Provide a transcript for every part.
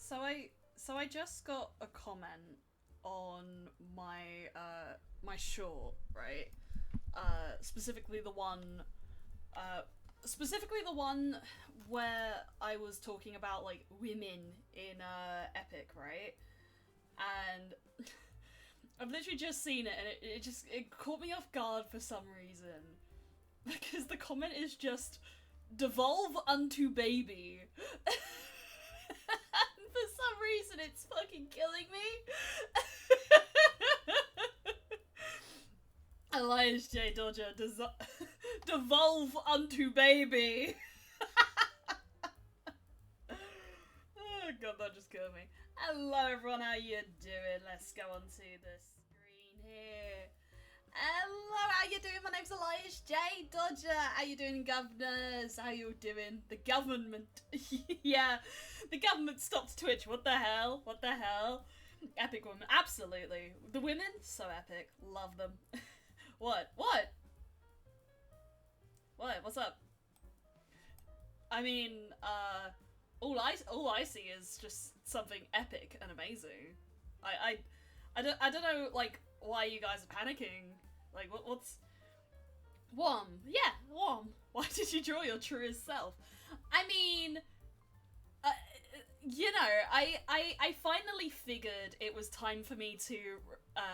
So I just got a comment on my my short, right? Specifically the one uh specifically the one where I was talking about like women in Epic, right? And I've literally just seen it and it caught me off guard for some reason. Because the comment is just devolve unto baby. For some reason, it's fucking killing me. Elias J. Dodger devolve unto baby. Oh god, that just killed me. Hello everyone, how you doing? Let's go on to the screen here. Hello, how you doing? My name's Elias J. Dodger. How you doing, governors? How you doing? The government. Yeah, the government stopped Twitch. What the hell? What the hell? Epic women. Absolutely. The women, so epic. Love them. What? What? What? What's up? I mean, all I see is just something epic and amazing. I don't know, like, why you guys are panicking. Like, what's... Wom. Yeah, Wom. Why did you draw your truest self? I mean... you know, I finally figured it was time for me to,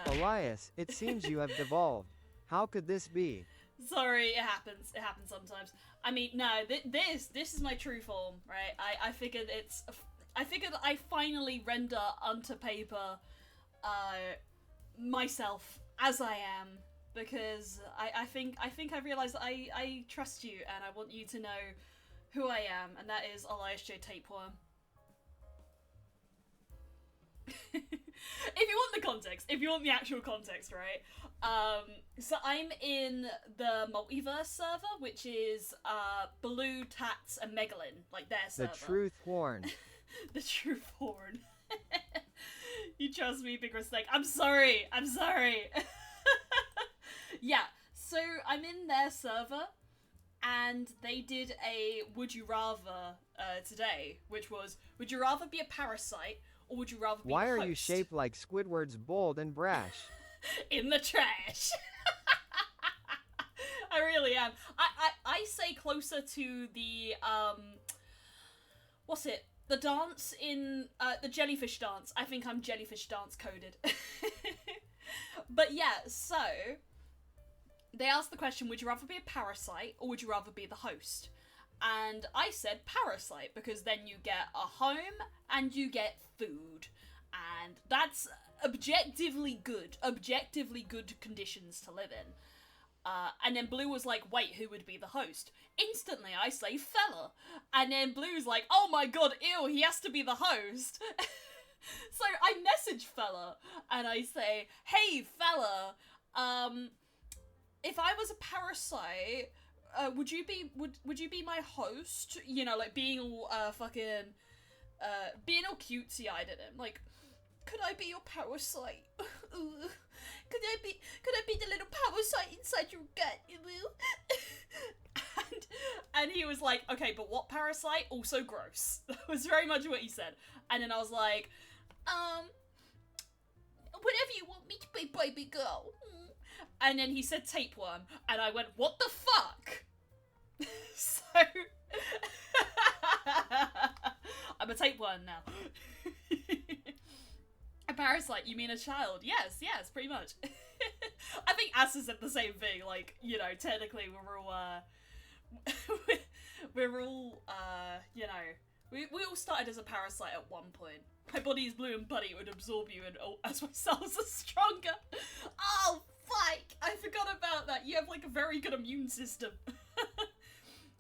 Elias, it seems you have devolved. How could this be? Sorry, it happens. It happens sometimes. I mean, no, this is my true form, right? I figured I finally render onto paper, myself as I am, because I think I've realised that I trust you and I want you to know who I am, and that is Elias J. Tapeworm. If you want the context, if you want the actual context, right? So I'm in the multiverse server, which is Blue, Tats, and Megalyn, like their server. The truth horn. The truth horn. You trust me, Big Mistake. I'm sorry. I'm sorry. Yeah, so I'm in their server, and they did a Would You Rather today, which was, would you rather be a parasite, or would you rather be Why a are host? you shaped like Squidward's bold and brash? In the trash. I really am. I say closer to the, what's it? The dance in, the jellyfish dance. I think I'm jellyfish dance coded. But yeah, so, they asked the question, would you rather be a parasite, or would you rather be the host? And I said parasite, because then you get a home, and you get food. And that's objectively good conditions to live in. And then Blue was like, wait, who would be the host? Instantly, I say fella. And then Blue's like, oh my god, ew, he has to be the host. So I message fella, and I say, hey, fella, if I was a parasite, would you be my host? You know, like, being all, being all cutesy-eyed at him, like, could I be your parasite? Could I be the little parasite inside your gut? and he was like, okay, but what parasite? Also gross. That was very much what he said. And then I was like, whatever you want me to be, baby girl. And then he said tapeworm, and I went, what the fuck? So, I'm a tapeworm now. A parasite, you mean a child? Yes, pretty much. I think Asa said the same thing, like, you know, technically we're all, you know, we all started as a parasite at one point. My body is blue and putty, it would absorb you, and as my cells are stronger. Oh, fuck! I forgot about that. You have, like, a very good immune system.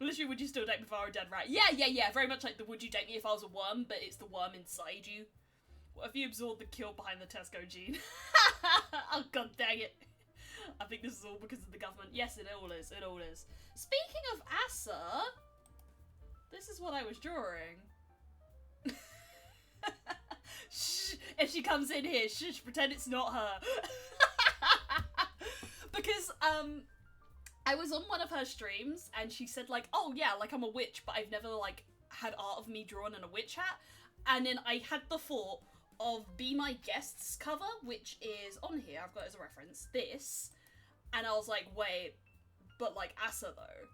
Literally, would you still date me if I were dead, right? Yeah. Very much like the would you date me if I was a worm, but it's the worm inside you. What if you absorbed the kill behind the Tesco gene? Oh, god dang it. I think this is all because of the government. Yes, it all is. It all is. Speaking of Asa, this is what I was drawing. Shh, if she comes in here, shh, pretend it's not her. Because, I was on one of her streams, and she said, like, oh yeah, like, I'm a witch, but I've never, like, had art of me drawn in a witch hat. And then I had the thought of Be My Guest's cover, which is on here, I've got it as a reference, this. And I was like, wait, but like Asa though.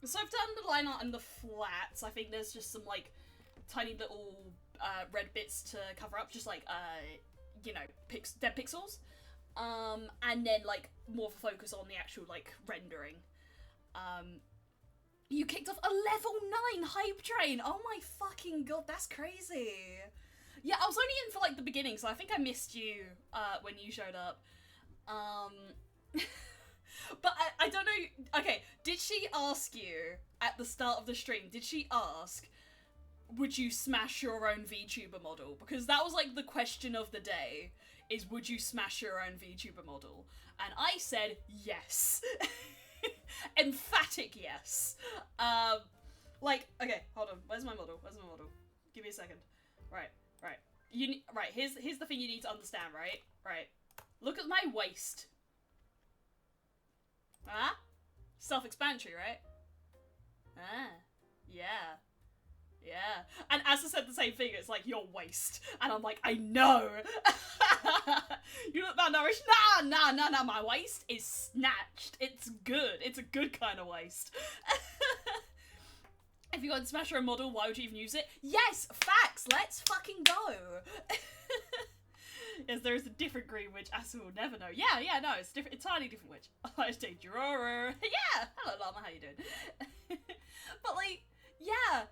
So I've done the line art and the flats. I think there's just some like tiny little red bits to cover up, just like, you know, dead pixels. And then like more of a focus on the actual like rendering. You kicked off a level 9 hype train! Oh my fucking god, that's crazy! Yeah, I was only in for like the beginning, so I think I missed you when you showed up. But I don't know, okay, did she ask you at the start of the stream, did she ask, would you smash your own VTuber model? Because that was like the question of the day, is would you smash your own VTuber model? And I said yes. Emphatic yes. Like, okay, hold on. Where's my model? Where's my model? Give me a second. Right. Right. Here's the thing you need to understand. Right. Look at my waist. Ah, self-explanatory, right? Ah, yeah. And Asa said the same thing. It's like your waist, and I'm like, I know. You look malnourished. Nah. My waist is snatched. It's good. It's a good kind of waist. If you got to smash your own model, why would you even use it? Yes, facts. Let's fucking go. Yes, there is a different green witch. Asa will never know. Yeah. No, it's different. Entirely different witch. I take drawer. Yeah. Hello, Llama. How you doing? But like, yeah.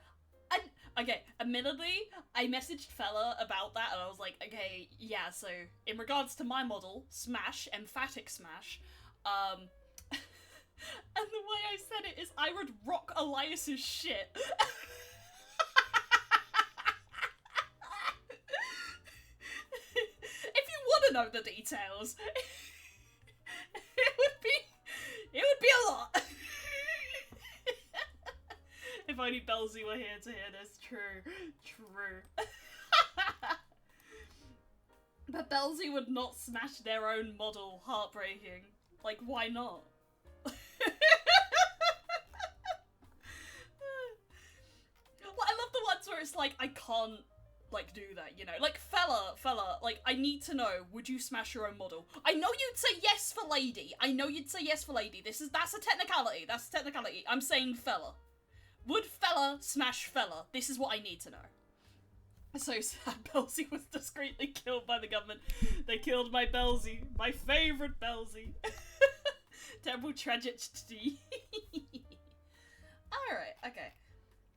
And, okay, admittedly, I messaged Fella about that, and I was like, okay, yeah, so, in regards to my model, smash, emphatic smash, and the way I said it is, I would rock Elias's shit. If you want to know the details, it would be a lot. If only Belzy were here to hear this. True. But Belzy would not smash their own model. Heartbreaking. Like, why not? Well, I love the ones where it's like, I can't, like, do that, you know? Like, fella, like, I need to know, would you smash your own model? I know you'd say yes for lady. That's a technicality. I'm saying fella. Would fella smash fella? This is what I need to know. So sad, Belzy was discreetly killed by the government. They killed my Belzy. My favourite Belzy. Terrible tragedy. Alright, okay.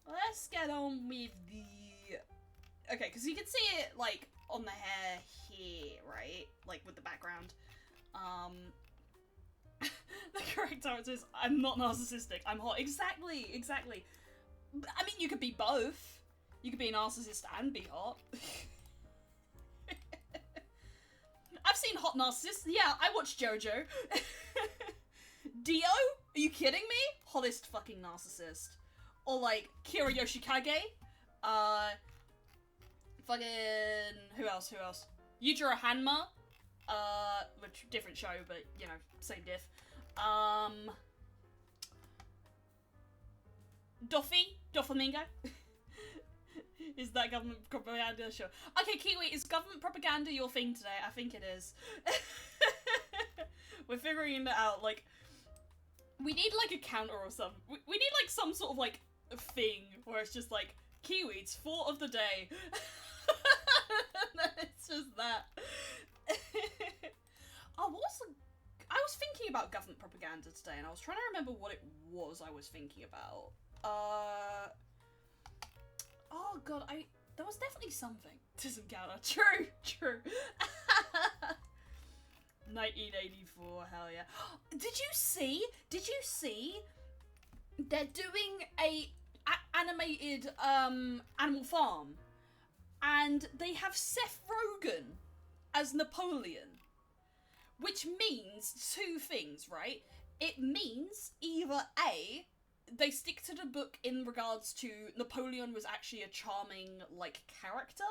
Let's get on with the... Okay, because you can see it, like, on the hair here, right? Like, with the background. The correct answer is, I'm not narcissistic, I'm hot. Exactly. I mean, you could be both. You could be a narcissist and be hot. I've seen hot narcissists. Yeah, I watched JoJo. Dio? Are you kidding me? Hottest fucking narcissist. Or like, Kira Yoshikage. Fucking... Who else? Yujiro Hanma. Which, different show, but, you know, same diff. Doflamingo. Is that government propaganda? Sure. Okay, Kiwi, is government propaganda your thing today? I think it is. We're figuring it out, like, we need, like, a counter or something. We need, like, some sort of, like, thing where it's just, like, Kiwi, it's thought of the day. It's just that. Oh, I was thinking about government propaganda today, and I was trying to remember what it was I was thinking about. Oh god, there was definitely something. Doesn't count. True. 1984, hell yeah. Did you see? They're doing a animated Animal Farm, and they have Seth Rogen as Napoleon, which means two things, right? It means either A, they stick to the book in regards to Napoleon was actually a charming, like, character.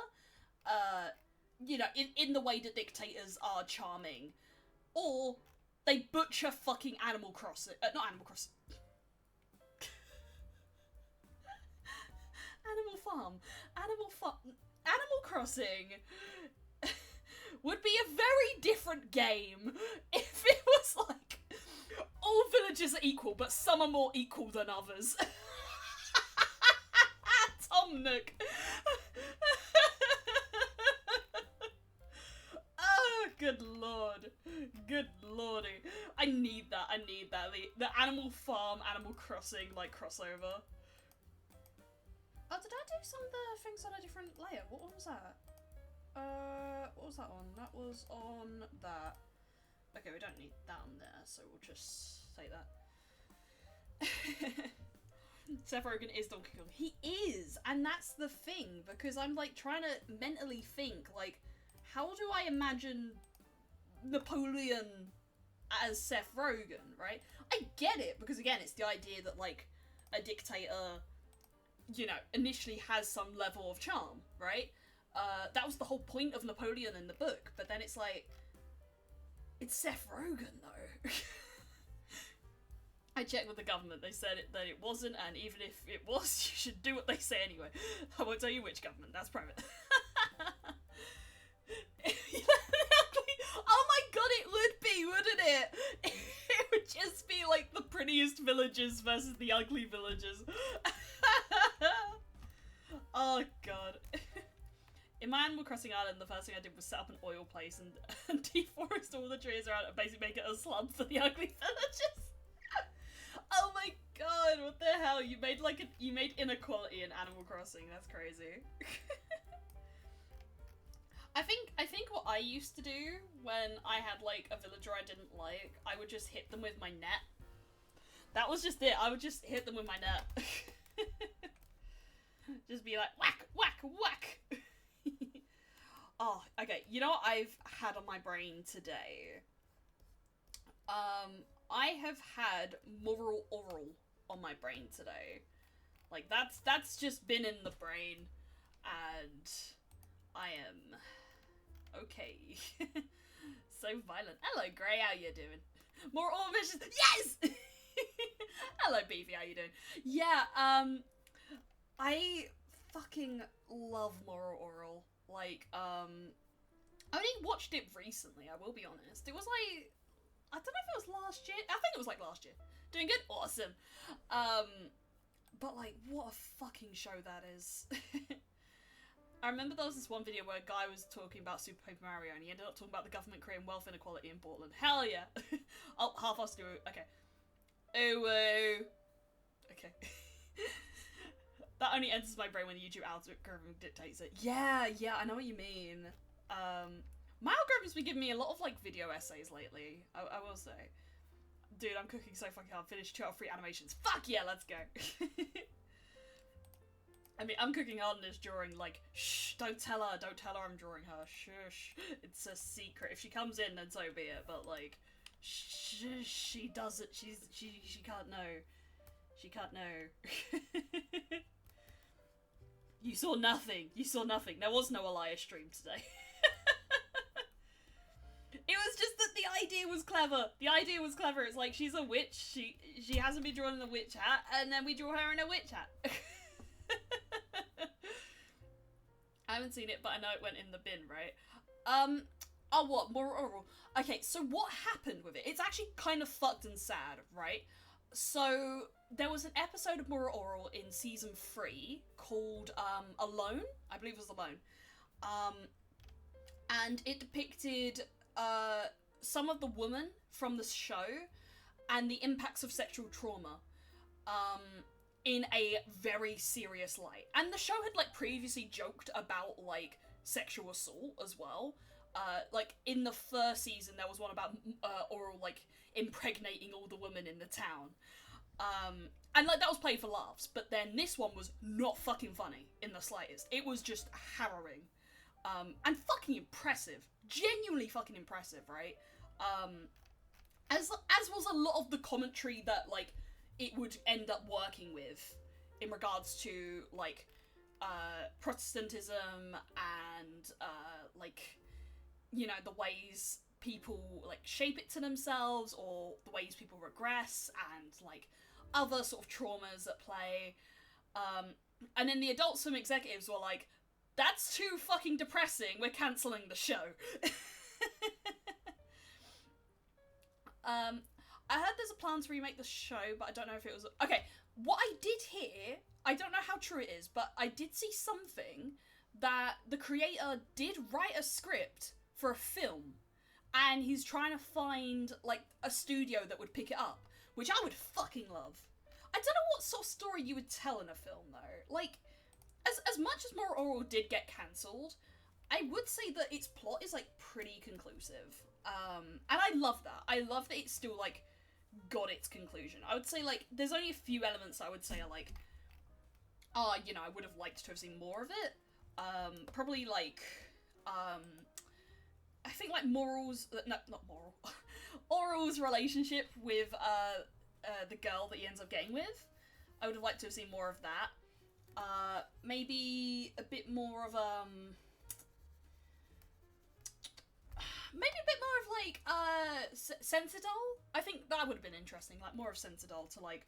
You know, in the way that dictators are charming. Or they butcher fucking Animal Crossing. Not Animal Crossing. Animal Animal Crossing would be a very different game if it was like all villages are equal, but some are more equal than others. Tom Nook. Oh, good lord. Good lordy. I need that. The Animal Farm, Animal Crossing, like, crossover. Oh, did I do some of the things on a different layer? What one was that? What was that on? That was on that. Okay, we don't need that on there, so we'll just say that. Seth Rogen is Donkey Kong. He is! And that's the thing, because I'm, like, trying to mentally think, like, how do I imagine Napoleon as Seth Rogen, right? I get it, because, again, it's the idea that, like, a dictator, you know, initially has some level of charm, right? That was the whole point of Napoleon in the book, but then it's like, it's Seth Rogen, though. I checked with the government, they said that it wasn't, and even if it was, you should do what they say anyway. I won't tell you which government, that's private. Oh my god, it would be, wouldn't it? It would just be like the prettiest villagers versus the ugly villagers. Oh god. In my Animal Crossing island, the first thing I did was set up an oil place and deforest all the trees around and basically make it a slum for the ugly villagers. Oh my god, what the hell? You made inequality in Animal Crossing. That's crazy. I think what I used to do when I had like a villager I didn't like, I would just hit them with my net. That was just it. I would just hit them with my net. Just be like whack, whack, whack. Oh, okay. You know what I've had on my brain today? I have had moral oral on my brain today. Like, that's just been in the brain, and I am okay. So violent. Hello, Grey, how you doing? Moral oral missions, yes! Hello, Beefy, how you doing? Yeah, I fucking love moral oral. Like, I only watched it recently, I will be honest. It was like, I don't know if it was last year. I think it was like last year. Doing good? Awesome. But like, what a fucking show that is. I remember there was this one video where a guy was talking about Super Paper Mario and he ended up talking about the government creating wealth inequality in Portland. Hell yeah. Oh, half us do it. Okay. Oh, okay. That only enters my brain when the YouTube algorithm dictates it. Yeah, I know what you mean. My algorithm's been giving me a lot of, like, video essays lately, I will say. Dude, I'm cooking so fucking hard. Finished 2 out of 3 animations. Fuck yeah, let's go. I mean, I'm cooking hard on this drawing, like, shh, don't tell her I'm drawing her. Shush. It's a secret. If she comes in, then so be it, but, like, shh, she doesn't, she can't know. She can't know. You saw nothing. There was no Elias stream today. It was just that the idea was clever. It's like, she's a witch. She hasn't been drawn in a witch hat, and then we draw her in a witch hat. I haven't seen it, but I know it went in the bin, right? Oh, what? Moral oral. Okay, so what happened with it? It's actually kind of fucked and sad, right? So, there was an episode of Moral Oral in season 3 called, Alone? I believe it was Alone. And it depicted, some of the women from the show and the impacts of sexual trauma, in a very serious light. And the show had, like, previously joked about, like, sexual assault as well. Like, in the first season, there was one about, Oral, like, impregnating all the women in the town. And, like, that was played for laughs, but then this one was not fucking funny in the slightest. It was just harrowing. And fucking impressive. Genuinely fucking impressive, right? As was a lot of the commentary that, like, it would end up working with in regards to, like, Protestantism and, like, you know, the ways people, like, shape it to themselves, or the ways people regress, and, like, other sort of traumas at play. And then the Adult Swim executives were like, that's too fucking depressing, we're cancelling the show. I heard there's a plan to remake the show, but I don't know if it was... Okay, what I did hear, I don't know how true it is, but I did see something that the creator did write a script for a film, and he's trying to find, like, a studio that would pick it up, which I would fucking love. I don't know what sort of story you would tell in a film, though. Like, as much as More Oral did get cancelled, I would say that its plot is, like, pretty conclusive. And I love that. I love that it's still, like, got its conclusion. I would say, like, there's only a few elements I would say are, like, you know, I would have liked to have seen more of it. Probably, like, I think, like, no, not Moral. Oral's relationship with, the girl that he ends up getting with. I would have liked to have seen more of that. Maybe a bit more of, maybe a bit more of, like, Sensidol? I think that would have been interesting, like, more of Sensidol to, like,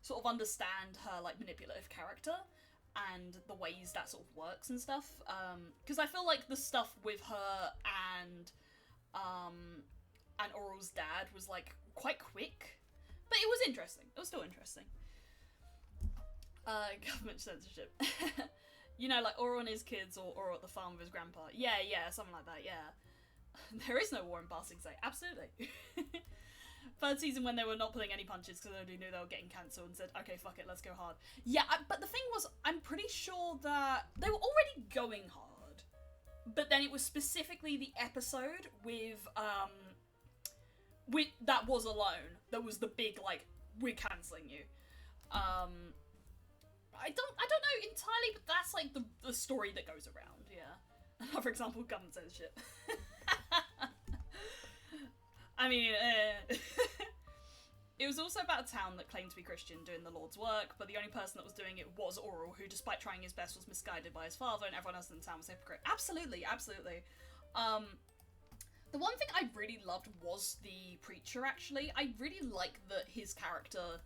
sort of understand her, like, manipulative character and the ways that sort of works and stuff. Because I feel like the stuff with her and Oral's dad was, like, quite quick. But it was interesting. It was still interesting. Government censorship. You know, like, Oral and his kids, or Oral at the farm with his grandpa. Yeah, something like that, yeah. There is no war in Passing Say. Absolutely. Third season when they were not pulling any punches because they knew they were getting cancelled and said, okay, fuck it, let's go hard. Yeah, but the thing was, I'm pretty sure that they were already going hard. But then it was specifically the episode with That Was Alone that was the big, like, we're cancelling you. I don't know entirely, but that's, like, the story that goes around, yeah. Another example of government censorship. I mean, it was also about a town that claimed to be Christian doing the Lord's work, but the only person that was doing it was Oral, who, despite trying his best, was misguided by his father, and everyone else in the town was a hypocrite. Absolutely, absolutely. The one thing I really loved was the preacher, actually. I really like that his character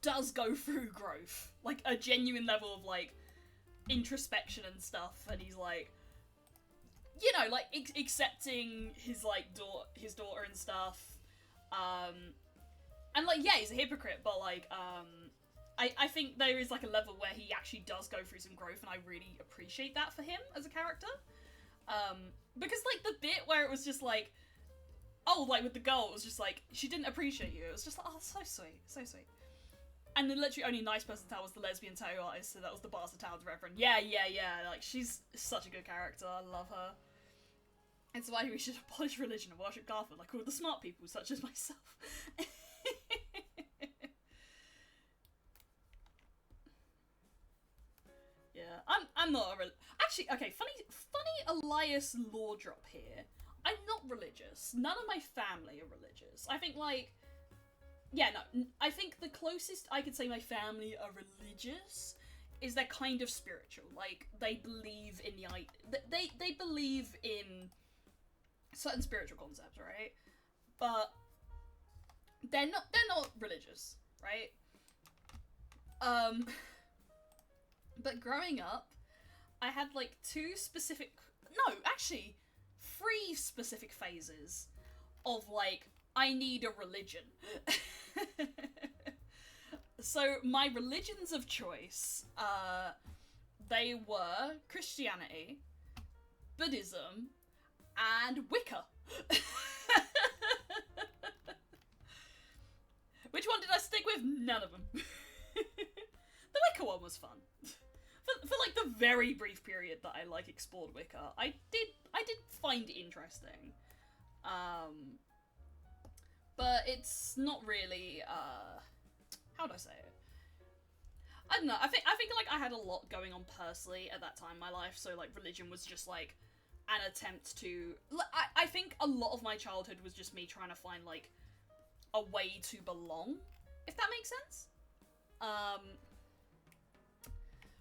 does go through growth. Like, a genuine level of, like, introspection and stuff, and he's, like, you know, like, accepting his, like, his daughter and stuff. And, like, yeah, he's a hypocrite, but, like, I think there is, like, a level where he actually does go through some growth, and I really appreciate that for him as a character. Because, like, the bit where it was just, like, oh, like, with the girl, it was just, like, she didn't appreciate you. It was just, like, oh, so sweet, so sweet. And the literally only nice person to tell was the lesbian tattoo artist, so that was the Bastard Town's Reverend. Yeah, like, she's such a good character, I love her. It's why we should abolish religion and worship Garfield like all the smart people, such as myself. Yeah, I'm not actually, okay, funny Elias law drop here. I'm not religious. None of my family are religious. I think, like, yeah, no, I think the closest I could say my family are religious is they're kind of spiritual. Like, they believe in they believe in certain spiritual concepts, right? But they're not religious, right? But growing up, I had, like, three specific phases of, like, I need a religion. So my religions of choice, they were Christianity, Buddhism, and Wicca. Which one did I stick with? None of them. The Wicca one was fun. For like the very brief period that I, like, explored Wicca, I did find it interesting. But it's not really, how do I say it? I don't know, I think like I had a lot going on personally at that time in my life, so, like, religion was just, like, an attempt to... I think a lot of my childhood was just me trying to find, like, a way to belong, if that makes sense.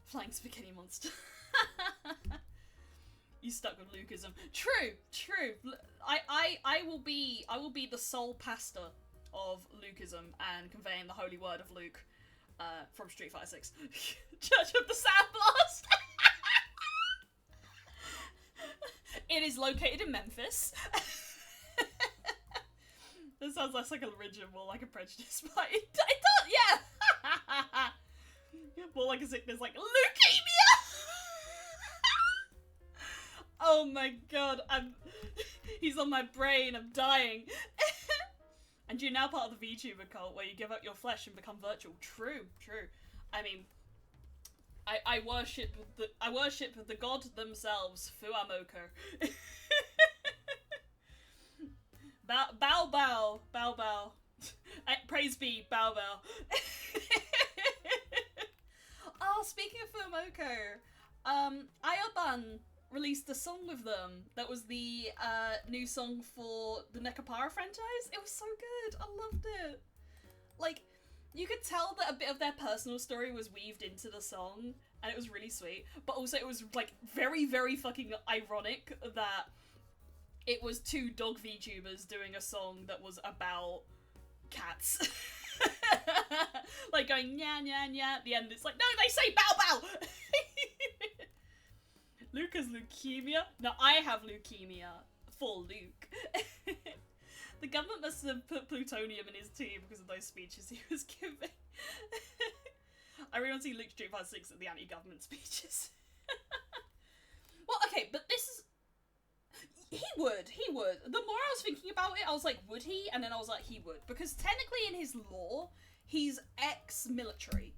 Flying spaghetti monster. You stuck with Lukeism. True. I will be the sole pastor of Lukeism and conveying the holy word of Luke. from Street Fighter 6. Church of the Sandblast! It is located in Memphis. That sounds less like a religion, more like a prejudice, but it does, yeah! More like a sickness, like leukemia! Oh my god, he's on my brain, I'm dying. And you're now part of the Vtuber cult, where you give up your flesh and become virtual. True. I mean, I worship the god themselves, Fuamoko. Bow. Praise be, bow. Oh, speaking of Fuamoko, Ioban released a song with them that was the new song for the Nekopara franchise. It was so good. I loved it. Like, you could tell that a bit of their personal story was weaved into the song, and it was really sweet. But also it was, like, very, very fucking ironic that it was two dog VTubers doing a song that was about cats. Like, going, nya, nya, nya. At the end, it's like, no, they say bow, bow! Luke has leukemia? No, I have leukemia. For Luke. The government must have put plutonium in his tea because of those speeches he was giving. I really want to see Luke Street Fighter 6 at the anti-government speeches. Well, okay, but this is... He would. The more I was thinking about it, I was like, would he? And then I was like, he would. Because technically in his lore, he's ex-military.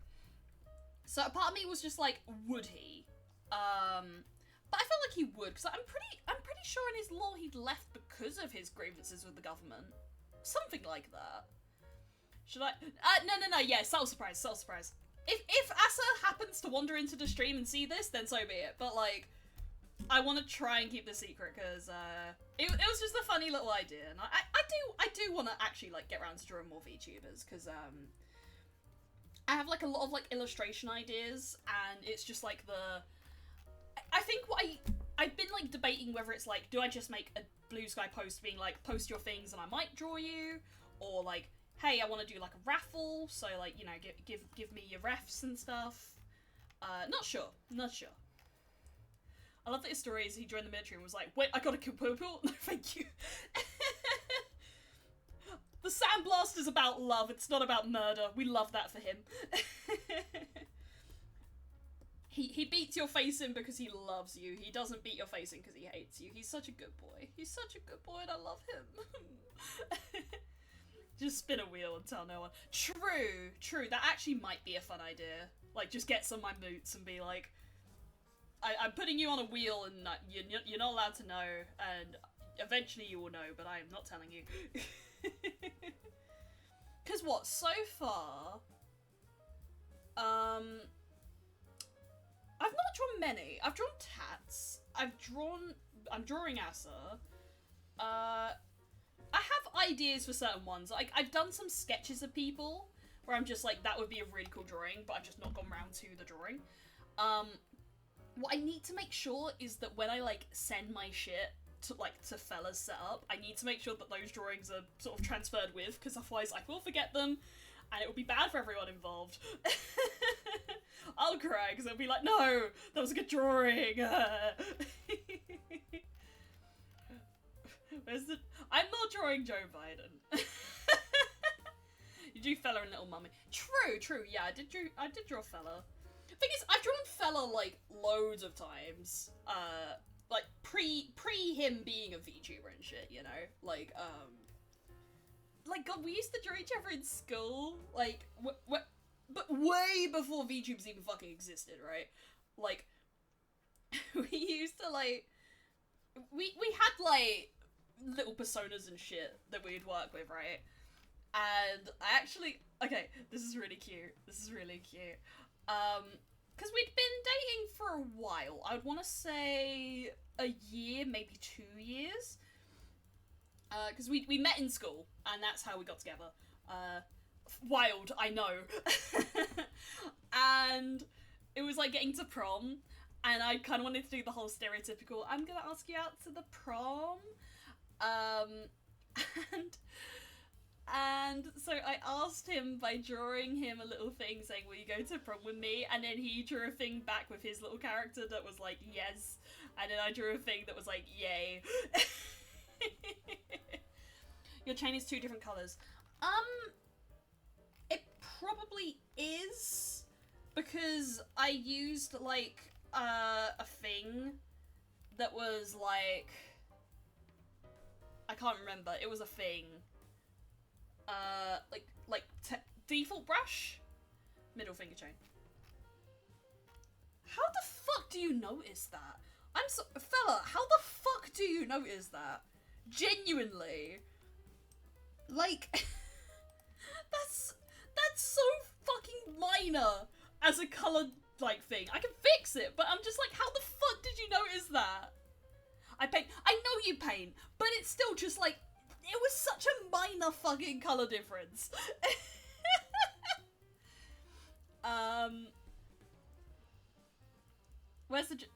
So a part of me was just like, would he? But I felt like he would, because I'm pretty sure in his lore he'd left because of his grievances with the government. Something like that. Should I? No, yeah, subtle surprise. If Asa happens to wander into the stream and see this, then so be it. But, like, I want to try and keep the secret, because, it was just a funny little idea, and I do want to actually, like, get around to drawing more VTubers, because, I have, like, a lot of, like, illustration ideas, and it's just, like, I think what I've been, like, debating whether it's, like, do I just make a Blue Sky post being, like, post your things and I might draw you, or, like, hey, I want to do, like, a raffle, so, like, you know, give me your refs and stuff. Not sure. I love that his story is he joined the military and was like, wait, I gotta kill people? No, thank you. The Sandblast is about love, it's not about murder. We love that for him. He beats your face in because he loves you. He doesn't beat your face in because he hates you. He's such a good boy. He's such a good boy and I love him. Just spin a wheel and tell no one. True. That actually might be a fun idea. Like, just get some of my moots and be like, I'm putting you on a wheel and you're not allowed to know, and eventually you will know, but I am not telling you. Because what, so far, I've not drawn many. I've drawn Tats. I'm drawing Asa. I have ideas for certain ones. Like, I've done some sketches of people where I'm just like, that would be a really cool drawing, but I've just not gone round to the drawing. What I need to make sure is that when I, like, send my shit to fellas set up, I need to make sure that those drawings are sort of transferred with, because otherwise I will forget them, and it will be bad for everyone involved. I'll cry, because it'll be like, no, that was a good drawing. I'm not drawing Joe Biden. You drew Fella and Little Mummy. True, yeah, I did draw Fella. Thing is, I've drawn Fella, like, loads of times. Like, pre him being a VTuber and shit, you know? Like, God, we used to draw each other in school, like, but way before VTubers even fucking existed, right? Like, we used to, like, we had, like, little personas and shit that we'd work with, right? And I actually, okay, this is really cute. Because we'd been dating for a while. I would want to say a year, maybe 2 years. Because we met in school, and that's how we got together. Wild, I know. And it was like getting to prom, and I kind of wanted to do the whole stereotypical, I'm gonna ask you out to the prom. And And so I asked him by drawing him a little thing saying, will you go to prom with me? And then he drew a thing back with his little character that was like, yes. And then I drew a thing that was like, yay. Your chain is 2 different colours. It probably is, because I used like a thing that was like, I can't remember, it was a thing. Default brush? Middle finger chain. How the fuck do you notice that? Fella, how the fuck do you notice that? Genuinely. Like, that's so fucking minor as a colored, like, thing. I can fix it, but I'm just like, how the fuck did you notice that? I know you paint, but it's still just like, it was such a minor fucking color difference. Where's the,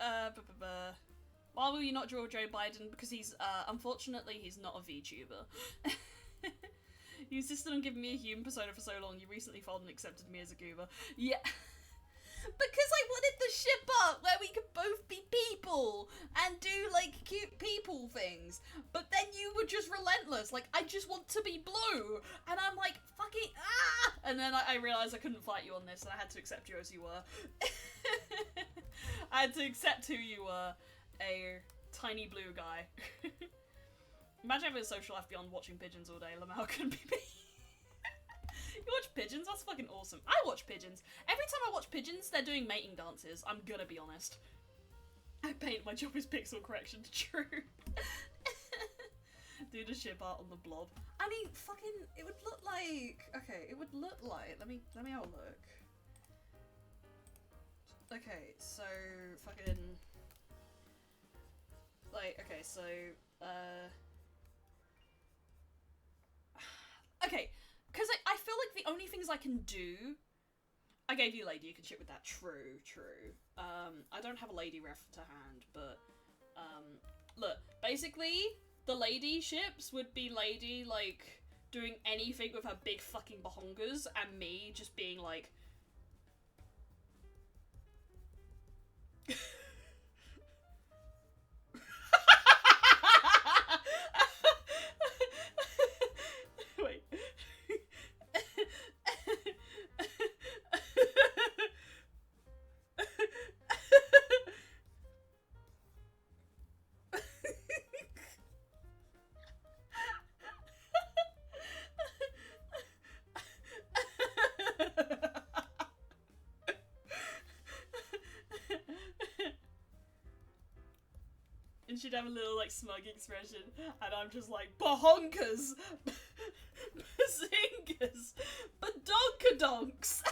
why will you not draw Joe Biden? Because he's, unfortunately, he's not a VTuber. You insisted on giving me a human persona for so long, you recently followed and accepted me as a goober. Yeah. Because I wanted the ship up where we could both be people and do, like, cute people things. But then you were just relentless. Like, I just want to be blue. And I'm like, fucking, ah! And then I realised I couldn't fight you on this and I had to accept you as you were. I had to accept who you were. A tiny blue guy. Imagine having a social life beyond watching pigeons all day. Lamau couldn't be me. You watch pigeons? That's fucking awesome. I watch pigeons. Every time I watch pigeons, they're doing mating dances. I'm gonna be honest. I paint, my job is pixel correction, true. Do the ship art on the blob. I mean, fucking, it would look like, okay, it would look like, let me have a look. Okay, so, fucking, like, okay, so, okay, because I feel like the only things I can do, I gave you lady, you can shit with that, true. I don't have a lady ref to hand, but, look, basically, the lady ships would be lady, like, doing anything with her big fucking bahongas, and me just being like... Wait. And she'd have a little, like, smug expression, and I'm just like, bahonkas! Bazingas! Badonkadonks!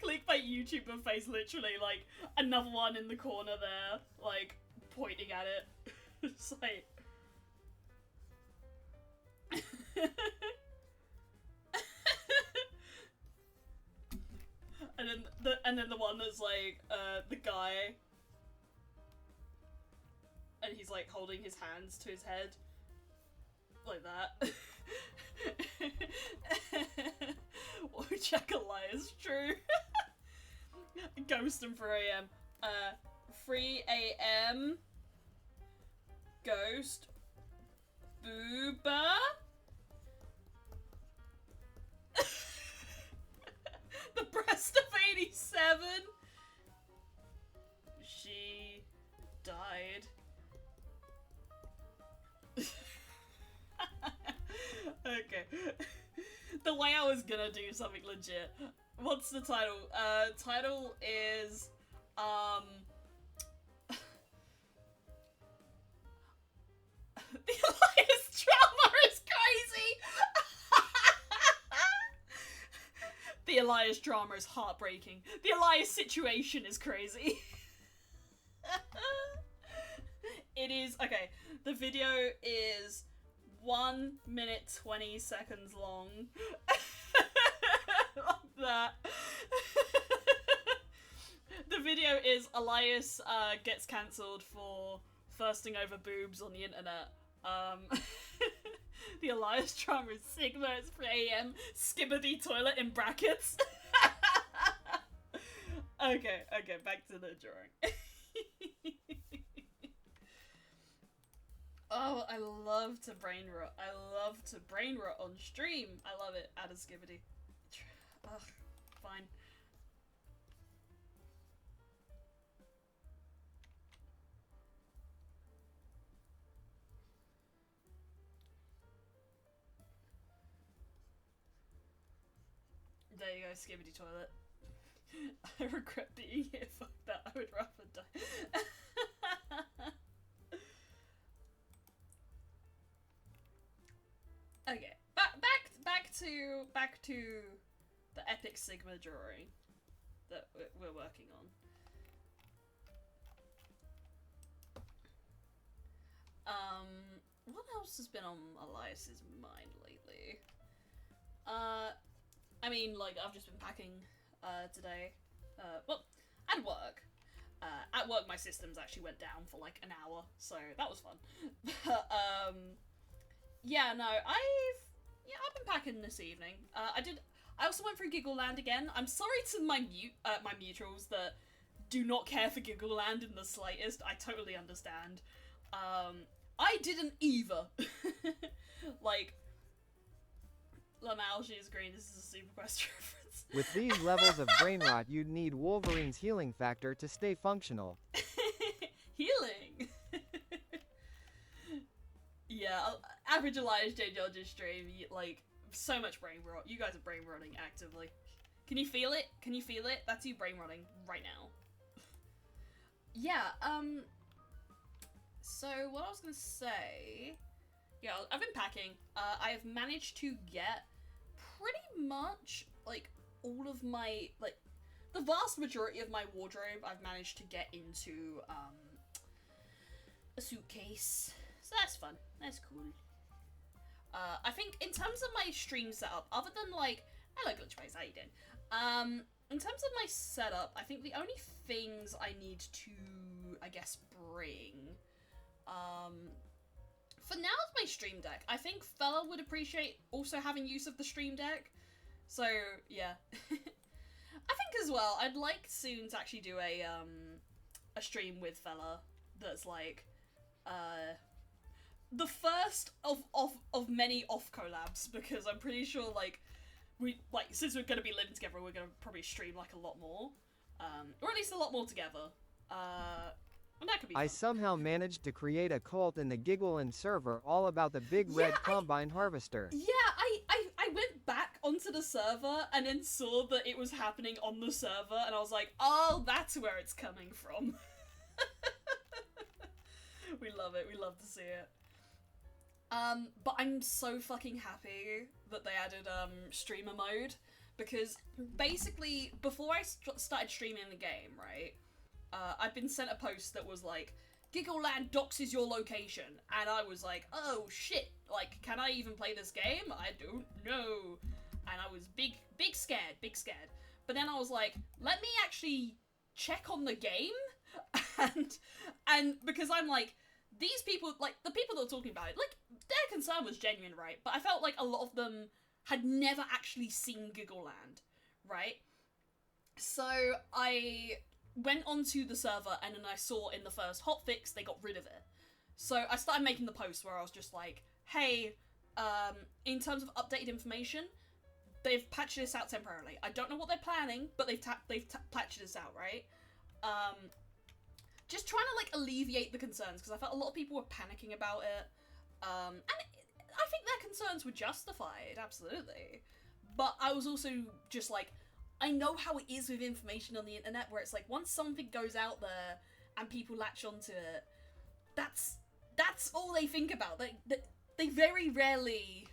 Clickbait YouTuber face, literally, like, another one in the corner there, like, pointing at it. It's like... and then the one that's like, the guy... And he's like holding his hands to his head. Like that. Check a lie is true. Ghost and 3 AM. 3 AM. Ghost. Booba. The breast of 87. She died. Okay. The way I was gonna do something legit. What's the title? Title is, The Elias drama is crazy! The Elias drama is heartbreaking. The Elias situation is crazy. It is, okay, the video is 1 minute 20 seconds long. Like that. The video is Elias gets cancelled for thirsting over boobs on the internet. The Elias drama is Sigma, it's 3 AM, skibbity toilet in brackets. Okay, back to the drawing. Oh, I love to brain rot. I love to brain rot on stream. I love it. Add a skibbity. Ugh, fine. There you go, skibbity toilet. I regret being here. Fuck that. I would rather die. Okay, back to the epic Sigma drawing that we're working on. What else has been on Elias's mind lately? I mean, like, I've just been packing today. Well, at work. At work, my systems actually went down for like an hour, so that was fun. Yeah, no, I've been packing this evening. I also went through Giggle Land again. I'm sorry to my mutuals that do not care for Giggle Land in the slightest. I totally understand. I didn't either. Like, Lamalji is green. This is a Super Quest reference. With these levels of brain rot, you'd need Wolverine's healing factor to stay functional. Healing. Yeah, average Elias J. Judge's stream, like, so much brain rot. You guys are brain rotting actively. Can you feel it? Can you feel it? That's you brain rotting right now. Yeah, so what I was gonna say... Yeah, I've been packing. I have managed to get pretty much, like, all of my, like, the vast majority of my wardrobe I've managed to get into, a suitcase. So that's fun. That's cool. I think in terms of my stream setup, other than like, hello Glitchface, how you doing? In terms of my setup, I think the only things I need to, I guess, bring, for now is my stream deck. I think Fella would appreciate also having use of the stream deck. So yeah, I think as well, I'd like soon to actually do a stream with Fella that's like, the first of many off collabs, because I'm pretty sure like since we're gonna be living together, we're gonna probably stream like a lot more, or at least a lot more together. And that could be fun. I somehow managed to create a cult in the Giggleland server all about the big red combine harvester. Yeah, I went back onto the server and then saw that it was happening on the server, and I was like, oh, that's where it's coming from. We love it. We love to see it. But I'm so fucking happy that they added, streamer mode, because basically, before I started streaming the game, right, I'd been sent a post that was like, Giggleland doxes your location, and I was like, oh shit, like, can I even play this game? I don't know. And I was big scared. But then I was like, let me actually check on the game, and because I'm like, these people, like, the people that were talking about it, like, their concern was genuine, right? But I felt like a lot of them had never actually seen Giggleland, right? So I went onto the server, and then I saw in the first hotfix they got rid of it. So I started making the post where I was just like, hey, in terms of updated information, they've patched this out temporarily. I don't know what they're planning, but they've patched this out, right? Just trying to, like, alleviate the concerns, because I felt a lot of people were panicking about it. And I think their concerns were justified, absolutely. But I was also just like, I know how it is with information on the internet, where it's like, once something goes out there and people latch onto it, that's all they think about. They very rarely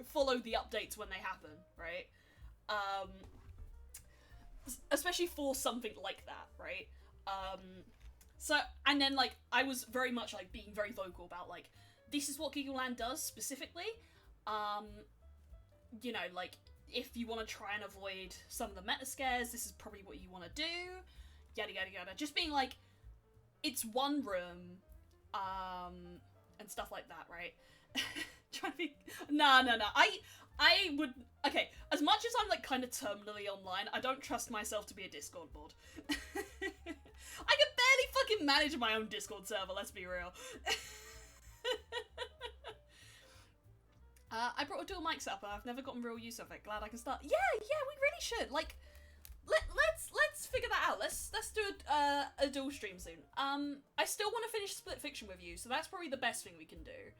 follow the updates when they happen, right? Especially for something like that, right? So, and then, like, I was very much, like, being very vocal about, like, this is what Giggleland does, specifically. You know, like, if you want to try and avoid some of the meta scares, this is probably what you want to do. Yada, yada, yada. Just being, like, it's one room, and stuff like that, right? Trying to be... No. I would... Okay, as much as I'm, like, kind of terminally online, I don't trust myself to be a Discord mod. I can barely fucking manage my own Discord server, let's be real. I brought a dual mic setup, and I've never gotten real use of it. Glad I can start. Yeah, we really should. Like, let's figure that out. Let's do a dual stream soon. I still want to finish Split Fiction with you, so that's probably the best thing we can do.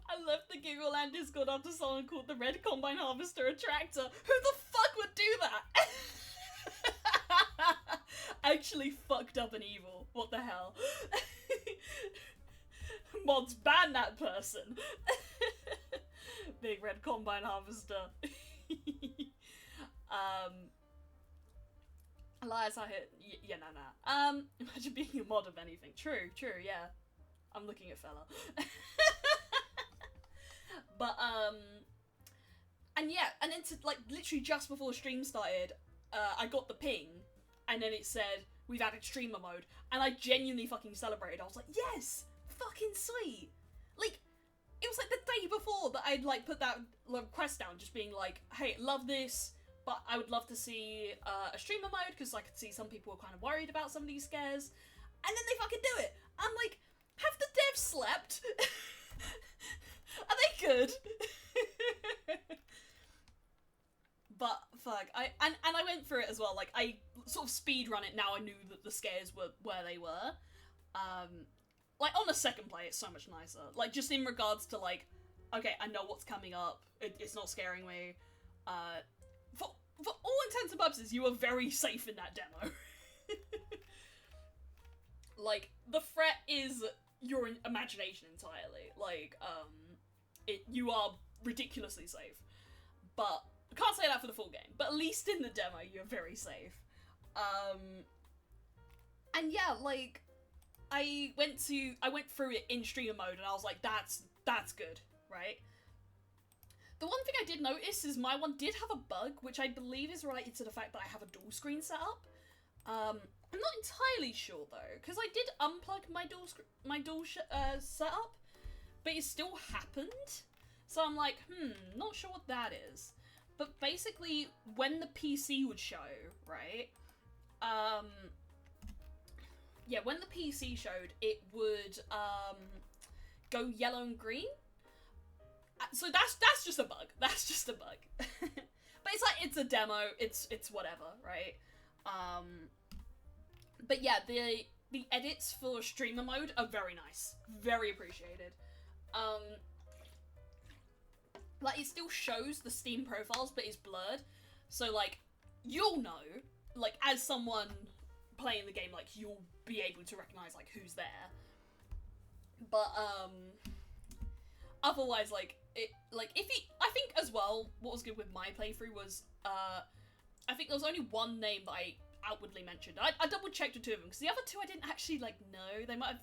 I left the Giggleland Discord after someone called the Red Combine Harvester a tractor. Who the fuck would do that? Actually fucked up and evil. What the hell? Mods, ban that person. Big Red Combine Harvester. Elias, I hit. Yeah, no. Imagine being a mod of anything. True, yeah. I'm looking at fella. But, and yeah, and then to, like, literally just before stream started, I got the ping, and then it said, we've added streamer mode, and I genuinely fucking celebrated. I was like, yes! Fucking sweet! Like, it was like the day before that I'd, like, put that request down, just being like, hey, love this, but I would love to see, a streamer mode, because I could see some people were kind of worried about some of these scares, and then they fucking do it! I'm like, have the devs slept? Are they good? But fuck, I went through it as well. Like, I sort of speed run it now. I knew that the scares were where they were. Like on a second play, it's so much nicer. Like just in regards to like, okay, I know what's coming up. It's not scaring me. For all intents and purposes, you are very safe in that demo. Like the threat is your imagination entirely. Like you are ridiculously safe, but I can't say that for the full game, but at least in the demo you're very safe. And yeah, like I went through it in streamer mode and I was like, that's good, right? The one thing I did notice is my one did have a bug, which I believe is related to the fact that I have a dual screen set up. I'm not entirely sure though, because I did unplug my dual setup, but it still happened. So I'm like, not sure what that is. But basically, when the PC would show, right? Yeah, when the PC showed, it would go yellow and green. So that's just a bug. That's just a bug. But it's like, it's a demo. It's whatever, right? But yeah, the edits for streamer mode are very nice. Very appreciated. Like, it still shows the Steam profiles, but it's blurred. So, like, you'll know, like, as someone playing the game, like, you'll be able to recognize, like, who's there. But, otherwise, like, I think as well, what was good with my playthrough was, I think there was only one name that I outwardly mentioned. I double-checked the two of them, because the other two I didn't actually, like, know. They might have,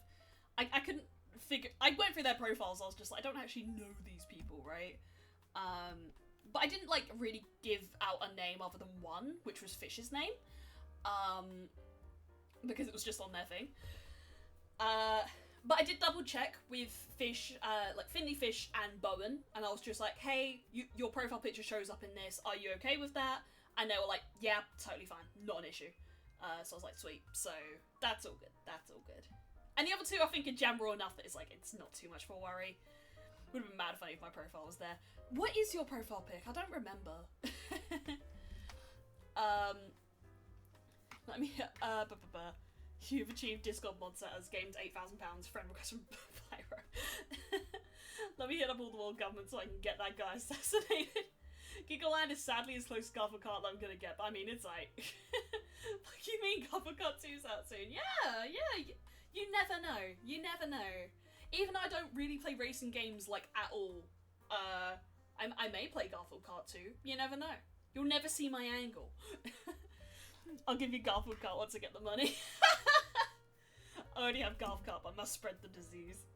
I couldn't figure, I went through their profiles, I was just like, I don't actually know these people, right? But I didn't, like, really give out a name other than one, which was Fish's name, because it was just on their thing. But I did double check with Fish, like Finley Fish and Bowen, and I was just like, hey, your profile picture shows up in this, are you okay with that? And they were like, yeah, totally fine, not an issue. So I was like, sweet, so that's all good, that's all good. And the other two, I think, are general enough that it's like, it's not too much of a worry. Would have been mad if my profile was there. What is your profile pic? I don't remember. Let me, You've achieved Discord mod setters, gained £8,000, friend request from Pyro. Let me hit up all the world government so I can get that guy assassinated. Giggleland is sadly as close to Gothic-Cart that I'm gonna get, but I mean, it's like... What do you mean Gothic-Cart 2's out soon? Yeah, you never know. You never know. Even though I don't really play racing games, like, at all, I may play Gothic-Cart 2. You never know. You'll never see my angle. I'll give you Gothic-Cart once I get the money. I already have Gothic-Cart, but I must spread the disease.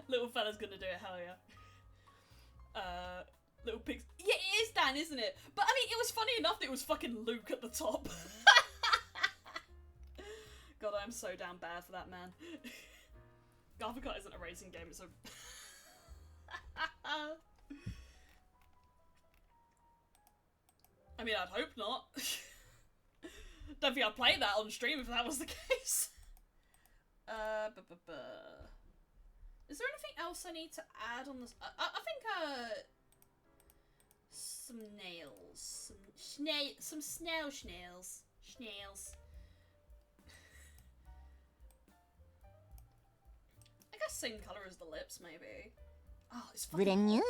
Little fella's gonna do it, hell yeah. Little pigs. Yeah, it is Dan, isn't it? But, I mean, it was funny enough that it was fucking Luke at the top. God, I'm so damn bad for that man. Garfield Kart isn't a racing game, it's a... I mean, I'd hope not. Don't think I'd play that on stream if that was the case. Is there anything else I need to add on this? I think, some nails. Some snails. I guess same colour as the lips, maybe. Oh, it's fucking...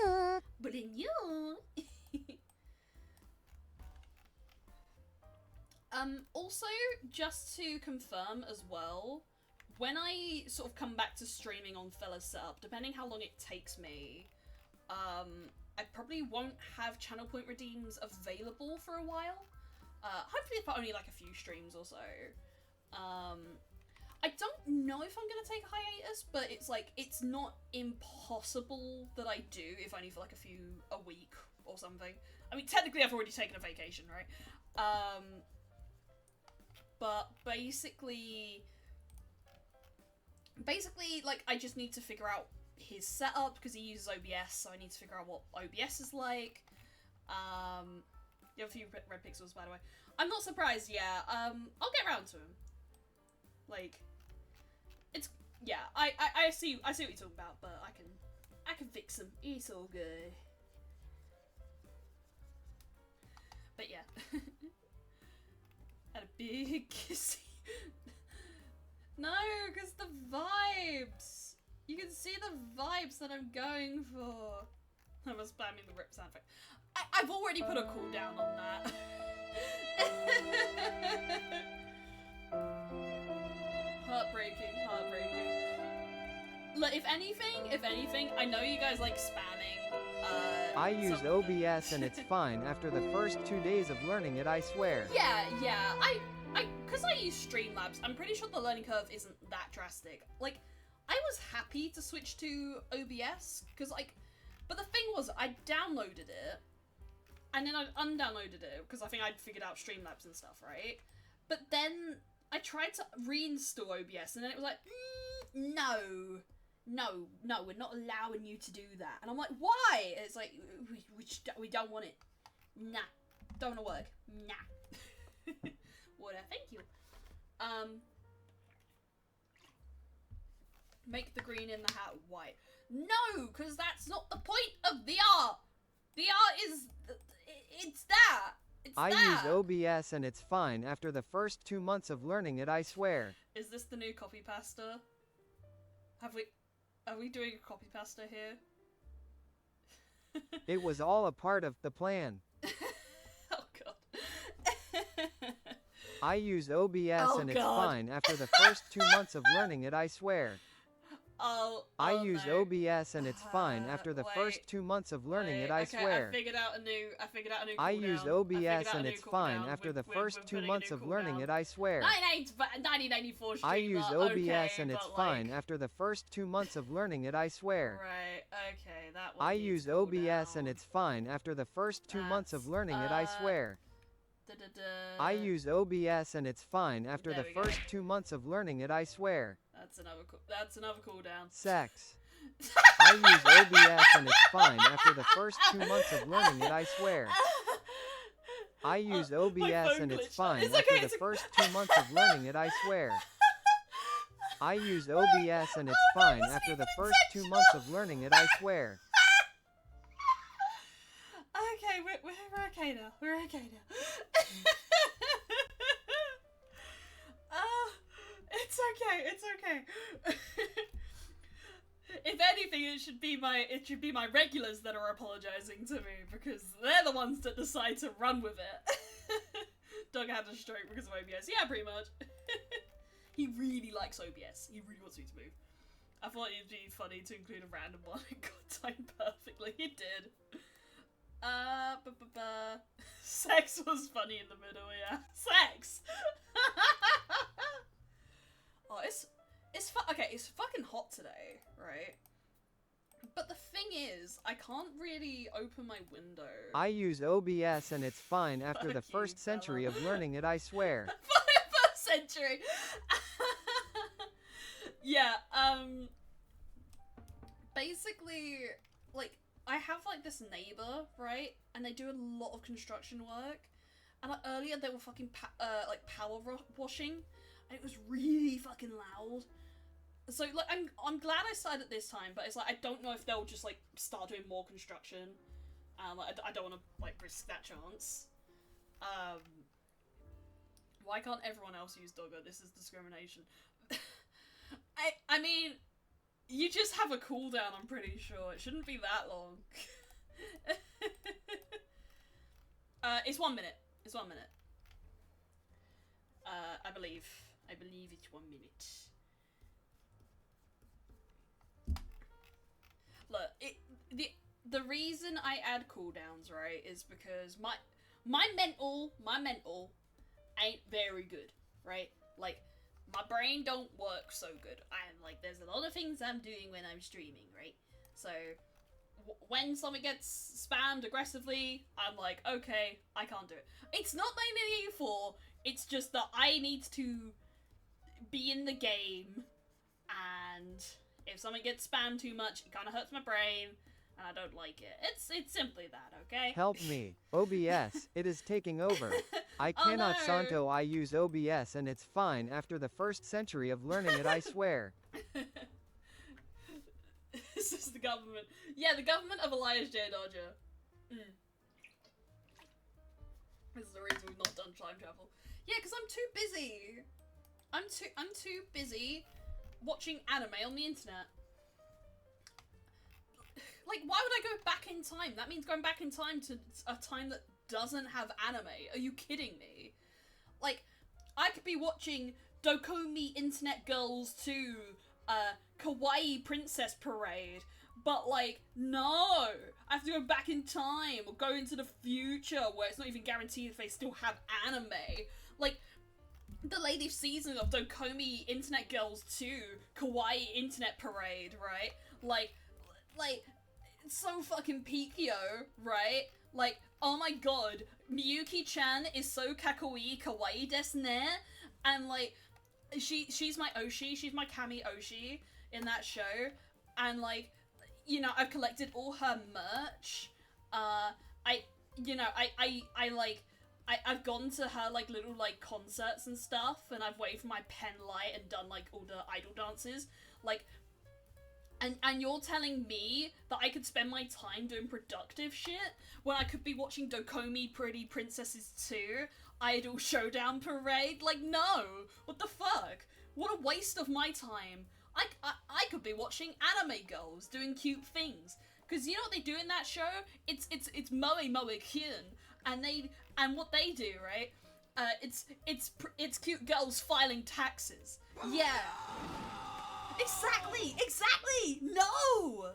Also, just to confirm as well, when I sort of come back to streaming on Fella's setup, depending how long it takes me, I probably won't have channel point redeems available for a while. Hopefully for only like a few streams or so. I don't know if I'm gonna take a hiatus, but it's like, it's not impossible that I do, if only for like a week or something. I mean, technically I've already taken a vacation, right? But basically, like, I just need to figure out his setup, because he uses OBS, so I need to figure out what OBS is like. You have a few red pixels, by the way. I'm not surprised, yeah. I'll get around to him. Like, it's, yeah, I see what you're talking about, but I can fix him. It's all good. But yeah. Had a big kissy. No, because the vibes. You can see the vibes that I'm going for. I was spamming the rip sound effect. I've already put a cooldown on that. Heartbreaking. Look, if anything, I know you guys like spamming. I use OBS and it's fine after the first 2 days of learning it, I swear. Yeah, because I use Streamlabs, I'm pretty sure the learning curve isn't that drastic. Like, I was happy to switch to OBS, because, like, but the thing was, I downloaded it, and then I undownloaded it, because I think I'd figured out Streamlabs and stuff, right? But then I tried to reinstall OBS, and then it was like, no, we're not allowing you to do that. And I'm like, why? And it's like, we don't want it. Nah, don't want to work. Nah. Whatever, thank you. Make the green in the hat white. No, because that's not the point of the art. The art is, it's that. I use OBS and it's fine after the first 2 months of learning it, I swear. Is this the new copy pasta? Are we doing a copy pasta here? It was all a part of the plan. Oh god. I use OBS and it's fine after the first 2 months of learning it, I swear. I use OBS and it's fine after the first 2 months of learning it, I swear. I figured out a new cooldown. I use OBS and it's fine after the first 2 months of learning it, I swear. 1994 streamer. I use OBS and it's fine after the first 2 months of learning it, I swear. Right, okay, that one. I use OBS and it's fine after the first 2 months of learning it, I swear. I use OBS and it's fine after the first 2 months of learning it, I swear. That's another cooldown. Sex. I use OBS and it's fine after the first 2 months of learning it, I swear. I use OBS and it's fine after the first 2 months of learning it, I swear. I use OBS and it's fine after the first 2 months of learning it, I swear. Okay, we're okay now. We're okay now. It's okay. If anything, it should be my regulars that are apologizing to me, because they're the ones that decide to run with it. Doug had a stroke because of OBS. Yeah, pretty much. He really likes OBS. He really wants me to move. I thought it'd be funny to include a random one. It got timed perfectly. It did. Sex was funny in the middle, yeah. Sex! Oh, it's fucking hot today, right? But the thing is, I can't really open my window. I use OBS and it's fine after the first century of learning it, I swear. First century! Yeah, basically, like, I have, like, this neighbor, right? And they do a lot of construction work. And, like, earlier they were fucking, power washing. And it was really fucking loud. So, like, I'm glad I started this time, but it's like, I don't know if they'll just, like, start doing more construction. Like, I don't want to, like, risk that chance. Why can't everyone else use Dogger? This is discrimination. I mean, you just have a cooldown, I'm pretty sure. It shouldn't be that long. It's 1 minute. It's 1 minute. I believe it's 1 minute. Look, the reason I add cooldowns, right, is because my mental ain't very good, right? Like, my brain don't work so good. Like, there's a lot of things I'm doing when I'm streaming, right? So, when something gets spammed aggressively, I'm like, okay, I can't do it. It's not my fault, it's just that I need to be in the game, and if something gets spammed too much, it kind of hurts my brain, and I don't like it. It's simply that, okay? Help me. OBS, it is taking over. I cannot no. Santo I use OBS and it's fine after the first century of learning it, I swear. This is the government. Yeah, the government of Elias J. Dodger. This is the reason we've not done time travel. Yeah, because I'm too busy. I'm too busy watching anime on the internet. Like, why would I go back in time? That means going back in time to a time that doesn't have anime. Are you kidding me? Like, I could be watching Dokomi Internet Girls 2, Kawaii Princess Parade, but, like, no! I have to go back in time, or go into the future, where it's not even guaranteed if they still have anime. Like, the latest season of Dokomi Internet Girls 2, Kawaii Internet Parade, right? Like, it's so fucking peak, yo, right? Like, oh my god, Miyuki-chan is so kawaii desu ne, and, like, she's my Oshi, she's my Kami Oshi in that show, and, like, you know, I've collected all her merch, I've gone to her, like, little, like, concerts and stuff, and I've waited for my pen light and done, like, all the idol dances, like, and you're telling me that I could spend my time doing productive shit when I could be watching Dokomi Pretty Princesses 2, Idol Showdown Parade? Like, no! What the fuck? What a waste of my time. I could be watching anime girls doing cute things. Because you know what they do in that show? It's Moe Kyun. And what they do, right? It's cute girls filing taxes. Yeah. Exactly! No!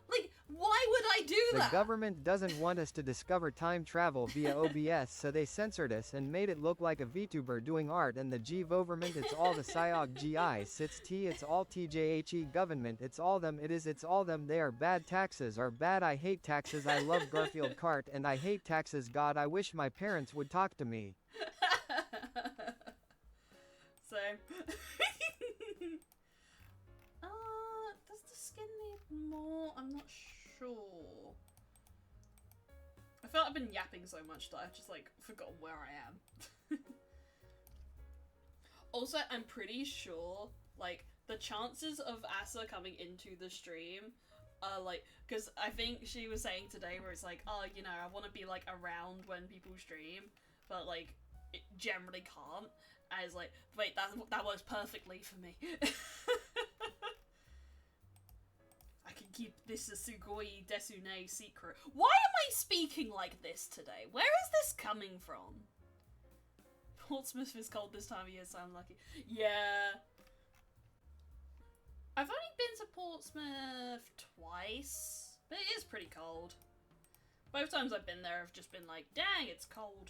Like, why would I do that? The government doesn't want us to discover time travel via OBS, so they censored us and made it look like a VTuber doing art, and the G-voverment, it's all the Psyog GI sits T, it's all TJHE government, it's all them, it's all them, they are bad, taxes are bad, I hate taxes, I love Garfield Cart, and I hate taxes, God, I wish my parents would talk to me. Same. Does the skin need more? I'm not sure. I feel like I've been yapping so much that I've just, like, forgotten where I am. Also, I'm pretty sure, like, the chances of Asa coming into the stream are, like, because I think she was saying today where it's like, oh, you know, I want to be, like, around when people stream, but, like, it generally can't. I was like, wait, that works perfectly for me. I can keep this a Sugoi Desune secret. Why am I speaking like this today? Where is this coming from? Portsmouth is cold this time of year, so I'm lucky. Yeah. I've only been to Portsmouth twice, but it is pretty cold. Both times I've been there, I've just been like, dang, it's cold.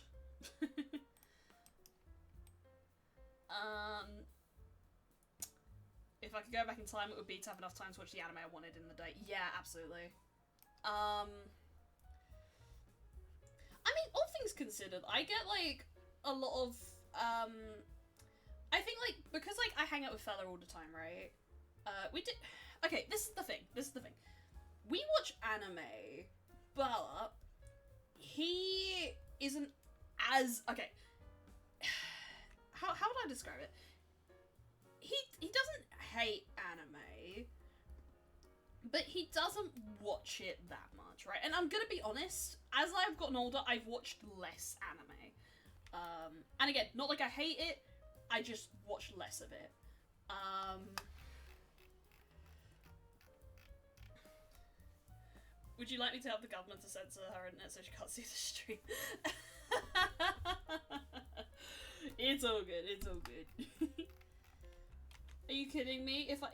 If I could go back in time, it would be to have enough time to watch the anime I wanted in the day. Yeah, absolutely. I mean, all things considered, I get, like, a lot of, I think, like, because, like, I hang out with Fella all the time, right? okay, this is the thing. We watch anime, but he isn't as... Okay. How would I describe it? He doesn't hate anime, but he doesn't watch it that much, right? And I'm gonna be honest, as I've gotten older, I've watched less anime. And again, not like I hate it, I just watch less of it. Would you like me to help the government to censor her internet so she can't see the stream? It's all good, it's all good. Are you kidding me? If I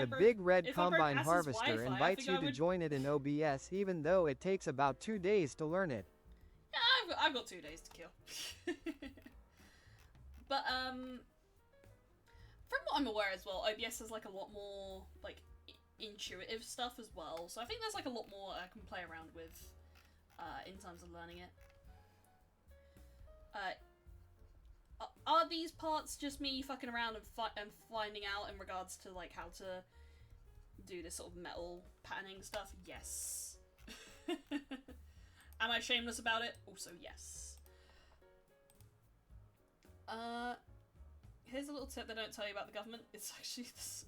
The broke, Big Red if I broke Combine Ass's Harvester Wi-Fi, I invites think you I to would... join it in OBS even though it takes about 2 days to learn it. Yeah, I've got 2 days to kill. But, from what I'm aware as well, OBS has, like, a lot more, like, intuitive stuff as well. So I think there's, like, a lot more I can play around with, in terms of learning it. Are these parts just me fucking around and finding out in regards to, like, how to do this sort of metal patterning stuff? Yes. Am I shameless about it? Also, yes. Here's a little tip they don't tell you about the government. It's actually this.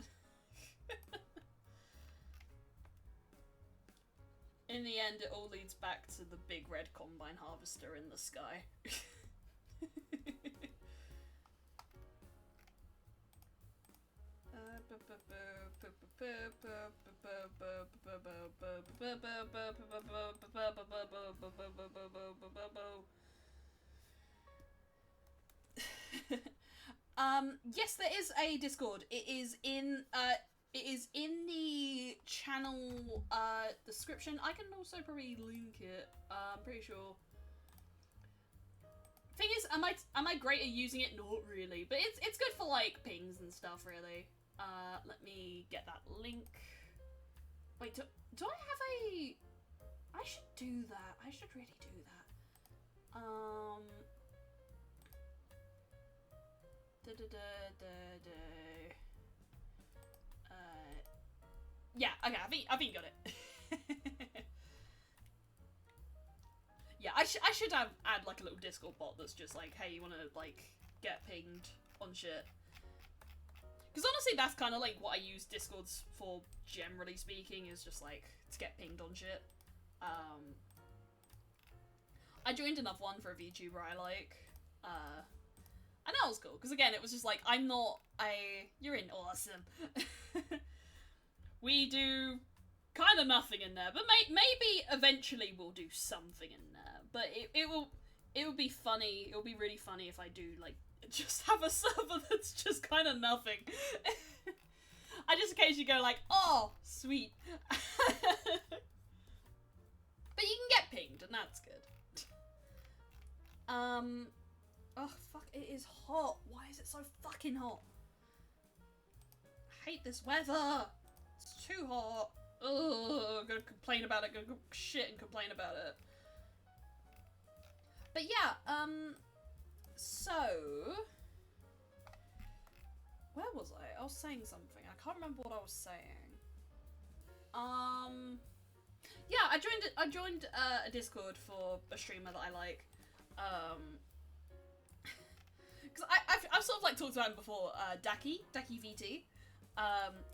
In the end, it all leads back to the big red combine harvester in the sky. Yes, there is a Discord. It is in the channel description. I can also probably link it. I'm pretty sure. Thing is, am I great at using it? Not really, but it's good for like pings and stuff, really. Let me get that link. Wait, do I have a... I should do that. I should really do that. Yeah, okay, I think you got it. Yeah, I should add like a little Discord bot that's just like, hey, you wanna like get pinged on shit? Because honestly, that's kind of like what I use Discords for, generally speaking, is just like to get pinged on shit. I joined another one for a VTuber I like, and that was cool, because again, it was just like, you're in awesome. We do kind of nothing in there, but maybe eventually we'll do something in there, but it will be funny, it will be really funny if I do, like, just have a server that's just kind of nothing. I just occasionally go like, oh, sweet. But you can get pinged, and that's good. Oh, fuck, it is hot. Why is it so fucking hot? I hate this weather. It's too hot. Ugh, I'm gonna complain about it, go shit and complain about it. But yeah, so... Where was I? I was saying something. I can't remember what I was saying. Yeah, I joined a Discord for a streamer that I like. Because I've sort of like talked about him before, Daki VT.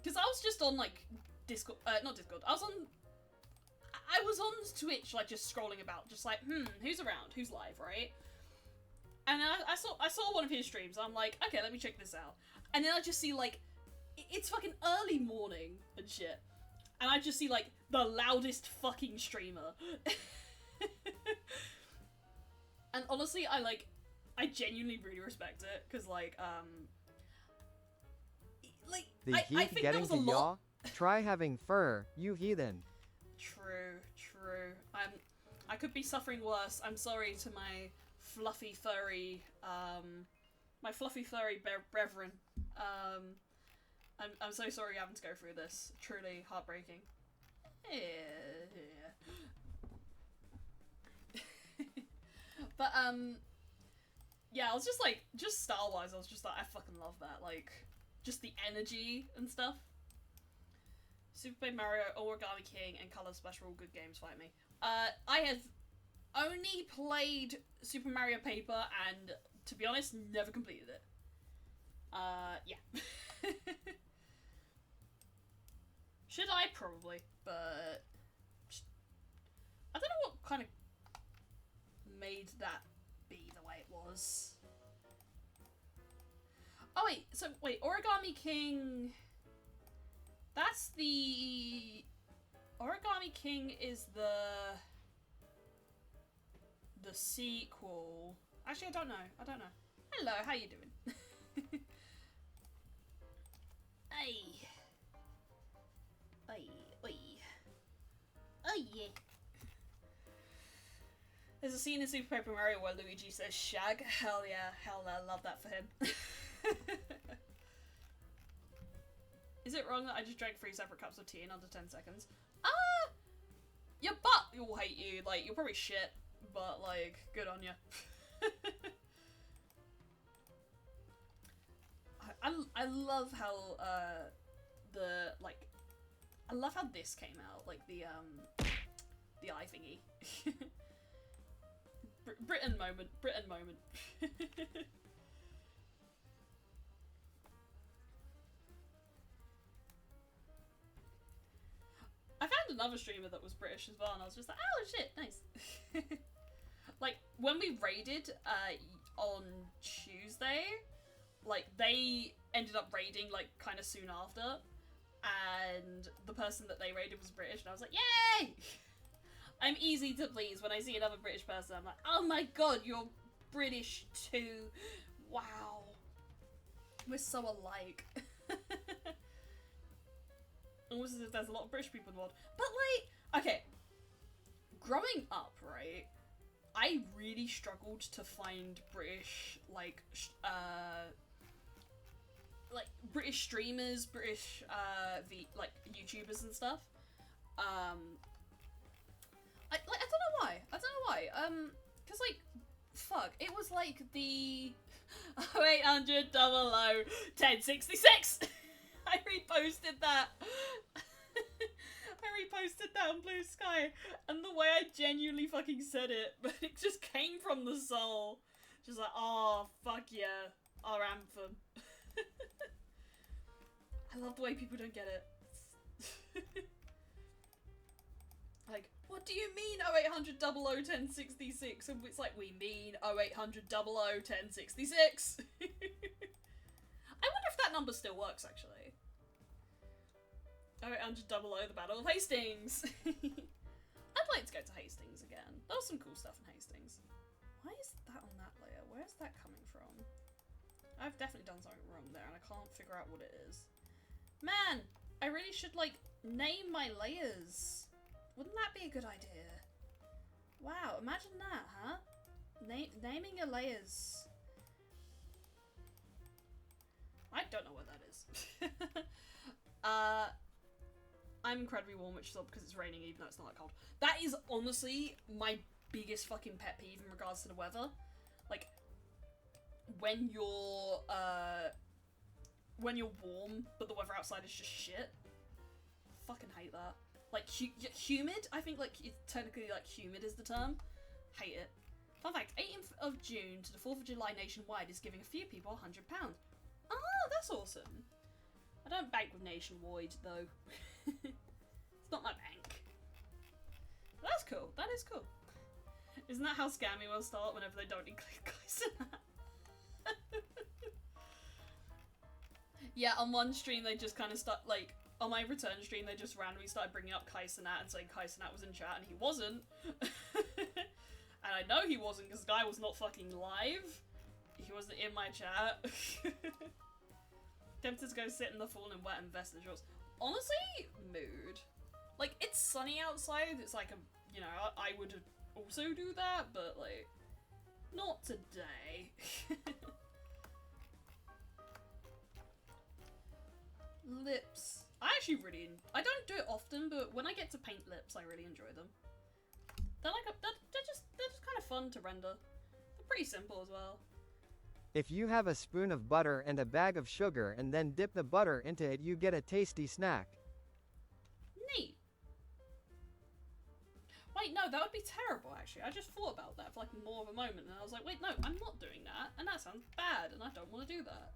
Because I was just on like Discord, not Discord, I was on Twitch, like just scrolling about, just like, who's around, who's live, right? And I saw one of his streams, and I'm like, okay, let me check this out. And then I just see like, it's fucking early morning and shit. And I just see like, the loudest fucking streamer. And honestly, I genuinely really respect it, because like, The I heat think getting there was a to lot... y'all? Try having fur, you heathen. True. I could be suffering worse. I'm sorry to my fluffy furry, brethren. I'm so sorry having to go through this. Truly heartbreaking. Yeah. But, yeah, I was just like, just style-wise, I was just like, I fucking love that. Like, just the energy and stuff. Super Paper Mario, Origami King, and Color Splash are all good games. Fight me. I have only played Super Mario Paper and, to be honest, never completed it. Yeah. Should I? Probably, but I don't know what kind of made that be the way it was. Oh wait, Origami King... That's the... Origami King is the sequel. Actually, I don't know. Hello, how you doing? Hey. Oi. Oh yeah. There's a scene in Super Paper Mario where Luigi says shag. Hell yeah, I love that for him. Is it wrong that I just drank 3 separate cups of tea in under 10 seconds? Your butt will hate you. Like, you're probably shit, but like, good on you. I love how I love how this came out, like the eye thingy. Britain moment. I found another streamer that was British as well, and I was just like, oh shit, nice. Like, when we raided on Tuesday, like, they ended up raiding, like, kind of soon after, and the person that they raided was British, and I was like, yay! I'm easy to please. When I see another British person, I'm like, oh my god, you're British too. Wow. We're so alike. Almost as if there's a lot of British people in the world. But, like, okay. Growing up, right, I really struggled to find British, like British streamers, British, like, YouTubers and stuff. I don't know why. Cause, like, fuck, it was, like, the 0800 1066! I reposted that! I reposted that on Blue Sky, and the way I genuinely fucking said it, but it just came from the soul. Just like, oh, fuck yeah, our anthem. I love the way people don't get it. Like, what do you mean 0800 1066? And it's like, we mean 0800 1066. I wonder if that number still works, actually. 0800 the Battle of Hastings. I'd like to go to Hastings again. There was some cool stuff in Hastings. Why is that on that layer? Where's that coming from? I've definitely done something wrong there, and I can't figure out what it is. Man, I really should, like, name my layers. Wouldn't that be a good idea? Wow, imagine that, huh? Naming your layers. I don't know what that is. I'm incredibly warm, which is odd because it's raining even though it's not that cold. That is honestly my biggest fucking pet peeve in regards to the weather. Like, when you're warm, but the weather outside is just shit. Fucking hate that. Like, humid? I think, like, it's technically, like, humid is the term. Hate it. Fun fact, 18th of June to the 4th of July nationwide is giving a few people £100. Ah, that's awesome. I don't bank with Nationwide, though. It's not my bank. But that's cool. That is cool. Isn't that how scammy will start whenever they don't include guys in that? Yeah, on one stream they just kind of start, like, on my return stream they just randomly started bringing up Kai Cenat and saying Kai Cenat was in chat, and he wasn't. And I know he wasn't because the guy was not fucking live. He wasn't in my chat. Tempted to go sit in the fallen wet and vest and shorts. Honestly, mood. Like, it's sunny outside, it's like a, you know, I would also do that, but like, not today. Lips. I actually really, I don't do it often, but when I get to paint lips, I really enjoy them. They're like, they're just kind of fun to render. They're pretty simple as well. If you have a spoon of butter and a bag of sugar and then dip the butter into it, you get a tasty snack. wait, no, that would be terrible, actually. I just thought about that for, like, more of a moment, and I was like, wait, no, I'm not doing that, and that sounds bad, and I don't want to do that.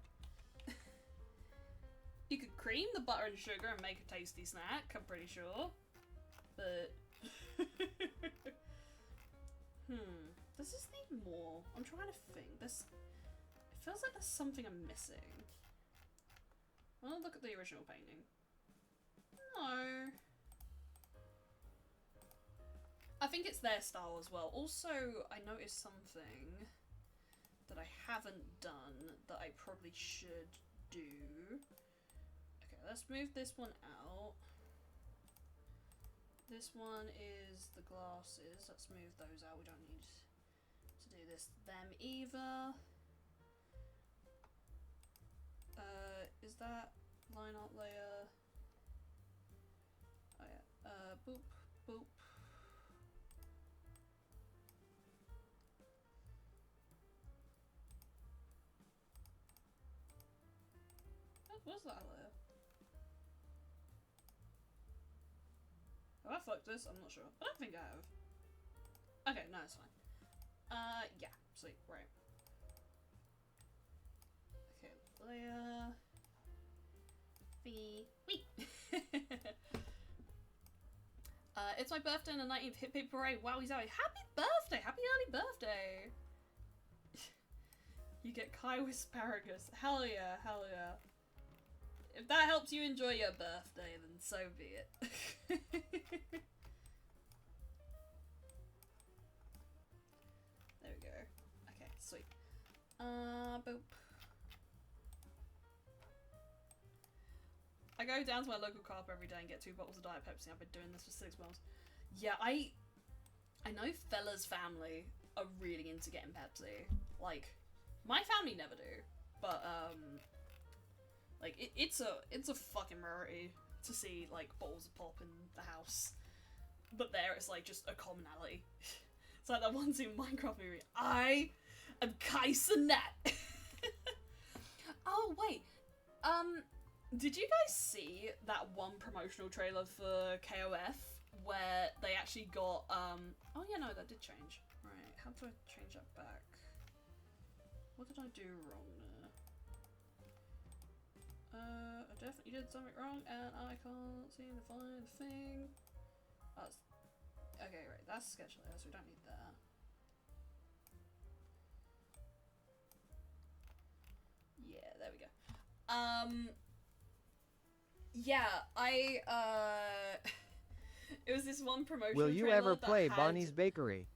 You could cream the butter and sugar and make a tasty snack, I'm pretty sure. But... Does this need more? I'm trying to think. This... It feels like there's something I'm missing. I'll look at the original painting. No. I think it's their style as well. Also, I noticed something that I haven't done that I probably should do. Okay, let's move this one out. This one is the glasses. Let's move those out. We don't need to do them either. Is that line art layer? Oh yeah. Boop, boop. What's that layer? Have I fucked this? I'm not sure. I don't think I have. Okay, no, it's fine. Yeah, sweet, right. Okay, layer. Wee. It's my birthday on the 19th. Hip hip parade. Wow, he's out. Happy birthday! Happy early birthday! You get Kai with asparagus. Hell yeah, hell yeah. If that helps you enjoy your birthday, then so be it. There we go. Okay, sweet. Boop. I go down to my local co-op every day and get 2 bottles of Diet Pepsi. I've been doing this for 6 months. Yeah, I know Fella's family are really into getting Pepsi. Like, my family never do, but like it's a fucking rarity to see like bottles of pop in the house. But there it's like just a commonality. It's like that one scene in Minecraft movie. I am Kai-Cenat. Oh wait, did you guys see that one promotional trailer for KOF where they actually got oh yeah, no, that did change. Right, how do I change that back? What did I do wrong there? I definitely did something wrong and I can't seem to find the thing. Oh, okay, right, that's sketch layer, so we don't need that. Yeah, there we go. Yeah, it was this one promotion. Will you ever play Bonnie's Bakery?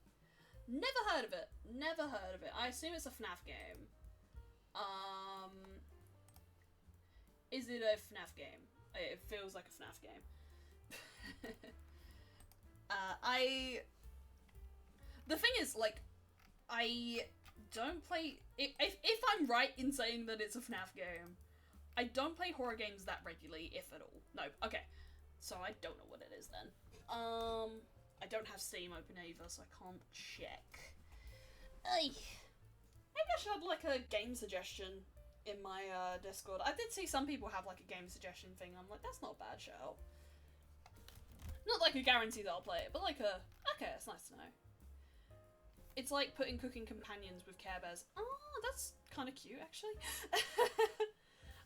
Never heard of it. Never heard of it. I assume it's a FNAF game. Is it a FNAF game? It feels like a FNAF game. The thing is, like, I don't play... If I'm right in saying that it's a FNAF game, I don't play horror games that regularly, if at all. No, okay. So I don't know what it is then. I don't have Steam open either, so I can't check. Maybe I should have, like, a game suggestion in my Discord. I did see some people have, like, a game suggestion thing. I'm like, that's not a bad shout. Not like a guarantee that I'll play it, but like a, okay, it's nice to know. It's like putting cooking companions with Care Bears. Oh, that's kind of cute, actually.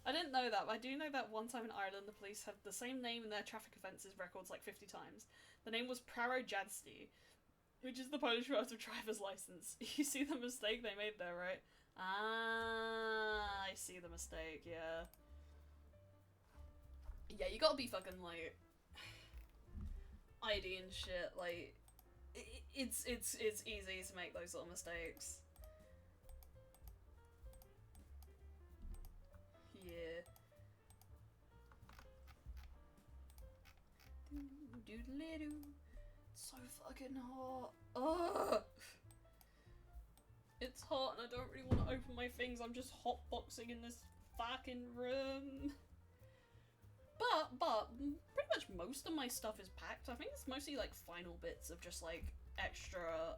I didn't know that, but I do know that one time in Ireland, the police had the same name in their traffic offences records like 50 times. The name was Praro-Jadzki, which is the Polish word of driver's license. You see the mistake they made there, right? Ah, I see the mistake, yeah. Yeah, you gotta be fucking, like, ID and shit, like, it's easy to make those sort of mistakes. Yeah. Doodle-doo. So fucking hot. Ugh. It's hot and I don't really want to open my things. I'm just hotboxing in this fucking room. But pretty much most of my stuff is packed. I think it's mostly like final bits of just like extra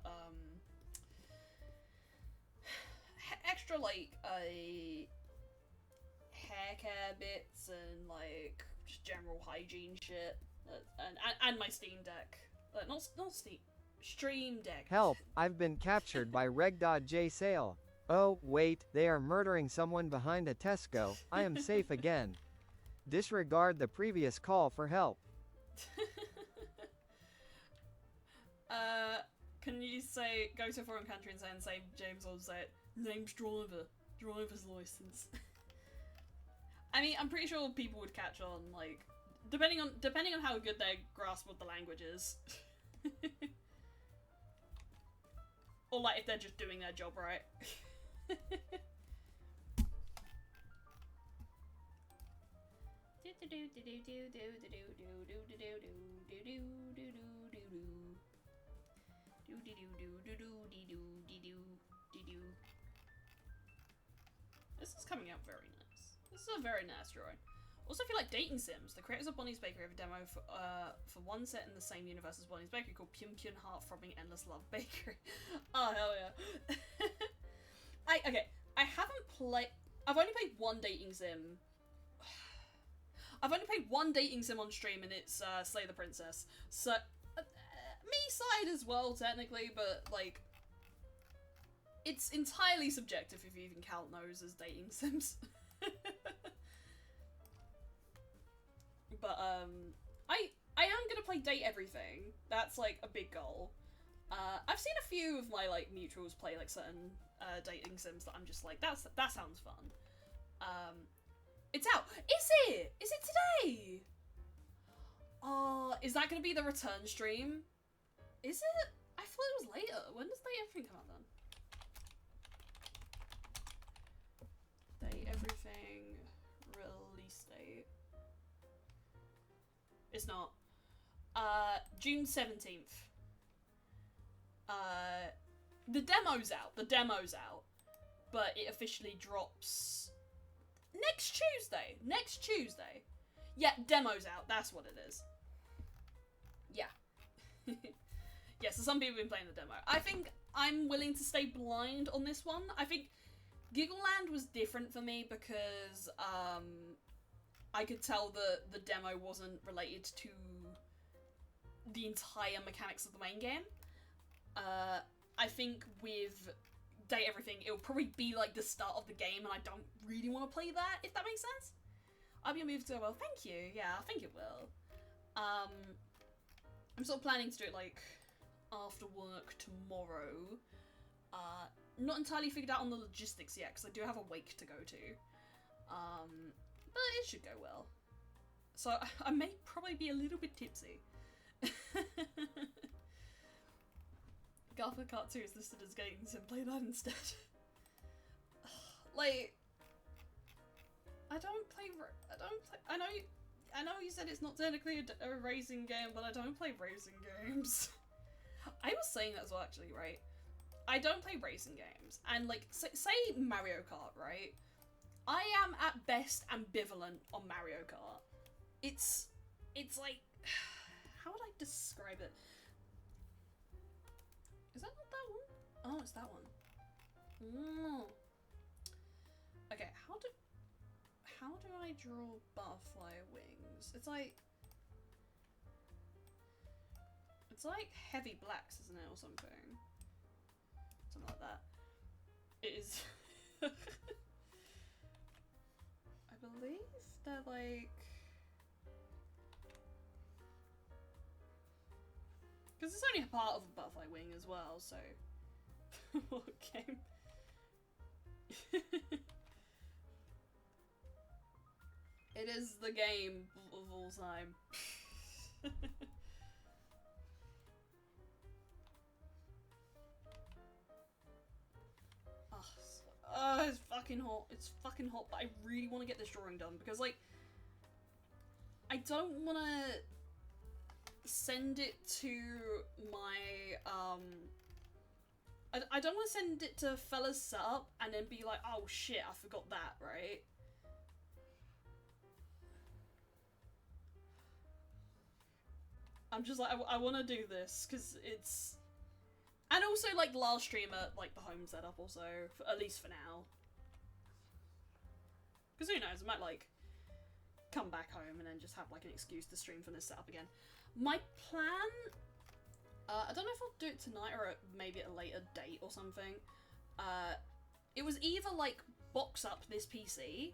like hair care bits and like just general hygiene shit, and my Steam Deck. Not Steam. Stream Deck. Help, I've been captured by Reg.J Sale. Oh, wait, they are murdering someone behind a Tesco. I am safe again. Disregard the previous call for help. Can you say, go to a foreign country and say James or say it, name's driver, driver's license. I mean, I'm pretty sure people would catch on, like, depending on how good their grasp of the language is. Or like if they're just doing their job right. This is coming out very nice. This is a very nice drawing. Also, if you like dating sims, the creators of Bonnie's Bakery have a demo for one set in the same universe as Bonnie's Bakery called Pyun Pyun Heart-Throbbing Endless Love Bakery. Oh, hell yeah. I've only played one dating sim. I've only played one dating sim on stream, and it's Slay the Princess. So, me side as well, technically, but, like, it's entirely subjective if you even count those as dating sims. But, I am gonna play Date Everything. That's, like, a big goal. I've seen a few of my, like, mutuals play, like, certain, dating sims that I'm just like, that sounds fun. It's out! Is it? Is it today? Oh, is that gonna be the return stream? Is it? I thought it was later. When does Date Everything come out then? Date Everything release date. It's not. June 17th. The demo's out. The demo's out. But it officially drops next Tuesday. Next Tuesday. Yeah, demo's out. That's what it is. Yeah. Yeah, so some people have been playing the demo. I think I'm willing to stay blind on this one. I think Giggleland was different for me because, I could tell that the demo wasn't related to the entire mechanics of the main game. I think with Date Everything, it'll probably be like the start of the game, and I don't really want to play that, if that makes sense. I'll be moved to, well, thank you. Yeah, I think it will. I'm sort of planning to do it, like, after work tomorrow. Not entirely figured out on the logistics yet, because I do have a wake to go to. But it should go well. So I may probably be a little bit tipsy. Garfield Kart 2 is listed as games and play that instead. Like, I know you said it's not technically a racing game, but I don't play racing games. I was saying that as well, actually, right? I don't play racing games, and like, say Mario Kart, right? I am at best ambivalent on Mario Kart. It's like, how would I describe it? Is that not that one? Oh, it's that one. Mm. Okay, how do I draw butterfly wings? It's like heavy blacks, isn't it, or something? Something like that. It is. I believe they're like. Because it's only a part of a butterfly wing as well, so. What game? It is the game of all time. Oh, it's fucking hot. It's fucking hot, but I really want to get this drawing done because, like, I don't want to send it to my, I don't want to send it to Fella's setup and then be like, oh shit, I forgot that, right? I'm just like, I want to do this because it's... And also, like, last stream at, like, the home setup also, at least for now. Because who knows, I might, like, come back home and then just have, like, an excuse to stream from this setup again. My plan, I don't know if I'll do it tonight or maybe at a later date or something. It was either, like, box up this PC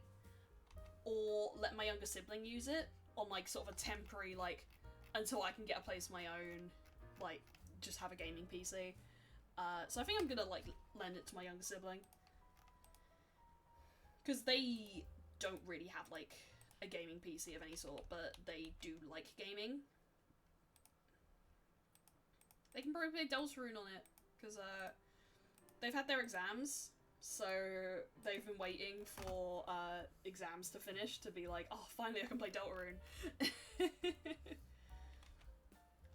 or let my younger sibling use it on, like, sort of a temporary, like, until I can get a place of my own, like, just have a gaming PC. So I think I'm gonna, like, lend it to my younger sibling. Because they don't really have, like, a gaming PC of any sort, but they do like gaming. They can probably play Deltarune on it, because, they've had their exams, so they've been waiting for, exams to finish to be like, oh, finally I can play Deltarune.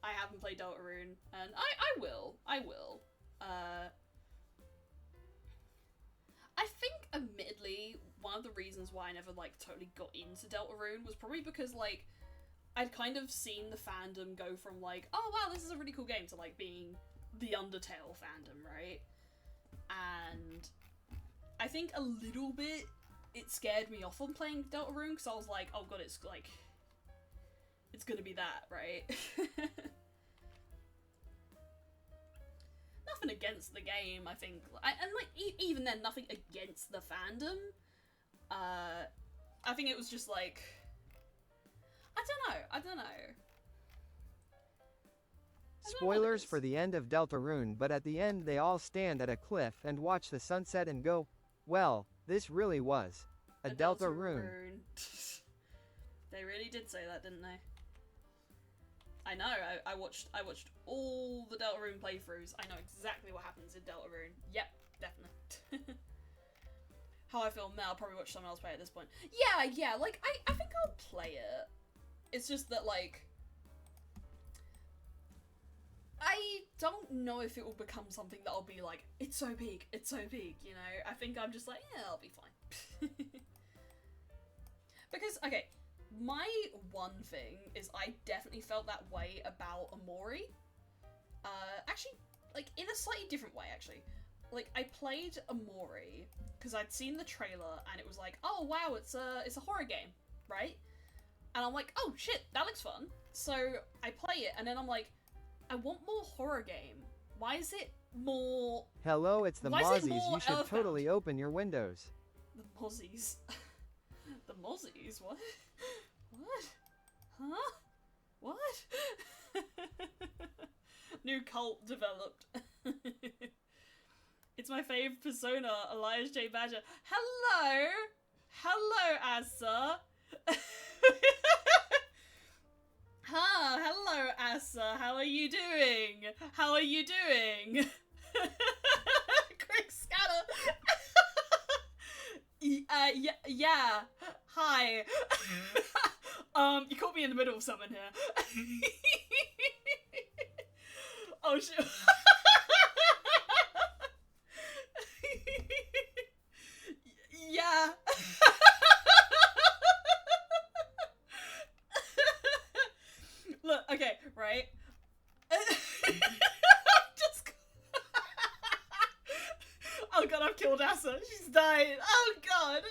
I haven't played Deltarune, and I will. I think, admittedly, one of the reasons why I never, like, totally got into Deltarune was probably because, like, I'd kind of seen the fandom go from, like, oh wow, this is a really cool game, to, like, being the Undertale fandom, right? And I think a little bit it scared me off on playing Deltarune, because I was like, oh god, it's, like, it's gonna be that, right? Nothing against the game, I think, and, like, even then, nothing against the fandom. I think it was just, like, I don't know. Spoilers for the end of Deltarune, but at the end they all stand at a cliff and watch the sunset and go, well, this really was a Deltarune. They really did say that, didn't they? I know, I watched all the Deltarune playthroughs. I know exactly what happens in Deltarune. Yep, definitely. How I feel now, I'll probably watch someone else play it at this point. Yeah, like, I think I'll play it. It's just that, like, I don't know if it will become something that I'll be like, it's so big, you know? I think I'm just like, yeah, I'll be fine. Because, okay, my one thing is I definitely felt that way about Amori. Actually, like, in a slightly different way, actually. Like, I played Amori because I'd seen the trailer and it was like, oh wow, it's a horror game, right? And I'm like, oh shit, that looks fun. So I play it and then I'm like, I want more horror game. Why is it more... Hello, it's the Mozzies. You should totally open your windows. The Mozzies. The Mozzies? What? What? Huh? What? New cult developed. It's my fave persona, Elias J. Badger. Hello! Hello, Asa! Hello, Asa. How are you doing? How are you doing? Quick scatter. Yeah. Hi. You caught me in the middle of something here. Oh shit. Yeah. Look, okay, right? Just... Oh god, I've killed Asa. She's died. Oh god.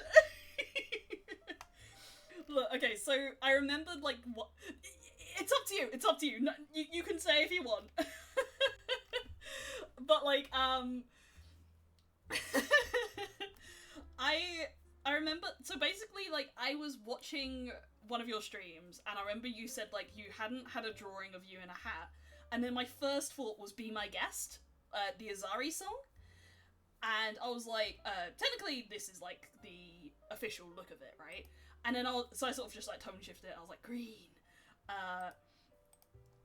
Look, okay, so I remembered, like, what... It's up to you. It's up to you. No, you can say if you want. But, like, I remember, so basically, like, I was watching one of your streams, and I remember you said, like, you hadn't had a drawing of you in a hat, and then my first thought was Be My Guest, the Azari song, and I was like, technically this is, like, the official look of it, right? And then so I sort of just, like, tone shifted it, and I was like, green,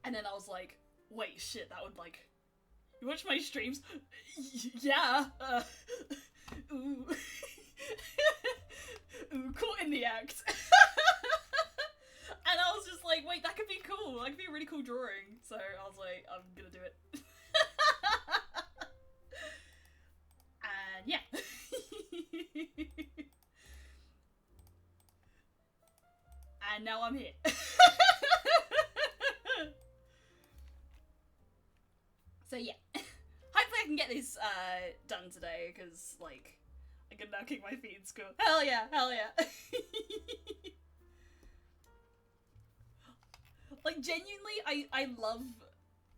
and then I was like, wait, shit, that would, like, you watch my streams? Yeah, ooh. Ooh, caught in the act. And I was just like, wait, that could be cool. That could be a really cool drawing. So I was like, I'm gonna do it. And yeah. And now I'm here. So yeah. Hopefully I can get this done today, because, like, I can now kick my feet in school. Hell yeah, hell yeah. Like, genuinely, I love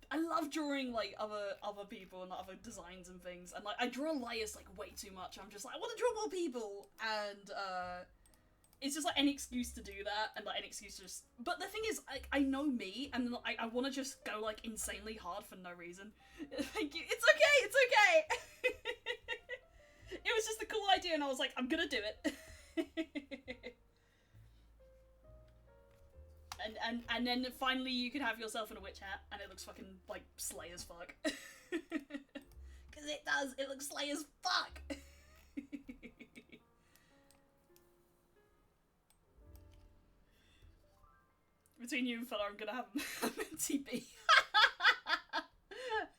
I love drawing like other people and other designs and things, and like I draw Elias like way too much. I'm just like, I want to draw more people, and it's just like any excuse to do that, and like any excuse to just. But the thing is, like, I know me, and I want to just go like insanely hard for no reason. Thank you. It's okay. It's okay. It was just a cool idea, and I was like, I'm gonna do it. And then finally you can have yourself in a witch hat, and it looks fucking like slay as fuck. Cause it does. It looks slay as fuck. Between you and fella, I'm gonna have a minty bee.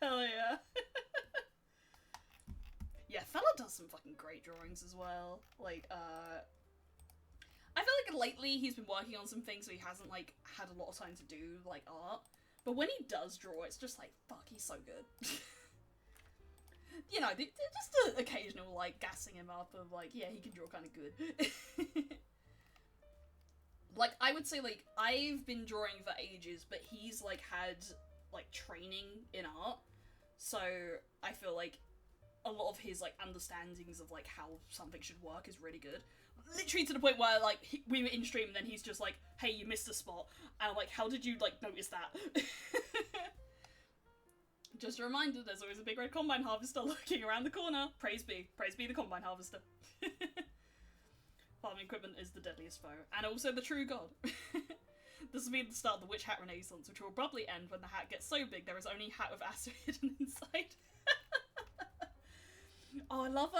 Hell yeah. Yeah, fella does some fucking great drawings as well. Like, I feel like lately he's been working on some things so he hasn't, like, had a lot of time to do, like, art. But when he does draw, it's just like, fuck, he's so good. You know, just the occasional, like, gassing him up of, like, yeah, he can draw kind of good. Like, I would say, like, I've been drawing for ages, but he's, like, had, like, training in art. So, I feel like a lot of his, like, understandings of, like, how something should work is really good. Literally to the point where, like, we were in stream and then he's just like, hey, you missed a spot. And I'm like, how did you, like, notice that? Just a reminder, there's always a big red combine harvester lurking around the corner. Praise be the combine harvester. Farming equipment is the deadliest foe, and also the true god. This will be the start of the witch hat renaissance, which will abruptly end when the hat gets so big there is only hat with acid hidden inside. Oh, I love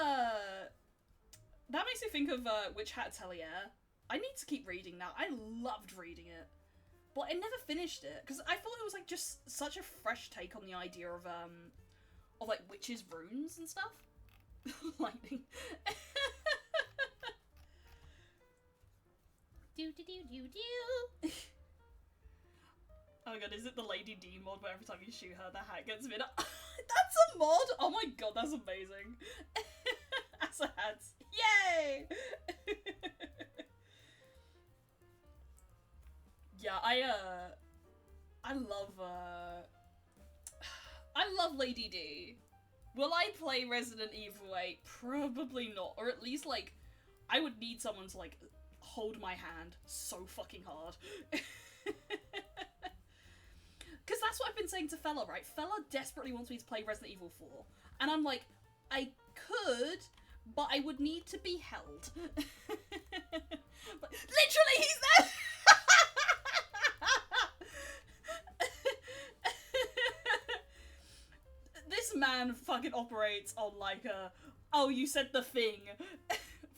that makes me think of Witch Hat Atelier. I need to keep reading that. I loved reading it, but I never finished it because I thought it was like just such a fresh take on the idea of like witches' runes and stuff. Lightning. Do do do do do. Oh my god, is it the Lady D mod where every time you shoot her, the hat gets a bit? That's a mod! Oh my god, that's amazing. AsaHearts. Yay! Yeah, I love Lady D. Will I play Resident Evil 8? Probably not. Or at least, like, I would need someone to, like, hold my hand so fucking hard. Because that's what I've been saying to Fella, right? Fella desperately wants me to play Resident Evil 4. And I'm like, I could, but I would need to be held. But literally, he's there! This man fucking operates on like a, oh, you said the thing.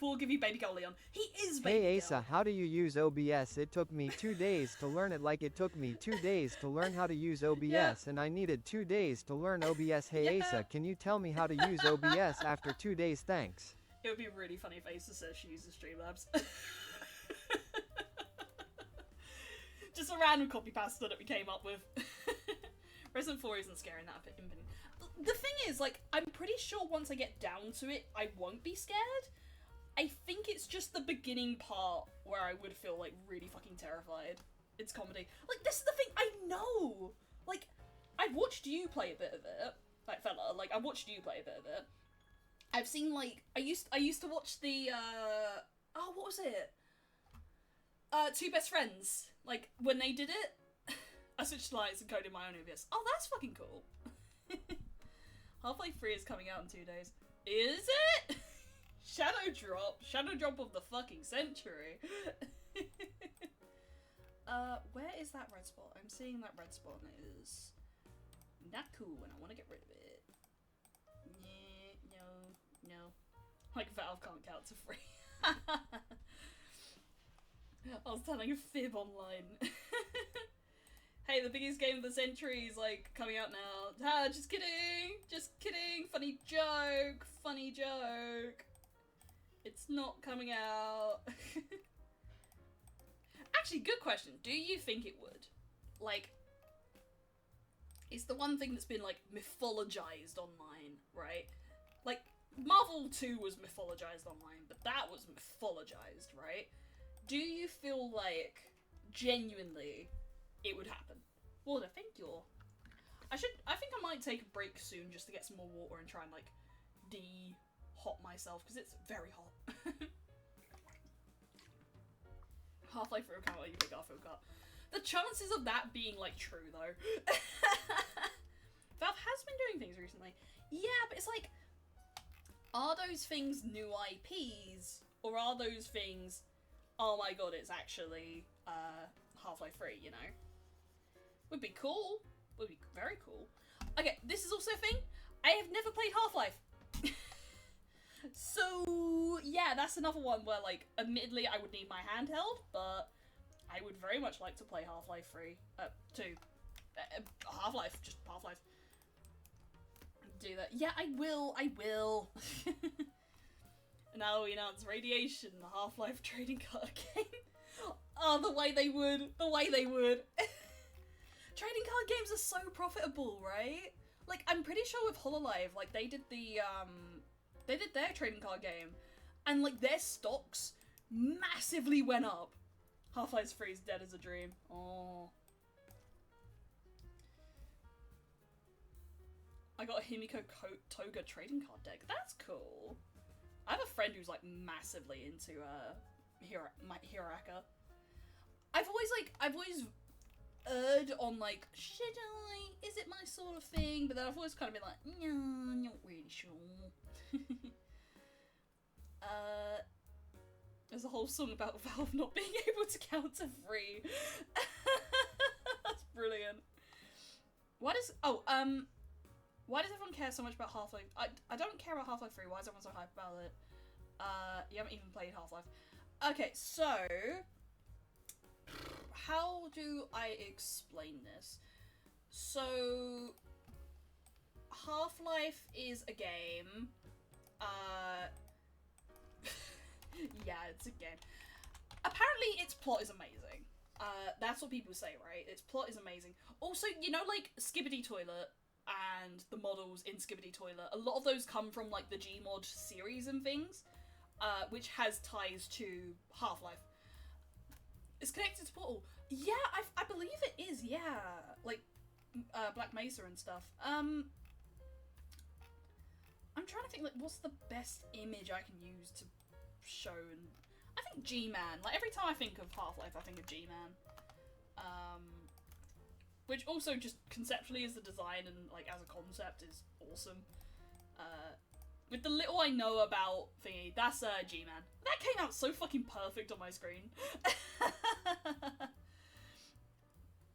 We'll give you Baby Girl Leon. He is Baby Girl. Hey Asa, how do you use OBS? It took me 2 days to learn it, like it took me 2 days to learn how to use OBS, yeah. And I needed 2 days to learn OBS. Hey yeah. Asa, can you tell me how to use OBS after 2 days? Thanks. It would be really funny if Asa says she uses Streamlabs. Just a random copy pasta that we came up with. Resident 4 isn't scary in that opinion. The thing is, like, I'm pretty sure once I get down to it, I won't be scared. I think it's just the beginning part where I would feel, like, really fucking terrified. It's comedy. Like, this is the thing, I know! Like, I've watched you play a bit of it. Like, Fella, like, I've watched you play a bit of it. I've seen, like, I used to watch the, oh, what was it? Two Best Friends. Like, when they did it, I switched lights and coded my own OBS. Oh, that's fucking cool. Half-Life 3 is coming out in 2 days. Is it? Shadow drop of the fucking century. Where is that red spot? I'm seeing that red spot and it is not cool and I want to get rid of it. Yeah, no. Like Valve can't count to 3. I was telling a fib online. Hey, the biggest game of the century is, like, coming out now. Ah, just kidding! Just kidding! Funny joke! Funny joke! It's not coming out. Actually, good question. Do you think it would? Like, it's the one thing that's been, like, mythologized online, right? Like, Marvel 2 was mythologized online, but that was mythologized, right? Do you feel like, genuinely, it would happen? Water, thank you. I think I might take a break soon just to get some more water and try and, like, de-hot myself, because it's very hot. Half-Life 3 will come out when you pick Garfield Kart. The chances of that being, like, true, though. Valve has been doing things recently. Yeah, but it's like, are those things new IPs? Or are those things, oh my god, it's actually, Half-Life 3, you know? Would be cool. Would be very cool. Okay, this is also a thing. I have never played Half-Life. So, yeah, that's another one where, like, admittedly I would need my handheld, but I would very much like to play Half-Life 3. 2. Half-Life, just Half-Life. Do that. Yeah, I will. Now we announce Radiation, the Half-Life trading card game. Oh, the way they would. Trading card games are so profitable, right? Like, I'm pretty sure with HoloLive, like, they did their trading card game, and, like, their stocks massively went up. Half-Life 3 is dead as a dream. Oh. I got a Himiko Toga trading card deck. That's cool. I have a friend who's, like, massively into, Hiraka. I've always erred on, like, should I? Is it my sort of thing? But then I've always kind of been like, no, not really sure. There's a whole song about Valve not being able to count to 3. That's brilliant. Why does everyone care so much about Half-Life? I don't care about Half-Life 3. Why is everyone so hyped about it? You haven't even played Half-Life. Okay, so how do I explain this? So Half-Life is a game. Yeah, it's a game. Apparently its plot is amazing. That's what people say, right? Its plot is amazing. Also, you know, like, Skibidi Toilet and the models in Skibidi Toilet, a lot of those come from, like, the Gmod series and things, which has ties to Half-Life. It's connected to Portal. Yeah, I believe it is, yeah. Like, Black Mesa and stuff. I'm trying to think, like, what's the best image I can use to show, and I think G-Man. Like, every time I think of Half-Life, I think of G-Man. Which also just conceptually as the design and, like, as a concept is awesome. With the little I know about thingy, that's G-Man. That came out so fucking perfect on my screen.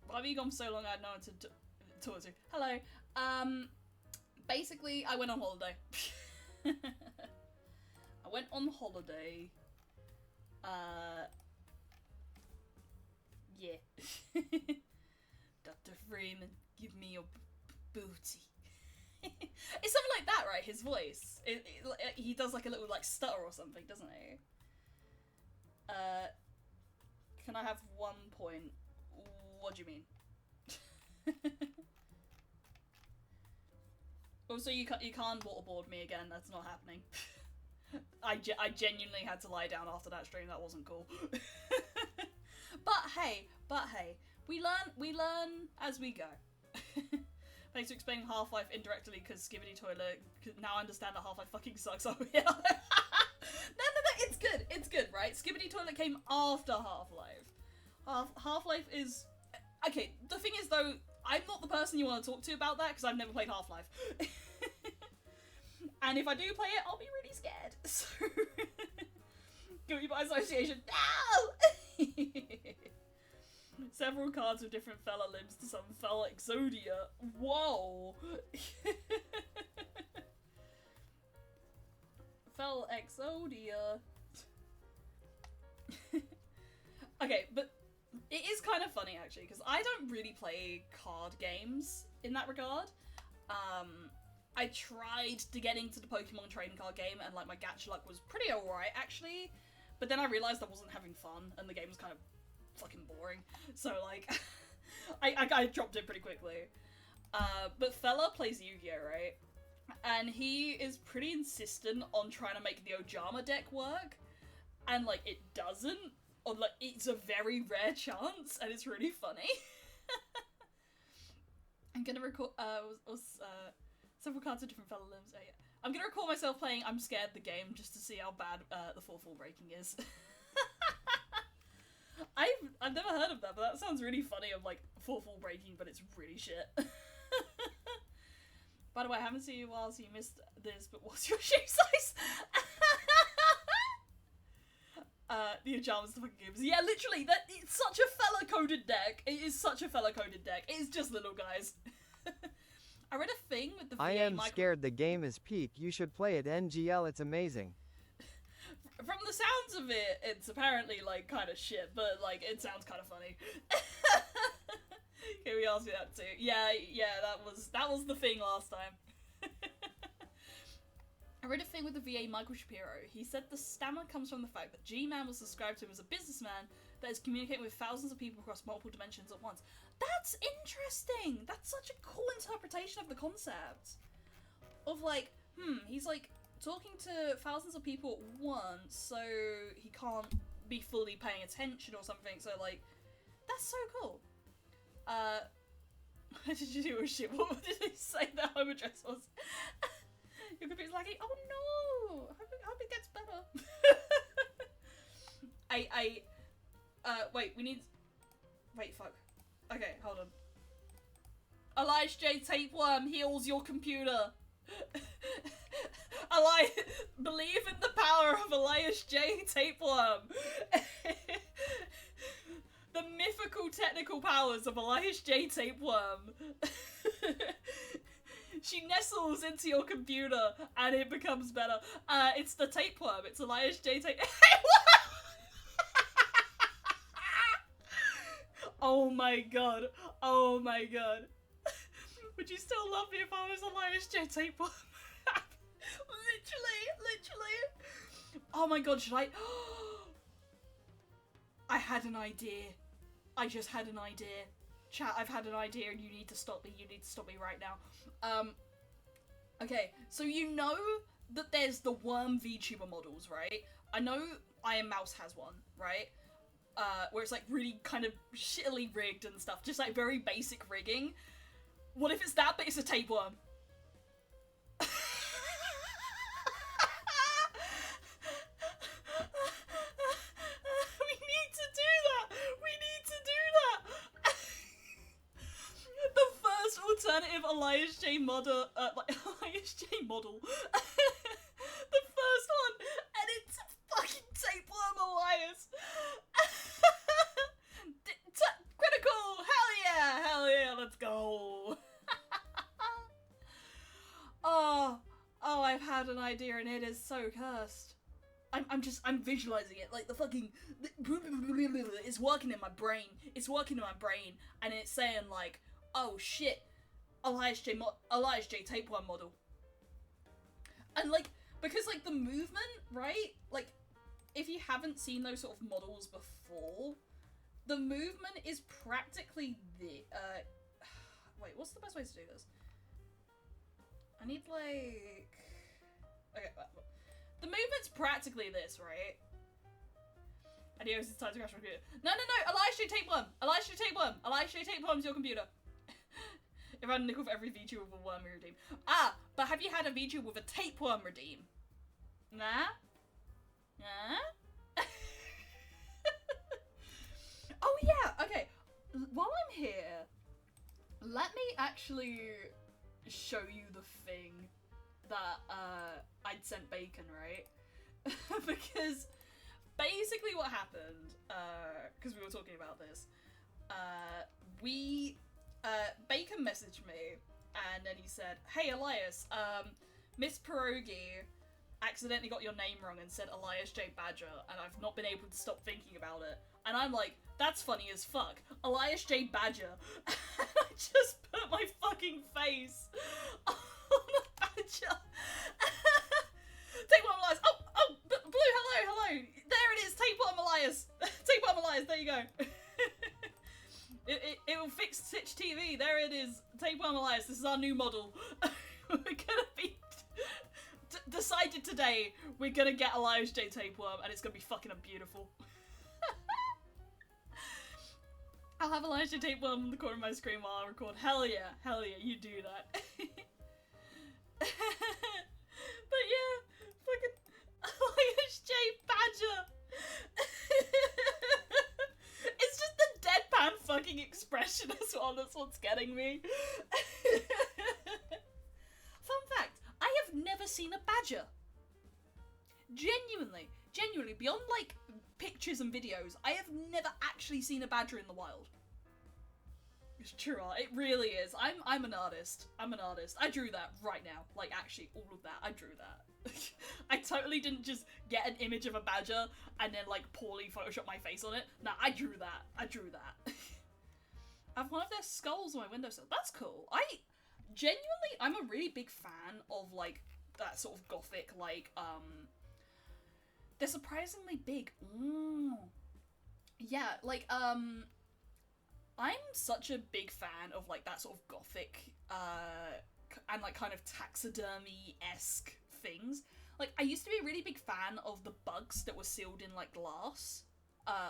Why have you gone so long? I had no one to talk to. Hello. Basically, I went on holiday. I went on holiday. Yeah. Dr. Freeman, give me your booty. It's something like that, right? His voice. He does like a little like stutter or something, doesn't he? Can I have 1 point? What do you mean? Also, you can't waterboard me again. That's not happening. I genuinely had to lie down after that stream. That wasn't cool. But hey, we learn as we go. Thanks for explaining Half-Life indirectly, because Skibidi Toilet, now I understand that Half-Life fucking sucks. Oh yeah. No, it's good, right? Skibidi Toilet came after Half-Life. Half-Life is... Okay, the thing is though, I'm not the person you want to talk to about that, because I've never played Half-Life. And if I do play it, I'll be really scared. So... Guilty by association. No! Several cards with different fella limbs to some fella Exodia. Whoa! Fella Exodia. Okay, but it is kind of funny actually, because I don't really play card games in that regard. I tried to get into the Pokemon trading card game, and like my gacha luck was pretty alright actually, but then I realised I wasn't having fun, and the game was kind of fucking boring. So like, I dropped it pretty quickly. But fella plays Yu-Gi-Oh, right? And he is pretty insistent on trying to make the Ojama deck work, and like it doesn't, or like it's a very rare chance, and it's really funny. I'm gonna record several cards of different fellow limbs. Oh, yeah. I'm gonna record myself playing I'm Scared the game just to see how bad the fourth wall breaking is. I've never heard of that, but that sounds really funny. Of like fourth wall breaking, but it's really shit. By the way, I haven't seen you in a while, so you missed this. But what's your shoe size? The Ajamas the fucking games. Yeah, literally, it's such a fella-coded deck. It is such a fella-coded deck. It is just little guys. I read a thing with the VA I am scared the game is peak. You should play it NGL, it's amazing. From the sounds of it, it's apparently, like, kind of shit, but, like, it sounds kind of funny. Okay, we asked me that too. Yeah, that was the thing last time. I read a thing with the VA Michael Shapiro. He said the stammer comes from the fact that G-Man was described to him as a businessman that is communicating with thousands of people across multiple dimensions at once. That's interesting! That's such a cool interpretation of the concept. Of like, he's like talking to thousands of people at once, so he can't be fully paying attention or something, so like, that's so cool. What did you do with shit? What did he say the home address was? Your computer's laggy. Oh no! Hope it gets better. Wait, we need... Wait, fuck. Okay, hold on. Elias J. Tapeworm heals your computer. Believe in the power of Elias J. Tapeworm. The mythical technical powers of Elias J. Tapeworm. She nestles into your computer and it becomes better. It's the tapeworm. It's Elias J. Tapeworm. Oh my god. Oh my god. Would you still love me if I was Elias J. Tapeworm? Literally. Oh my god, should I? I had an idea. I just had an idea. Chat, I've had an idea and you need to stop me. You need to stop me right now. Okay, so you know that there's the worm VTuber models, right? I know Iron Mouse has one, right? Where it's like really kind of shittily rigged and stuff, just like very basic rigging. What if it's that, but it's a tapeworm? Alternative Elias J. model, Elias J. model. The first one, and it's fucking tapeworm Elias. Critical, hell yeah, let's go. Oh, I've had an idea and it is so cursed. I'm visualizing it, like the fucking, it's working in my brain, and it's saying like, oh shit, Elias J. Tapeworm model. And like, because like the movement, right? Like, if you haven't seen those sort of models before, the movement is practically wait, what's the best way to do this? I need like, okay, the movement's practically this, right? Adios, it's time to crash my computer. No, Elias J. Tapeworm's your computer. If I had a nickel for every VTuber with a worm you redeem. But have you had a VTuber with a tapeworm redeem? Nah? Oh yeah, okay. While I'm here, let me actually show you the thing that I'd sent Bacon, right? Because basically what happened, because we were talking about this, Bacon messaged me, and then he said, hey Elias, Miss Pierogi accidentally got your name wrong and said Elias J. Badger, and I've not been able to stop thinking about it. And I'm like, that's funny as fuck. Elias J. Badger. And I just put my fucking face on the badger. Tapeworm Elias. Oh, Blue, hello. There it is, Tapeworm Elias. Tapeworm Elias, there you go. It will fix Stitch TV. There it is. Tapeworm Elias. This is our new model. We're gonna be decided today. We're gonna get Elias J. Tapeworm, and it's gonna be fucking beautiful. I'll have Elijah tape one on the corner of my screen while I record. Hell yeah, you do that. But yeah, fucking Elijah J. Badger. It's just the deadpan fucking expression as well that's what's getting me. Fun fact, I have never seen a badger. Genuinely, beyond like pictures and videos, I have never actually seen a badger in the wild. It's true, it really is. I'm an artist. I drew that right now. Like, actually, all of that. I drew that. I totally didn't just get an image of a badger and then, like, poorly Photoshop my face on it. Nah, I drew that. I have one of their skulls on my windowsill. That's cool. I'm a really big fan of, like, that sort of gothic, like, they're surprisingly big. Yeah, like, I'm such a big fan of, like, that sort of gothic, and, like, kind of taxidermy-esque things. Like, I used to be a really big fan of the bugs that were sealed in, like, glass.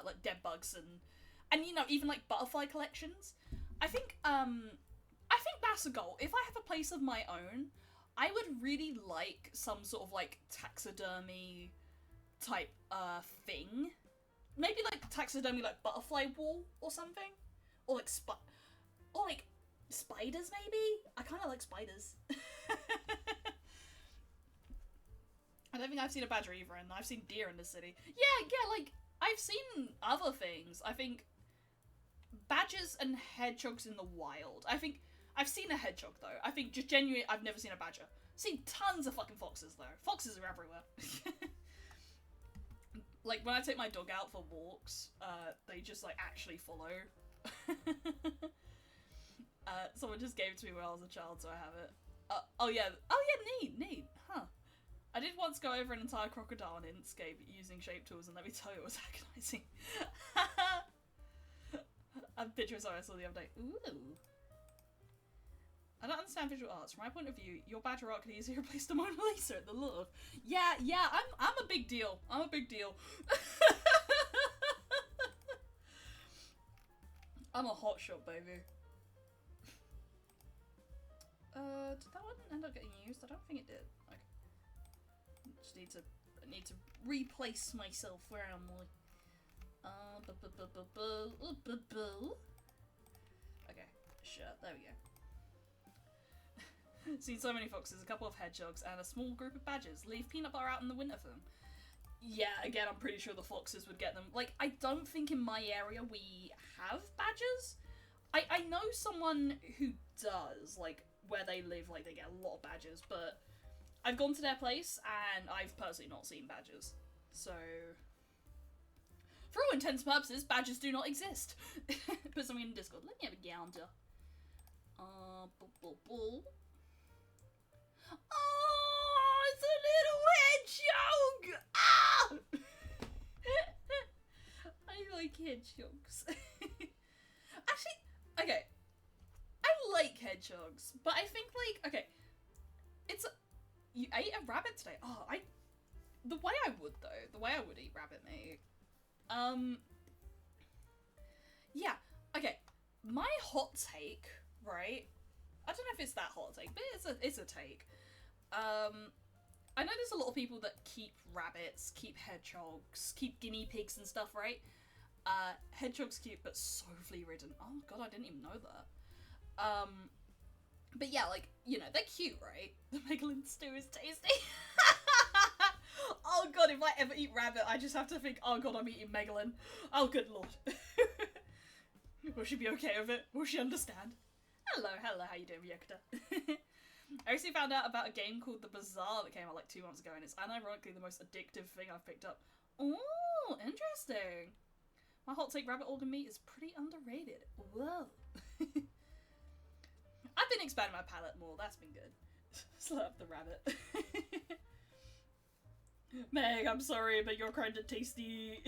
Like, dead bugs and, you know, even, like, butterfly collections. I think that's a goal. If I have a place of my own, I would really like some sort of, like, taxidermy type, thing. Maybe, like, taxidermy, like, butterfly wall or something. Or like spiders, maybe? I kind of like spiders. I don't think I've seen a badger either, and I've seen deer in the city. Yeah, like, I've seen other things. I think badgers and hedgehogs in the wild. I think I've seen a hedgehog, though. I think just genuinely, I've never seen a badger. I've seen tons of fucking foxes, though. Foxes are everywhere. Like, when I take my dog out for walks, they just, like, actually follow. Someone just gave it to me when I was a child, so I have it. Oh yeah, neat, huh. I did once go over an entire crocodile in Inkscape using shape tools, and let me tell you, it was agonizing. A picture I saw the other day. Ooh. I don't understand visual arts. From my point of view, your badger art could easily replace the Mona Lisa at the Louvre. Yeah, I'm a big deal. I'm a hotshot, baby. Did that one end up getting used? I don't think it did. Okay. I need to replace myself. Where am I? Okay, sure, there we go. Seen so many foxes, a couple of hedgehogs, and a small group of badgers. Leave peanut butter out in the winter for them. Yeah, again, I'm pretty sure the foxes would get them. Like, I don't think in my area we have badgers. I know someone who does, like, where they live, like, they get a lot of badgers, but I've gone to their place, and I've personally not seen badgers. So, for all intents and purposes, badgers do not exist. Put something in Discord. Let me have a gander. Oh, it's a little hedgehog! Ah! I like hedgehogs. Actually, okay. I like hedgehogs, but I think, like, okay. You ate a rabbit today? Oh, the way I would eat rabbit meat. Yeah, okay. My hot take, right? I don't know if it's that hot take, but it's a take. I know there's a lot of people that keep rabbits, keep hedgehogs, keep guinea pigs and stuff, right? Hedgehogs cute, but so flea-ridden. Oh god, I didn't even know that. But yeah, like, you know, they're cute, right? The Megalyn stew is tasty. Oh god, if I ever eat rabbit, I just have to think, oh god, I'm eating Megalyn. Oh good lord. Will she be okay with it? Will she understand? Hello, how you doing, Ryokta? I recently found out about a game called The Bazaar that came out like 2 months ago, and it's unironically the most addictive thing I've picked up. Oh, interesting. My hot take, rabbit organ meat is pretty underrated. Whoa. I've been expanding my palate more, that's been good. Slurp the rabbit. Meg, I'm sorry, but you're kind of tasty.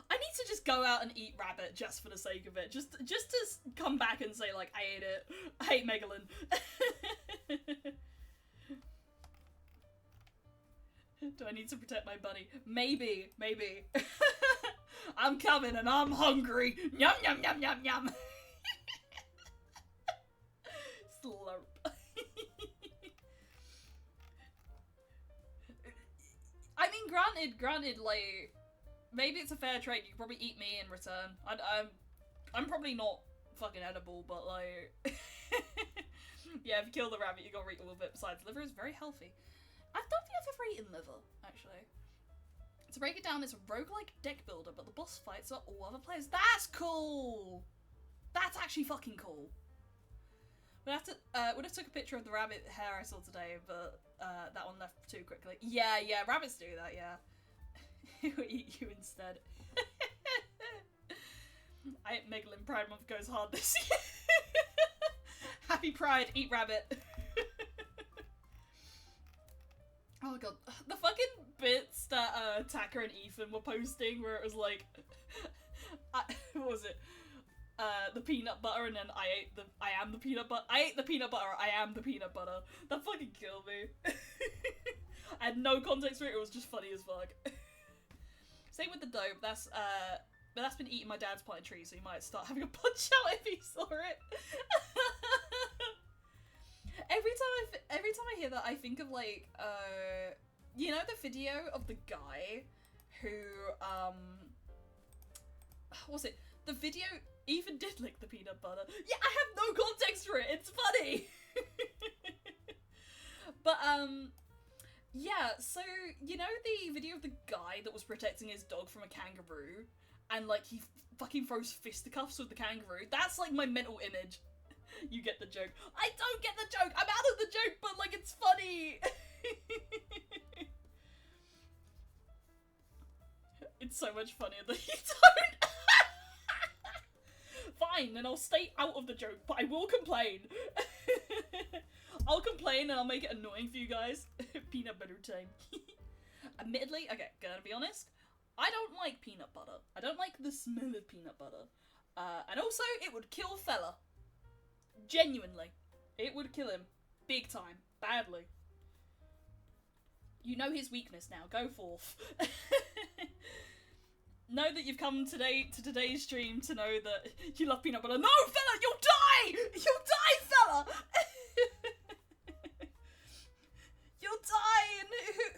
I need to just go out and eat rabbit just for the sake of it. Just to come back and say, like, I ate it. I hate Megalyn. Do I need to protect my bunny? Maybe. I'm coming and I'm hungry. Yum, yum, yum, yum, yum. Slurp. I mean, granted, like, maybe it's a fair trade. You can probably eat me in return. I'm probably not fucking edible, but like, yeah, if you kill the rabbit, you gotta eat all of it. Besides, liver is very healthy. I don't think I've ever eaten liver, actually. To break it down, it's a roguelike deck builder, but the boss fights are all other players. That's cool! That's actually fucking cool. Would have took a picture of the rabbit hair I saw today, but that one left too quickly. Yeah, rabbits do that, yeah. We'll eat you instead. I ate Megalyn Pride Month goes hard this year. Happy Pride, eat rabbit. Oh god, the fucking bits that Tucker and Ethan were posting where it was like, what was it? The peanut butter, and then I am the peanut butter. I ate the peanut butter, I am the peanut butter. That fucking killed me. I had no context for it, it was just funny as fuck. Same with the dope, but that's been eating my dad's pine tree, so he might start having a punch out if he saw it. Every time I hear that, I think of like, you know the video of the guy who, what was it? The video even did lick the peanut butter. Yeah, I have no context for it, it's funny! But, yeah, so, you know the video of the guy that was protecting his dog from a kangaroo? And, like, he fucking throws fisticuffs with the kangaroo? That's, like, my mental image. You get the joke. I don't get the joke! I'm out of the joke, but, like, it's funny! It's so much funnier that you don't! Fine, then I'll stay out of the joke, but I will complain. I'll complain and I'll make it annoying for you guys. Peanut butter time. Admittedly, okay, gonna be honest, I don't like peanut butter. I don't like the smell of peanut butter. And also, it would kill fella. Genuinely. It would kill him. Big time. Badly. You know his weakness now. Go forth. Know that you've come today to today's stream to know that you love peanut butter. No, fella, you'll die! You'll die, fella! You'll die, and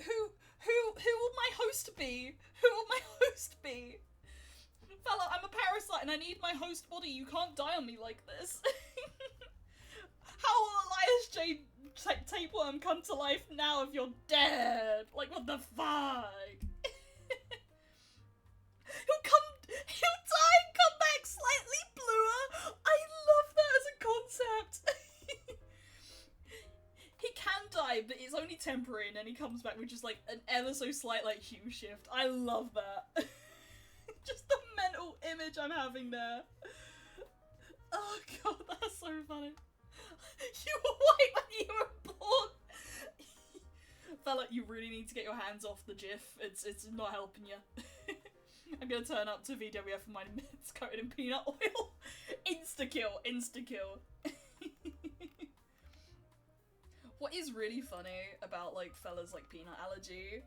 who will my host be? Who will my host be? Fella, I'm a parasite and I need my host body. You can't die on me like this. How will Elias J. Tapeworm come to life now if you're dead? Like, what the fuck? He'll die and come back slightly bluer. I love that as a concept. He can die, but it's only temporary, and then he comes back with just like an ever so slight like hue shift. I love that. Just the mental image I'm having there. Oh god, that's so funny. You were white when you were born. Fella, you really need to get your hands off the GIF. It's not helping you. I'm gonna turn up to VWF for my mitts coated in peanut oil. Insta-kill, insta-kill. What is really funny about, like, fella's, like, peanut allergy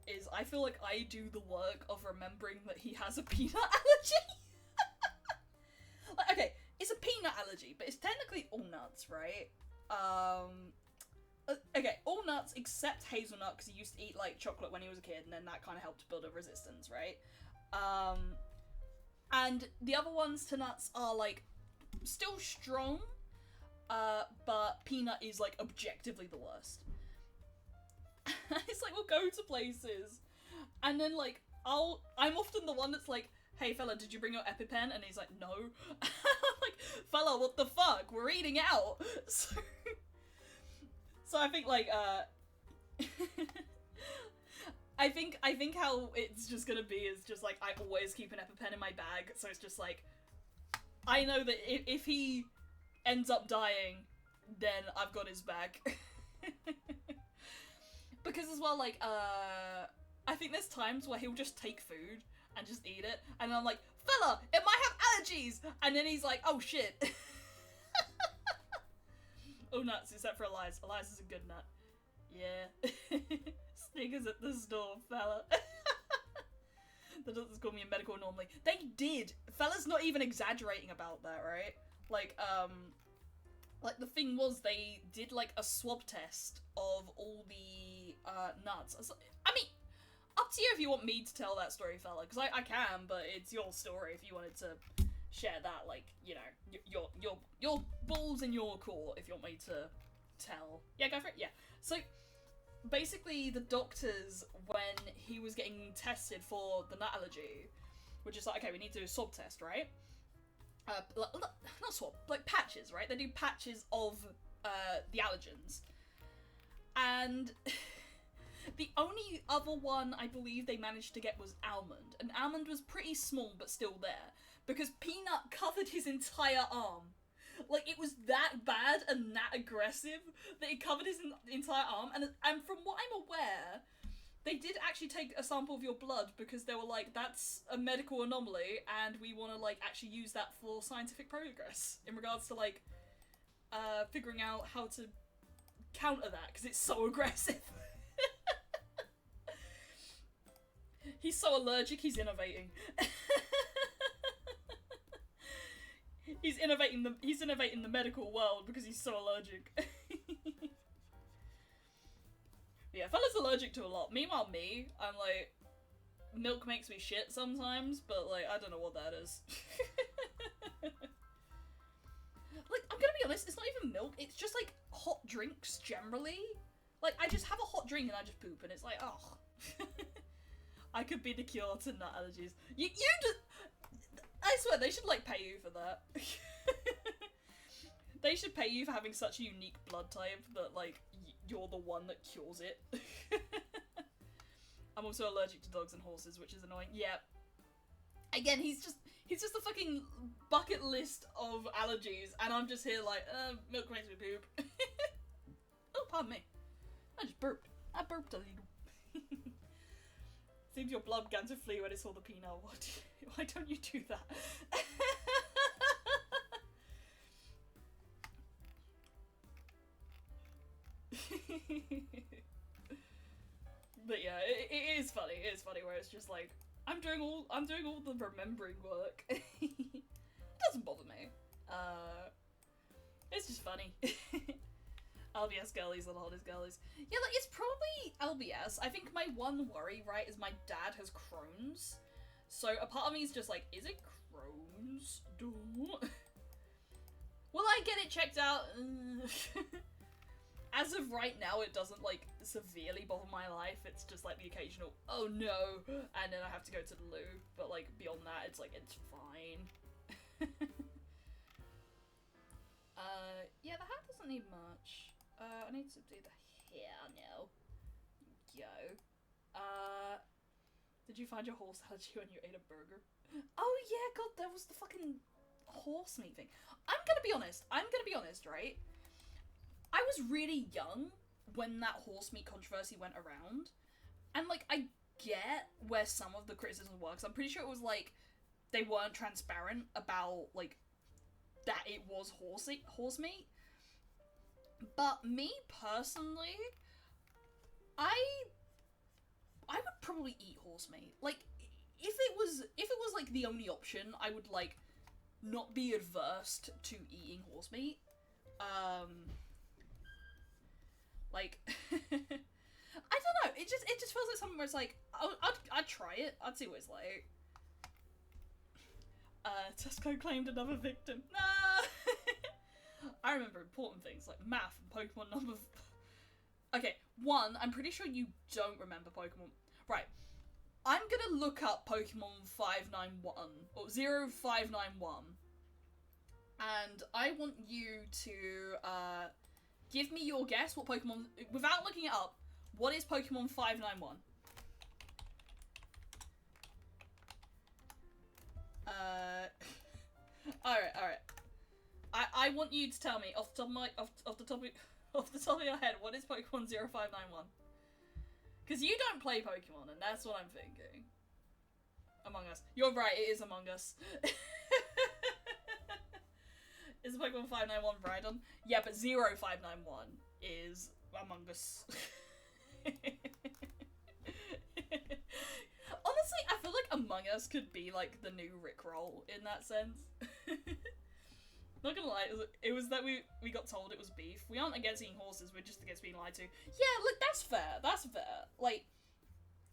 is I feel like I do the work of remembering that he has a peanut allergy. Like, okay, it's a peanut allergy, but it's technically all nuts, right? Okay, all nuts except hazelnut, because he used to eat, like, chocolate when he was a kid, and then that kind of helped build a resistance, right? And the other ones to nuts are, like, still strong, but peanut is, like, objectively the worst. It's like, we'll go to places, and then, like, I'm often the one that's like, hey, fella, did you bring your EpiPen? And he's like, no. I'm like, fella, what the fuck? We're eating out. So I think, like, I think how it's just gonna be is just, like, I always keep an EpiPen in my bag, so it's just, like, I know that if he ends up dying, then I've got his back. Because as well, like, I think there's times where he'll just take food and just eat it, and I'm like, fella, it might have allergies! And then he's like, oh shit. Oh, nuts, except for Elias. Elias is a good nut. Yeah. Snickers at the store, fella. The doctors called me a medical anomaly. They did. Fella's not even exaggerating about that, right? Like the thing was, they did, like, a swab test of all the, nuts. I mean, up to you if you want me to tell that story, Fella, because I can, but it's your story if you wanted to share that, like, you know, your balls in your court if you want me to tell. Yeah, go for it, yeah. So, basically, the doctors, when he was getting tested for the nut allergy, were just like, okay, we need to do a swab test, right? Not swab, like patches, right? They do patches of the allergens. And the only other one I believe they managed to get was almond. And almond was pretty small, but still there. Because Peanut covered his entire arm. Like, it was that bad and that aggressive that it covered his entire arm. And from what I'm aware, they did actually take a sample of your blood because they were like, that's a medical anomaly and we want to, like, actually use that for scientific progress in regards to, like, figuring out how to counter that because it's so aggressive. He's so allergic, he's innovating. He's innovating the medical world because he's so allergic. Yeah, fella's allergic to a lot. Meanwhile, me, I'm like, milk makes me shit sometimes, but, like, I don't know what that is. Like, I'm gonna be honest, it's not even milk, it's just, like, hot drinks generally. Like, I just have a hot drink and I just poop, and it's like, oh. I could be the cure to nut allergies. You just... I swear, they should, like, pay you for that. They should pay you for having such a unique blood type that, like, you're the one that cures it. I'm also allergic to dogs and horses, which is annoying. Yeah. Again, he's just a fucking bucket list of allergies, and I'm just here like, milk makes me poop. Oh, pardon me. I just burped. I burped a little. Seems your blood began to flee when it saw the peanut. What? Why don't you do that? But yeah, it is funny. It is funny where it's just like, I'm doing all the remembering work. It doesn't bother me. It's just funny. LBS girlies are the hottest girlies. Yeah, like, it's probably LBS. I think my one worry, right, is my dad has Crohn's. So a part of me is just like, is it Crohn's? Will I get it checked out? As of right now, it doesn't, like, severely bother my life. It's just, like, the occasional, oh no, and then I have to go to the loo. But, like, beyond that, it's, like, it's fine. Yeah, the hat doesn't need much. I need to do the hair now. Yo. Did you find your horse allergy when you ate a burger? Oh, yeah, God, that was the fucking horse meat thing. I'm gonna be honest, right? I was really young when that horse meat controversy went around, and, like, I get where some of the criticism works. I'm pretty sure it was, like, they weren't transparent about, like, that it was horse meat. But me, personally, I would probably eat horse meat. Like, if it was, like, the only option, I would, like, not be adverse to eating horse meat. Like, I don't know, it just feels like something where it's like, I'd try it, I'd see what it's like. Tesco claimed another victim. Nah! I remember important things like math and Pokemon number... Okay, one, I'm pretty sure you don't remember Pokemon. Right, I'm gonna look up Pokemon 591, or 0591, and I want you to, give me your guess what Pokemon... Without looking it up, what is Pokemon 591? Alright. I want you to tell me off the top of your head, what is Pokemon 0591? Because you don't play Pokemon, and that's what I'm thinking. Among Us. You're right, it is Among Us. Is Pokemon 591 Rhydon? Yeah, but 0591 is Among Us. Honestly, I feel like Among Us could be like the new Rickroll in that sense. Not gonna lie, it was that we got told it was beef. We aren't against eating horses, we're just against being lied to. Yeah, look, that's fair, that's fair. Like,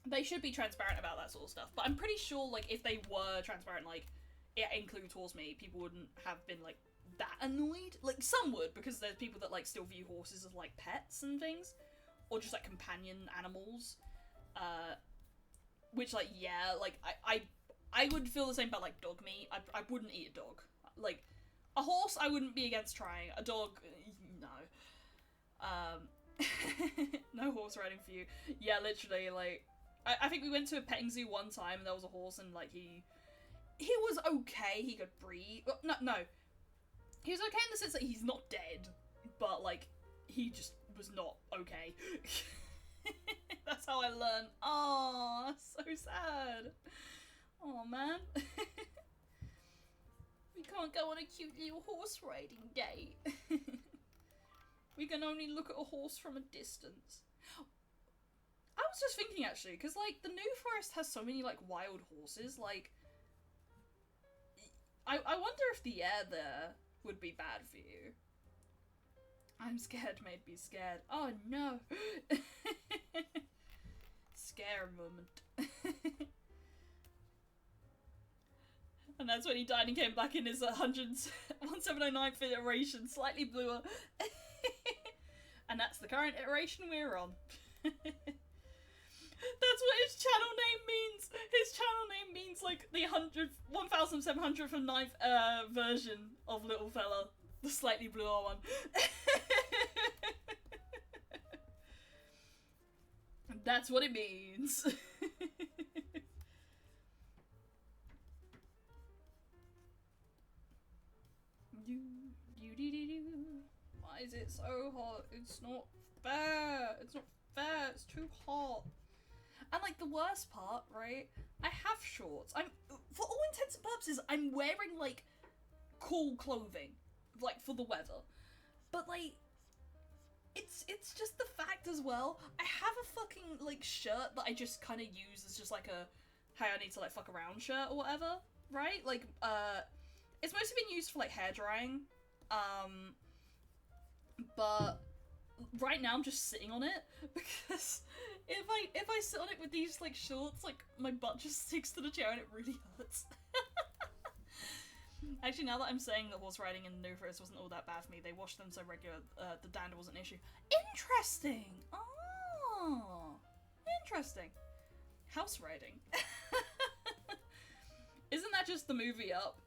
they should be transparent about that sort of stuff. But I'm pretty sure, like, if they were transparent, like, it includes horse meat, people wouldn't have been, like, that annoyed. Like, some would, because there's people that, like, still view horses as, like, pets and things. Or just, like, companion animals. Which, like, yeah, like, I would feel the same about, like, dog meat. I wouldn't eat a dog. Like, a horse, I wouldn't be against trying. A dog, no. No horse riding for you. Yeah, literally, like, I think we went to a petting zoo one time and there was a horse and, like, he was okay, he could breathe. No. He was okay in the sense that he's not dead, but, like, he just was not okay. That's how I learned. Aww, so sad. Aw, man. We can't go on a cute little horse riding date. We can only look at a horse from a distance. I was just thinking, actually, because, like, the New Forest has so many, like, wild horses, like, I wonder if the air there would be bad for you. I'm scared made me scared. Oh, no. Scare moment. And that's when he died and came back in his 179th iteration, slightly bluer. And that's the current iteration we're on. That's what his channel name means. His channel name means, like, the 1709th version of Little Fella. The slightly bluer one. That's what it means. Why is it so hot? It's not fair. It's not fair. It's too hot. And, like, the worst part, right? I have shorts. For all intents and purposes, I'm wearing, like, cool clothing, like, for the weather. But, like, it's just the fact as well. I have a fucking, like, shirt that I just kind of use as just, like, a, hey, I need to, like, fuck around shirt or whatever, right? Like, it's mostly been used for, like, hair drying. But right now I'm just sitting on it because if I sit on it with these, like, shorts, like, my butt just sticks to the chair and it really hurts. Actually, now that I'm saying that horse riding in New Forest wasn't all that bad for me, they washed them so regular, the dander wasn't an issue. Interesting! Oh, interesting. House riding. Isn't that just the movie Up?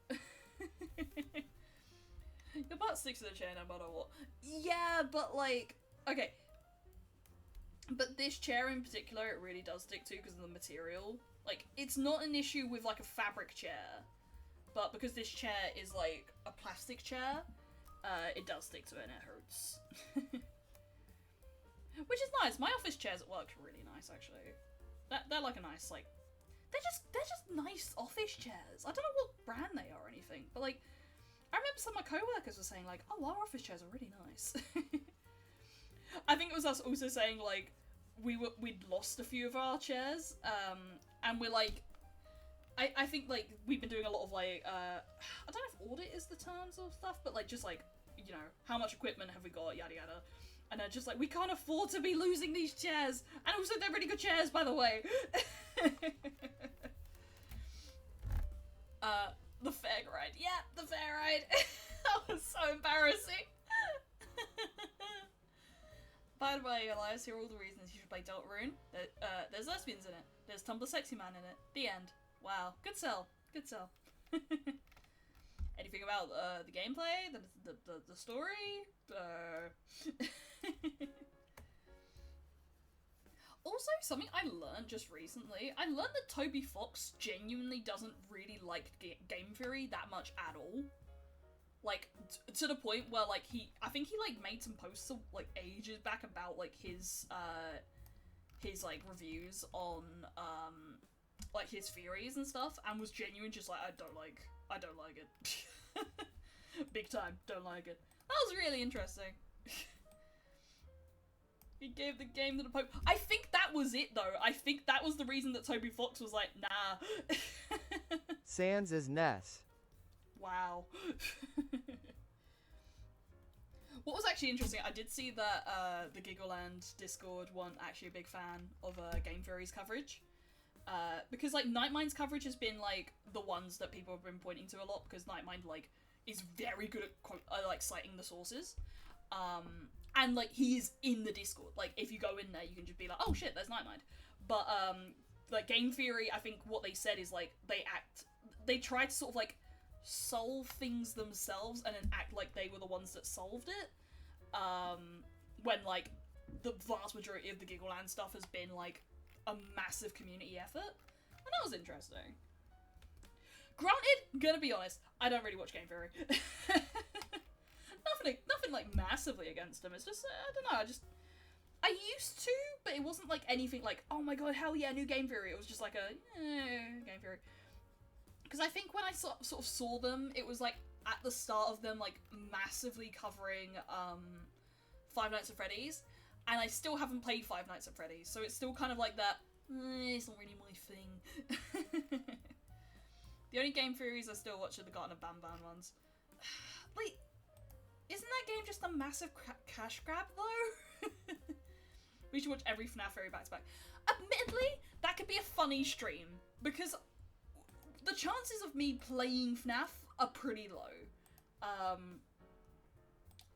Your butt sticks to the chair no matter what. Yeah, but, like, okay. But this chair in particular, it really does stick to because of the material. Like, it's not an issue with, like, a fabric chair. But because this chair is, like, a plastic chair, it does stick to it and it hurts. Which is nice. My office chairs at work are really nice, actually. They're like a nice, like... They're just nice office chairs. I don't know what brand they are or anything, but, like... I remember some of my co-workers were saying, like, oh, our office chairs are really nice. I think it was us also saying, like, we'd lost a few of our chairs, and we're, like, I think, like, we've been doing a lot of, like, I don't know if audit is the terms of stuff, but, like, just, like, you know, how much equipment have we got, yada yada. And they're just like, we can't afford to be losing these chairs! And also, they're really good chairs, by the way! The fair ride. Yeah, the fair ride. That was so embarrassing. By the way, Elias, here are all the reasons you should play Deltarune. There's lesbians in it. There's Tumblr Sexy Man in it. The end. Wow. Good sell. Good sell. Anything about the gameplay? The story? Also, something I learned just recently, I learned that Toby Fox genuinely doesn't really like game theory that much at all. Like, to the point where, like, I think he, like, made some posts, like, ages back about, like, his, like, reviews on, like, his theories and stuff, and was genuine just like, I don't like it. Big time, don't like it. That was really interesting. He gave the game to the Pope. I think that was it, though. I think that was the reason that Toby Fox was like, nah. Sans is Ness. Wow. What was actually interesting, I did see that the Giggleland Discord weren't actually a big fan of Game Theory's coverage. Because, like, Nightmind's coverage has been, like, the ones that people have been pointing to a lot, because Nightmind, like, is very good at, like, citing the sources. And, like, he is in the Discord. Like, if you go in there, you can just be like, oh shit, there's Nightmind. But, like, Game Theory, I think what they said is, like, they try to sort of, like, solve things themselves and then act like they were the ones that solved it. When, like, the vast majority of the Giggleland stuff has been, like, a massive community effort. And that was interesting. Granted, gonna be honest, I don't really watch Game Theory. Nothing like massively against them. It's just, I don't know, I used to, but it wasn't like anything like, oh my god, hell yeah, new Game Theory. It was just like a, Game Theory. Because I think when I sort of saw them, it was like at the start of them like massively covering Five Nights at Freddy's, and I still haven't played Five Nights at Freddy's, so it's still kind of like that, it's not really my thing. The only Game Theories I still watch are the Garten of Banban ones. Like, isn't that game just a massive cash grab, though? We should watch every FNAF Theory back to back. Admittedly, that could be a funny stream, because the chances of me playing FNAF are pretty low.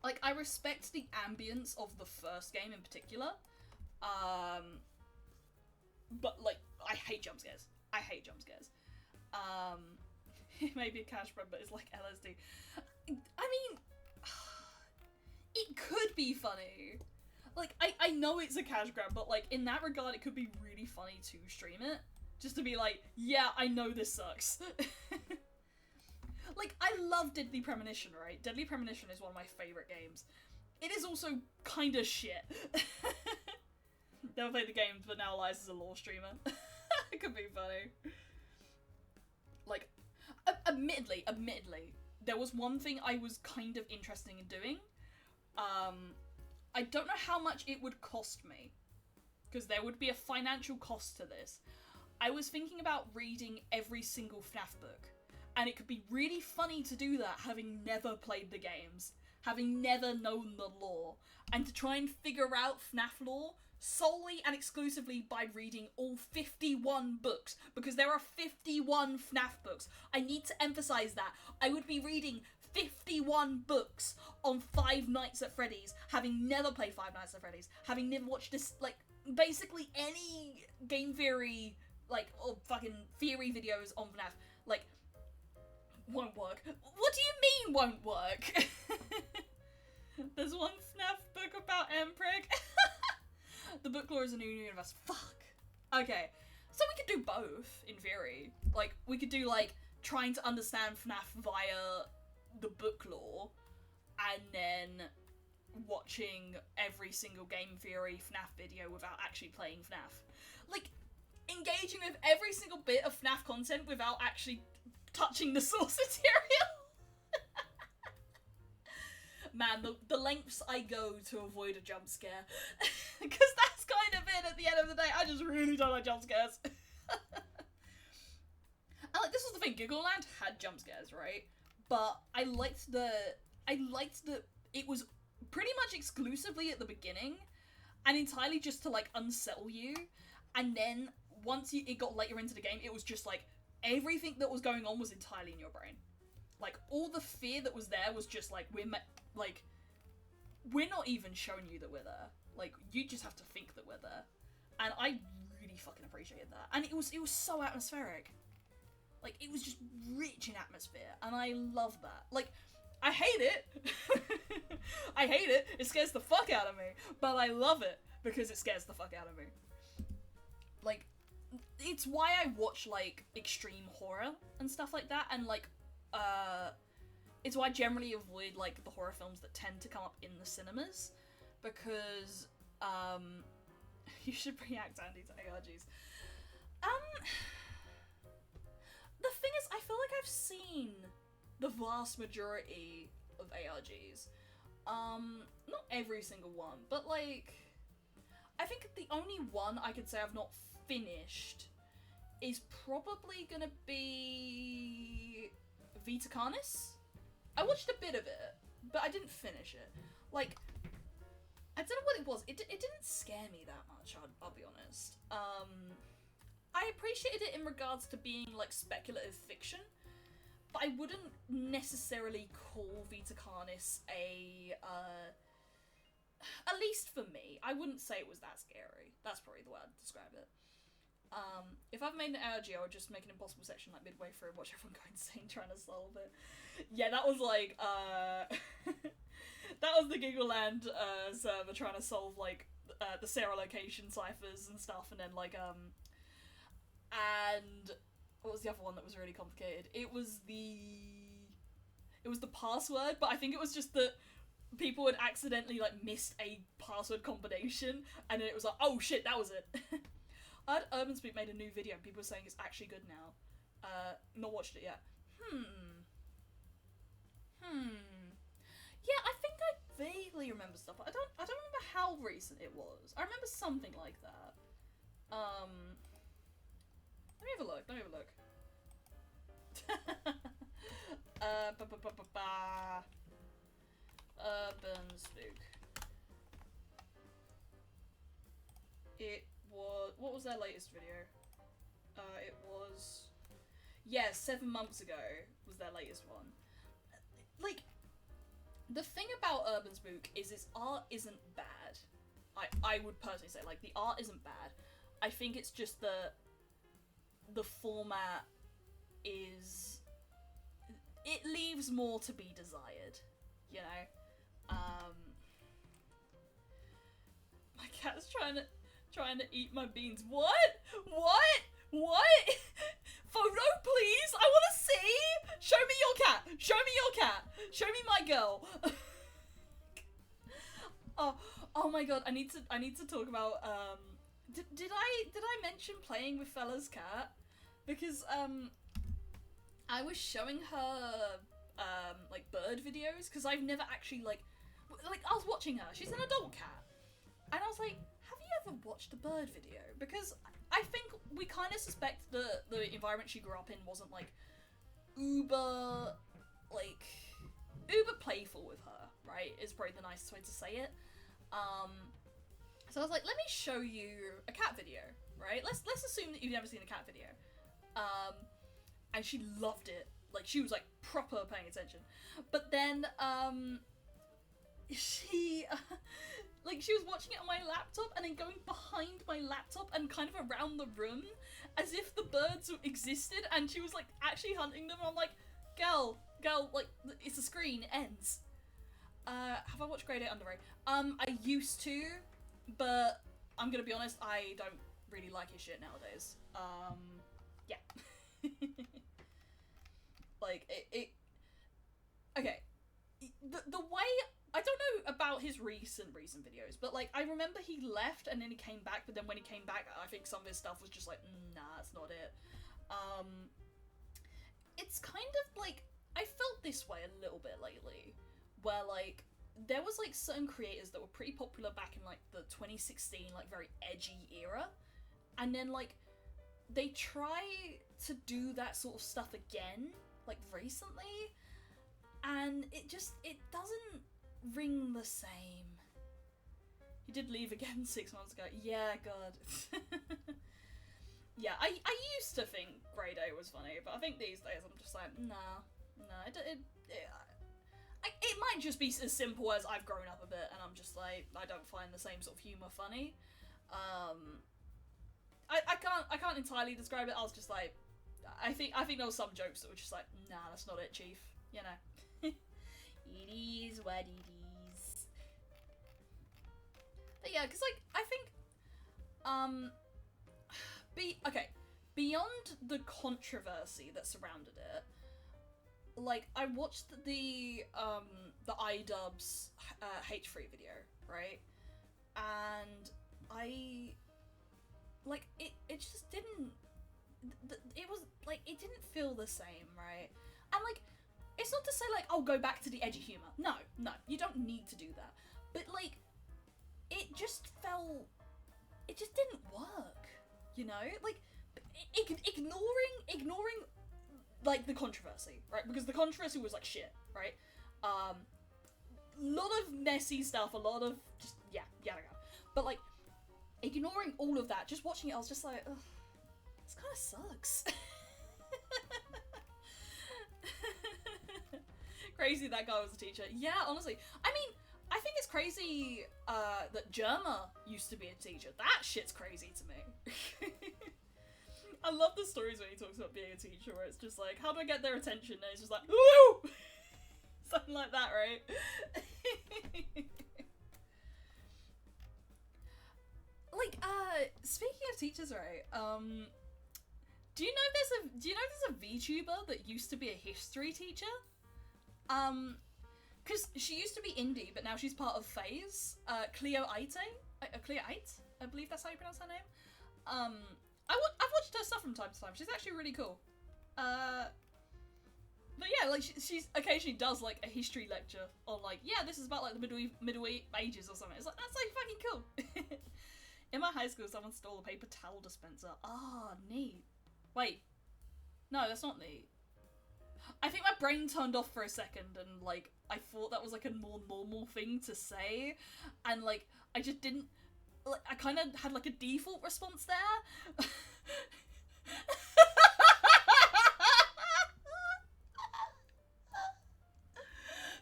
Like, I respect the ambience of the first game in particular, but, like, I hate jump scares. I hate jump scares. It may be a cash grab, but it's like LSD. I mean, it could be funny. Like, I know it's a cash grab, but, like, in that regard, it could be really funny to stream it. Just to be like, yeah, I know this sucks. Like, I love Deadly Premonition, right? Deadly Premonition is one of my favourite games. It is also kinda shit. Never played the game, but now lies as a lore streamer. It could be funny. Like, admittedly, there was one thing I was kind of interested in doing. I don't know how much it would cost me, because there would be a financial cost to this. I was thinking about reading every single FNAF book, and it could be really funny to do that having never played the games, having never known the lore, and to try and figure out FNAF lore solely and exclusively by reading all 51 books, because there are 51 FNAF books. I need to emphasize that. I would be reading 51 books on Five Nights at Freddy's, having never played Five Nights at Freddy's, having never watched this, like, basically any Game Theory, like, or fucking theory videos on FNAF, like, won't work. What do you mean won't work? There's one FNAF book about Mpreg. The book lore is a new universe. Fuck. Okay. So we could do both, in theory. Like, we could do, like, trying to understand FNAF via the book lore, and then watching every single Game Theory FNAF video without actually playing FNAF. Like, engaging with every single bit of FNAF content without actually touching the source material. Man, the lengths I go to avoid a jump scare. Because that's kind of it at the end of the day. I just really don't like jump scares. And, like, this was the thing, Giggleland had jump scares, right? But I liked that it was pretty much exclusively at the beginning, and entirely just to, like, unsettle you. And then, once it got later into the game, it was just, like, everything that was going on was entirely in your brain. Like, all the fear that was there was just, like, we're not even showing you that we're there. Like, you just have to think that we're there. And I really fucking appreciated that. And it was so atmospheric. Like, it was just rich in atmosphere, and I love that. Like, I hate it. I hate it. It scares the fuck out of me. But I love it, because it scares the fuck out of me. Like, it's why I watch, like, extreme horror and stuff like that, and, like, it's why I generally avoid, like, the horror films that tend to come up in the cinemas, because, you should react, Andy, to ARGs. The thing is, I feel like I've seen the vast majority of ARGs. Not every single one, but, like, only one I could say I've not finished is probably gonna be Vtuber. I watched a bit of it, but I didn't finish it. Like, I don't know what it was. It didn't scare me that much, I'll be honest. I appreciated it in regards to being, like, speculative fiction, but I wouldn't necessarily call Vtuber at least for me, I wouldn't say it was that scary. That's probably the way I'd describe it. If I've made an allergy, I would just make an impossible section like midway through and watch everyone go insane trying to solve it. Yeah, that was like, that was the Giggleland server trying to solve like the Sarah location ciphers and stuff, and then like and what was the other one that was really complicated? It was the password, but I think it was just that people had accidentally like missed a password combination, and then it was like, oh shit, that was it. I heard Urban Speak made a new video and people were saying it's actually good now. Not watched it yet. Yeah, I think I vaguely remember stuff. I don't remember how recent it was. I remember something like that. Let me have a look. Urban Spook. It was... What was their latest video? It was... Yeah, 7 months ago was their latest one. Like, the thing about Urban Spook is its art isn't bad. I would personally say, like, the art isn't bad. I think it's just the format is... It leaves more to be desired, you know? My cat's trying to eat my beans. What? Photo, please! I want to see! Show me your cat! Show me my girl! Oh my god, I need to talk about, did I mention playing with Fella's cat? Because, I was showing her, like, bird videos, because I've never actually, like, I was watching her. She's an adult cat. And I was like, have you ever watched a bird video? Because I think we kind of suspect that the environment she grew up in wasn't, like, uber playful with her, right? Is probably the nicest way to say it. So I was like, let me show you a cat video, right? Let's assume that you've never seen a cat video. And she loved it. Like, she was, like, proper paying attention. But then, she was watching it on my laptop and then going behind my laptop and kind of around the room as if the birds existed, and she was, like, actually hunting them. And I'm like, girl, like, it's a screen, it ends. Have I watched Grade 8 Underway? I used to, but I'm gonna be honest, I don't really like his shit nowadays. Yeah. Like, okay. The way, I don't know about his recent videos, but, like, I remember he left and then he came back, but then when he came back, I think some of his stuff was just like, nah, that's not it. It's kind of, like, I felt this way a little bit lately, where, like, there was, like, certain creators that were pretty popular back in, like, the 2016, like, very edgy era, and then, like, they try to do that sort of stuff again, like, recently, and it doesn't ring the same. He did leave again 6 months ago. Yeah, God. Yeah, I used to think Grade 8 was funny, but I think these days I'm just like, nah, it might just be as simple as I've grown up a bit, and I'm just like, I don't find the same sort of humour funny. I can't entirely describe it. I was just like, I think there was some jokes that were just like, nah, that's not it, Chief. You know. It is what it is. But yeah, because, like, I think, beyond the controversy that surrounded it, like, I watched the iDubbbz H3 video, right? And I, like, it just didn't, it was, like, it didn't feel the same, right? And, like, it's not to say, like, oh, go back to the edgy humour. No, you don't need to do that. But, like, it just felt it just didn't work, you know? Like, ignoring, like, the controversy, right? Because the controversy was, like, shit, right? Lot of messy stuff, a lot of just, yeah, yada yada. But, like, ignoring all of that, just watching it, I was just like, ugh, this kind of sucks. Crazy that guy was a teacher. Yeah, honestly. I mean, I think it's crazy that Germa used to be a teacher. That shit's crazy to me. I love the stories when he talks about being a teacher, where it's just like, how do I get their attention? And it's just like, woo! Something like that, right? Like, speaking of teachers, right? Do you know there's a VTuber that used to be a history teacher? Because she used to be indie, but now she's part of FaZe. Cleo Aite? Cleo Aite? I believe that's how you pronounce her name. I've watched her stuff from time to time. She's actually really cool. But yeah, like, she's occasionally does, like, a history lecture on, like, yeah, this is about, like, the Middle Ages or something. It's like, that's, like, fucking cool. In my high school, someone stole a paper towel dispenser. Ah, neat. Wait. No, that's not neat. I think my brain turned off for a second and, like, I thought that was, like, a more normal thing to say. And, like, I just didn't... Like, I kind of had, like, a default response there.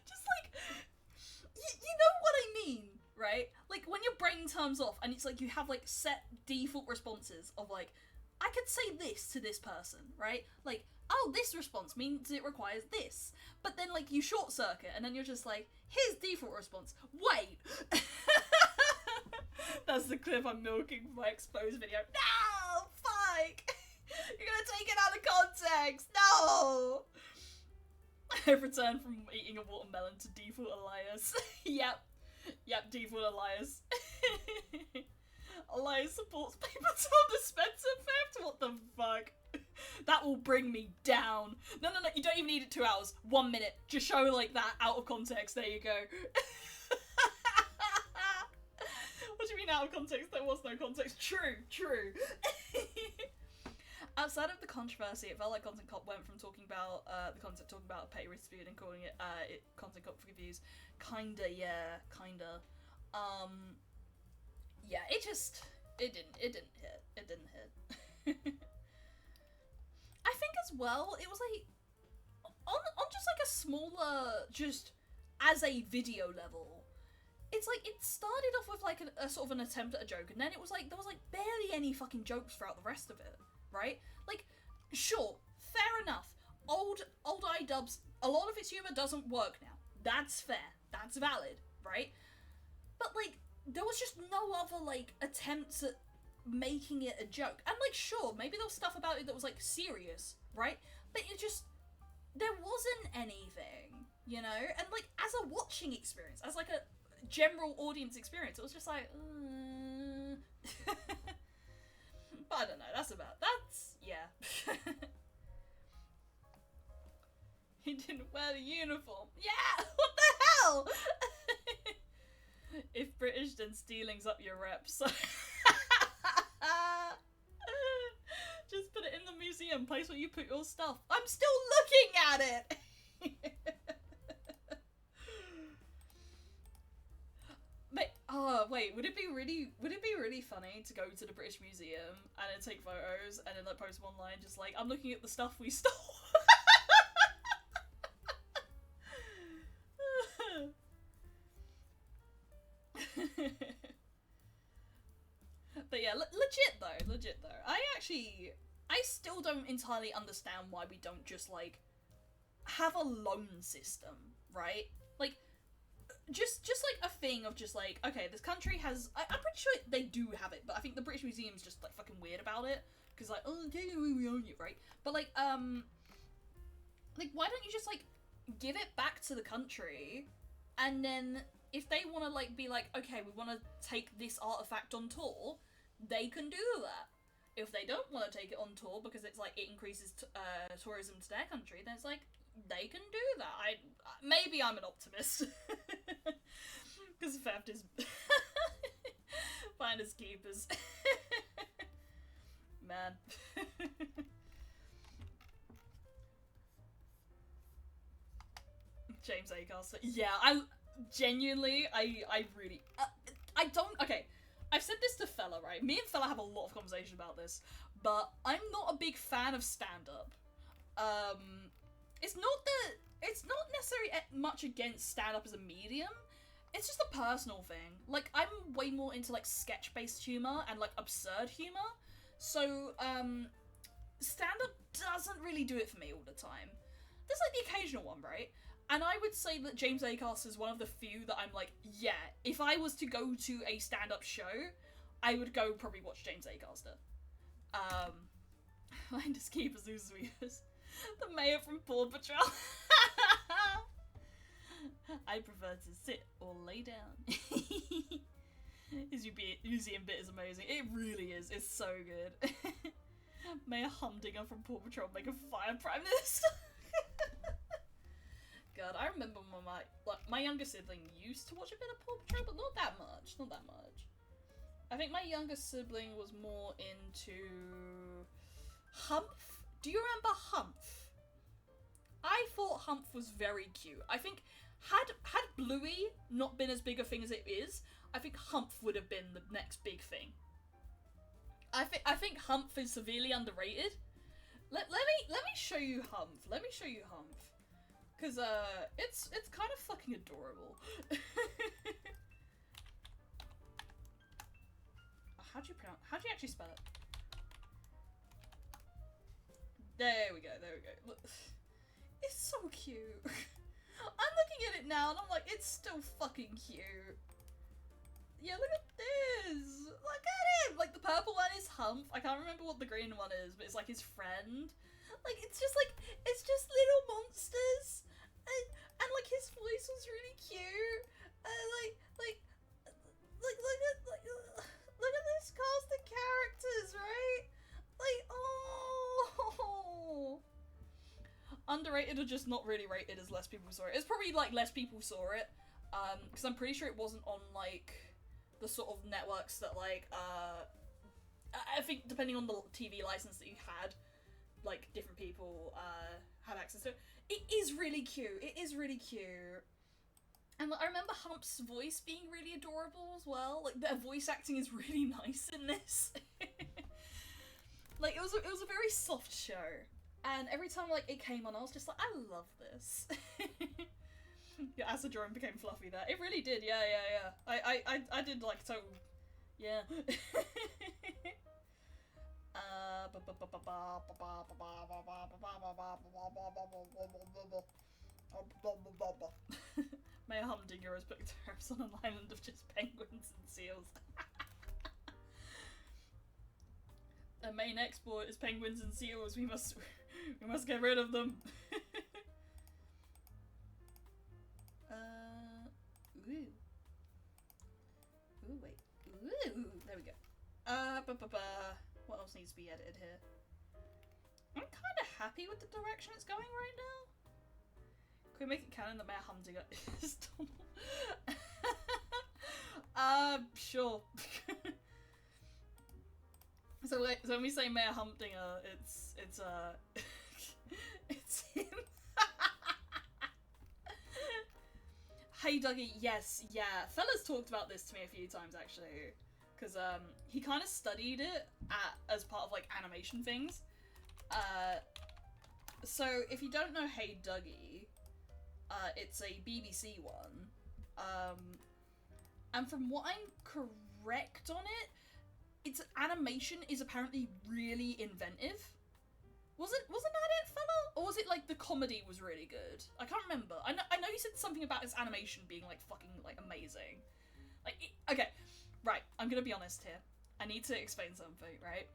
Just, like... You know what I mean, right? Like, when your brain turns off and it's, like, you have, like, set default responses of, like, I could say this to this person, right? Like, oh, this response means it requires this. But then, like, you short circuit, and then you're just like, here's default response. Wait! That's the clip I'm milking for my exposed video. No! Fuck! You're gonna take it out of context! No! I've returned from eating a watermelon to default Elias. Yep, default Elias. Elias supports paper towel dispenser theft? What the fuck? That will bring me down. No, you don't even need it 2 hours. 1 minute. Just show, like, that out of context. There you go. What do you mean out of context? There was no context. True. Outside of the controversy, it felt like Content Cop went from talking about the concept, talking about pay dispute and calling it Content Cop for views. Kinda. Yeah, it didn't hit. It didn't hit. I think as well, it was like, on just like a smaller, just as a video level, it's like, it started off with like a sort of an attempt at a joke, and then it was like, there was like barely any fucking jokes throughout the rest of it, right? Like, sure, fair enough, old iDubbbz, a lot of its humor doesn't work now. That's fair. That's valid, right? But like, there was just no other like attempts at making it a joke. And like, sure, maybe there was stuff about it that was like serious, right? But it just, there wasn't anything, you know? And like, as a watching experience, as like a general audience experience, it was just like, but I don't know, that's, yeah. He didn't wear the uniform. Yeah, what the hell? If British, then stealing's up your rep, so... Just put it in the museum, place where you put your stuff. I'm still looking at it! Wait, would it be really funny to go to the British Museum and then take photos and then like post them online just like, I'm looking at the stuff we stole? But yeah, legit though. I still don't entirely understand why we don't just like have a loan system, right? Like, just like a thing of just like, okay, this country has, I'm pretty sure they do have it, but I think the British Museum's just like fucking weird about it, because like, oh, we own it, right? But like why don't you just like give it back to the country, and then if they want to like be like, okay, we want to take this artifact on tour, they can do that. If they don't want to take it on tour because it's like it increases tourism to their country, then it's like they can do that. Maybe I'm an optimist because theft is Finders keepers. Man. James Acaster. Yeah, I genuinely, I really, I don't, okay, I've said this to Fella, right? Me and Fella have a lot of conversation about this, but I'm not a big fan of stand-up. It's not necessarily much against stand-up as a medium, it's just a personal thing. Like, I'm way more into, like, sketch-based humor and, like, absurd humor, so, stand-up doesn't really do it for me all the time. There's, like, the occasional one, right? And I would say that James Acaster is one of the few that I'm like, yeah, if I was to go to a stand-up show, I would go probably watch James Acaster. Finders keepers, who's sweetest. The mayor from Paw Patrol. I prefer to sit or lay down. His museum bit is amazing. It really is. It's so good. Mayor Humdinger from Paw Patrol make a fire prime minister. God, I remember when my younger sibling used to watch a bit of Paw Patrol, but not that much. Not that much. I think my younger sibling was more into Humph. Do you remember Humph? I thought Humph was very cute. I think had Bluey not been as big a thing as it is, I think Humph would have been the next big thing. I think Humph is severely underrated. Let me show you Humph. Let me show you Humph. Cause it's kind of fucking adorable. How do you actually spell it? There we go. Look, it's so cute. I'm looking at it now and I'm like, it's still fucking cute. Yeah, look at this. Look at him. Like the purple one is Humph. I can't remember what the green one is, but it's like his friend. Like it's just little monsters. And like his voice was really cute. Look at this cast of characters, right? Like, oh, underrated or just not really rated as less people saw it. It's probably like less people saw it, because I'm pretty sure it wasn't on like the sort of networks that like I think depending on the TV license that you had, like different people had access to it. It is really cute. It is really cute. And I remember Hump's voice being really adorable as well. Like their voice acting is really nice in this. Like it was a very soft show. And every time like it came on, I was just like, I love this. Your acid drawing became fluffy there. It really did, yeah. I did like total, yeah. Mayor Humdinger has put tariffs on an island of just penguins and seals. Their main export is penguins and seals. We must get rid of them. Ooh. Ooh, wait. Ooh, there we go. What else needs to be edited here? I'm kind of happy with the direction it's going right now. Can we make it canon that Mayor Humdinger is Donald? Sure. So when we say Mayor Humdinger, it's it's him. Hey Dougie, yes, yeah. Fella's talked about this to me a few times actually, because he kind of studied it as part of like animation things. So if you don't know Hey Dougie, it's a BBC one, and from what I'm correct on it, its animation is apparently really inventive. Wasn't that it, fella? Or was it like the comedy was really good? I can't remember. I know you said something about its animation being like fucking like amazing. Like okay, right. I'm gonna be honest here. I need to explain something, right?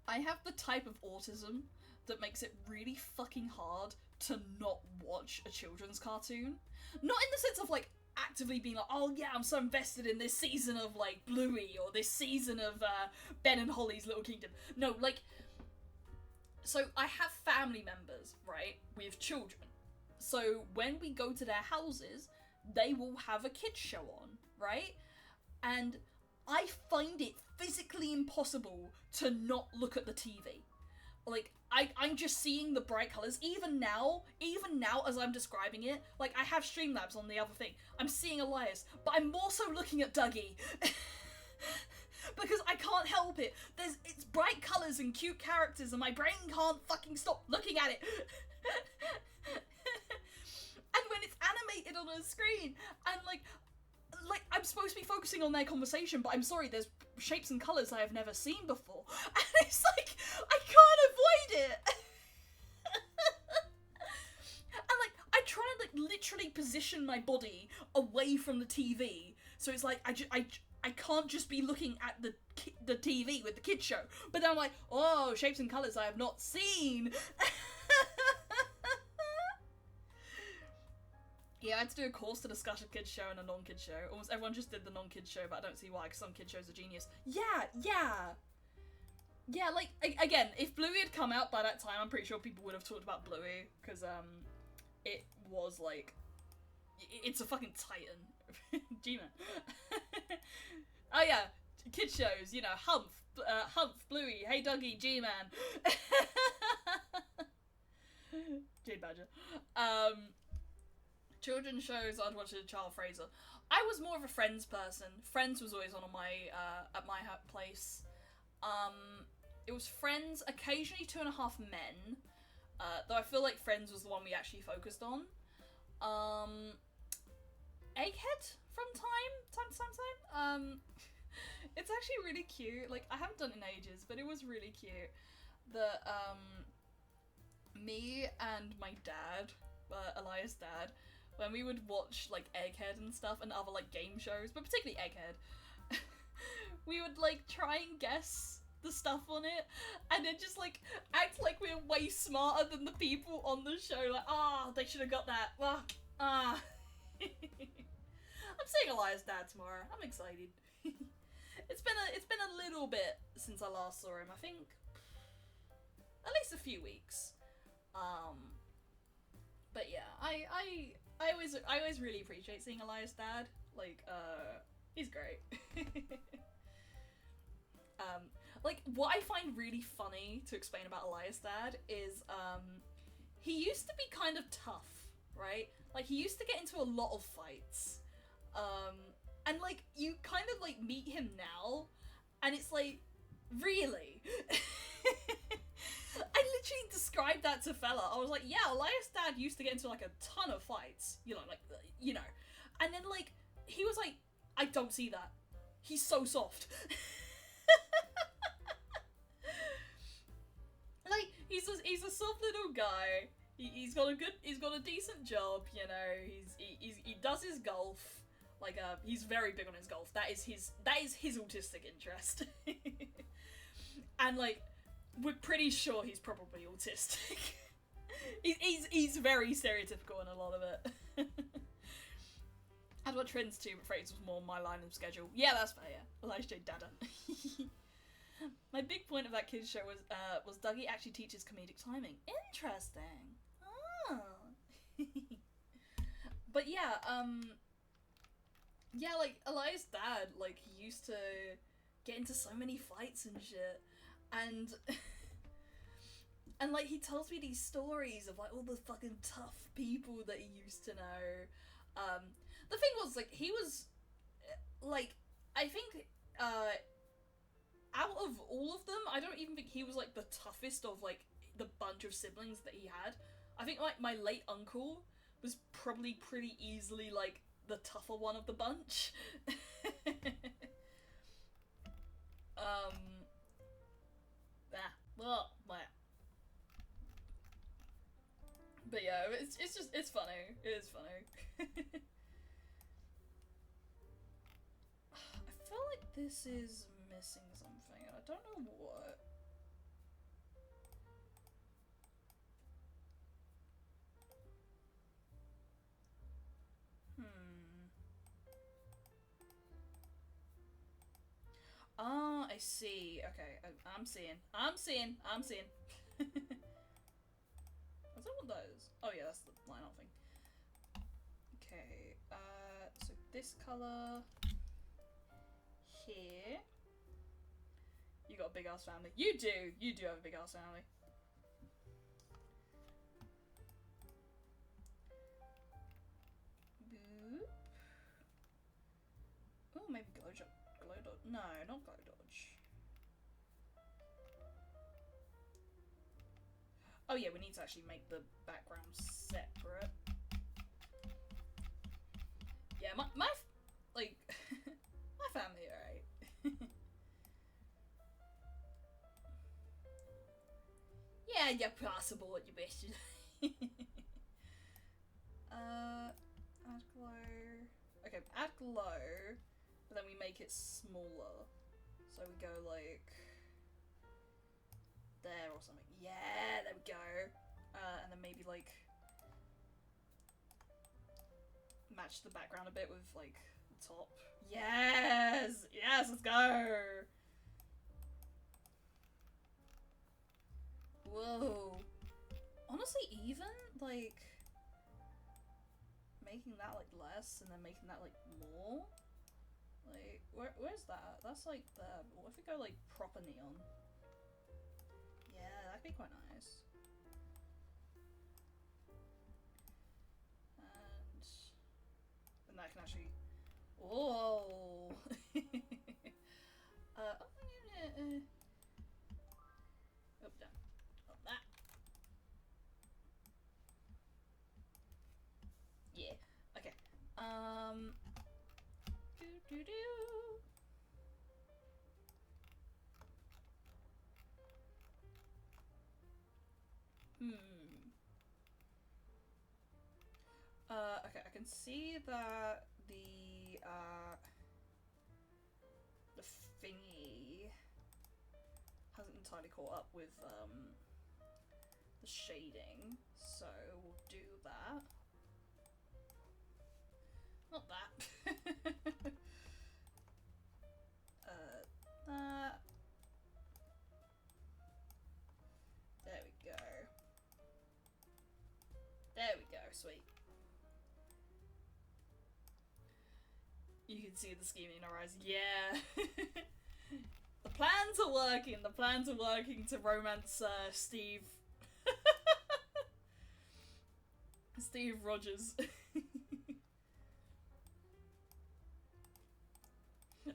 I have the type of autism that makes it really fucking hard to not watch a children's cartoon. Not in the sense of like actively being like, oh yeah, I'm so invested in this season of like Bluey or this season of Ben and Holly's Little Kingdom. No, like, so I have family members, right, with children. So when we go to their houses, they will have a kids show on, right? And I find it physically impossible to not look at the TV. Like, I'm just seeing the bright colours. Even now as I'm describing it, like, I have Streamlabs on the other thing. I'm seeing Elias, but I'm also looking at Dougie. Because I can't help it. It's bright colours and cute characters and my brain can't fucking stop looking at it. And when it's animated on a screen, and like I'm supposed to be focusing on their conversation, but I'm sorry, there's shapes and colours I have never seen before. And it's like, I can't avoid it. And like, I try and like literally position my body away from the TV. So it's like, I can't just be looking at the TV with the kids show. But then I'm like, oh, shapes and colours I have not seen. Yeah, I had to do a course to discuss a kids show and a non-kids show. Almost everyone just did the non-kids show, but I don't see why, because some kids shows are genius. Yeah, like, again, if Bluey had come out by that time, I'm pretty sure people would have talked about Bluey, because, it was, like, it's a fucking titan. G-Man. Oh yeah, kids shows, you know, Humph, Bluey, Hey Dougie, G-Man. Jade Badger. Children's shows I'd watch as a child, Fraser. I was more of a Friends person. Friends was always on my at my place. It was Friends, occasionally 2.5 Men. Though I feel like Friends was the one we actually focused on. Egghead from time to time. It's actually really cute. Like, I haven't done it in ages, but it was really cute. Me and my dad, Elias' dad, when we would watch, like, Egghead and stuff, and other, like, game shows, but particularly Egghead, we would, like, try and guess the stuff on it, and then just, like, act like we're way smarter than the people on the show, like, they should have got that, I'm seeing Elias' dad tomorrow, I'm excited. It's been a little bit since I last saw him, I think, at least a few weeks. But yeah, I always really appreciate seeing Elias' dad. Like, he's great. Like, what I find really funny to explain about Elias' dad is, he used to be kind of tough, right? Like, he used to get into a lot of fights. And, like, you kind of, like, meet him now, and it's like, really? I literally described that to Fella. I was like, yeah, Elias' dad used to get into, like, a ton of fights. You know, like, you know. And then, like, he was like, I don't see that. He's so soft. Like, he's a soft little guy. He's got a decent job, you know. He does his golf. Like, he's very big on his golf. That is his autistic interest. And, like, we're pretty sure he's probably autistic. he's very stereotypical in a lot of it. I'd watch Friends too, but Fraser was more my line of schedule. Yeah, that's fair, yeah. Elijah J. Dada. My big point of that kids show was Dougie actually teaches comedic timing. Interesting. Oh. But yeah, yeah, like, Elias' dad, like, he used to get into so many fights and shit. And like, he tells me these stories of, like, all the fucking tough people that he used to know. The thing was, like, he was, like, I think, out of all of them, I don't even think he was, like, the toughest of, like, the bunch of siblings that he had. I think, like, my late uncle was probably pretty easily, like, the tougher one of the bunch. But yeah, it's funny. It is funny. I feel like this is missing something, and I don't know what. Ah, I see. Okay, I'm seeing. Was that one of those? Oh yeah, that's the line-out thing. Okay, so this colour here. You got a big ass family. You do. You do have a big ass family. Boop. Oh, maybe glow dodge. No, not glow dodge. Oh yeah, we need to actually make the background separate. Yeah, my like, my family, alright. Yeah, you're possible what you wish. Add glow. Okay, add glow, but then we make it smaller. So we go like there or something. Yeah, there we go. And then maybe like match the background a bit with like the top. Yes! Yes, let's go! Whoa. Honestly, even like making that like less and then making that like more. Like, where's that? That's like there. But what if we go like proper neon? Yeah, that'd be quite nice. And that can actually. Whoa! Up, down. Up, that. Yeah. Okay. Do. Okay, I can see that the thingy hasn't entirely caught up with the shading, so we'll do that. Not that. That. There we go. There we go, sweet. You can see the scheming in our eyes. Yeah. The plans are working. The plans are working to romance Steve. Steve Rogers.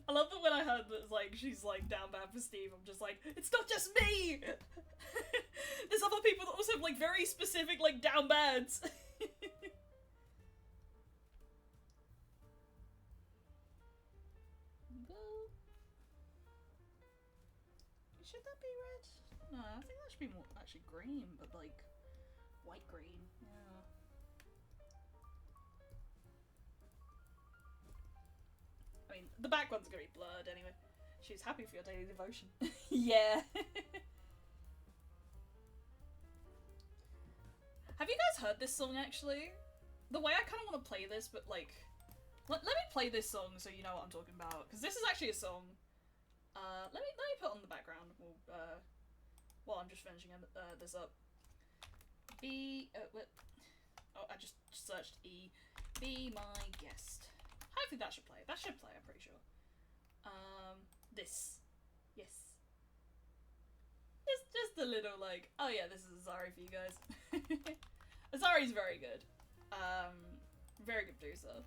I love that when I heard that like she's like down bad for Steve, I'm just like, it's not just me! There's other people that also have like very specific like down bads. Should that be red? No, I think that should be more actually green, but like white green. Yeah. I mean, the back one's gonna be blurred anyway. She's happy for your daily devotion. Yeah. Have you guys heard this song actually? The way I kind of want to play this, but like, let me play this song so you know what I'm talking about, because this is actually a song. Let me put on the background while I'm just finishing this up. Oh, I just searched E. Be my guest. Hopefully that should play. That should play, I'm pretty sure. This. Yes. Just a little like, oh yeah, this is Azari for you guys. Azari's very good. Very good producer.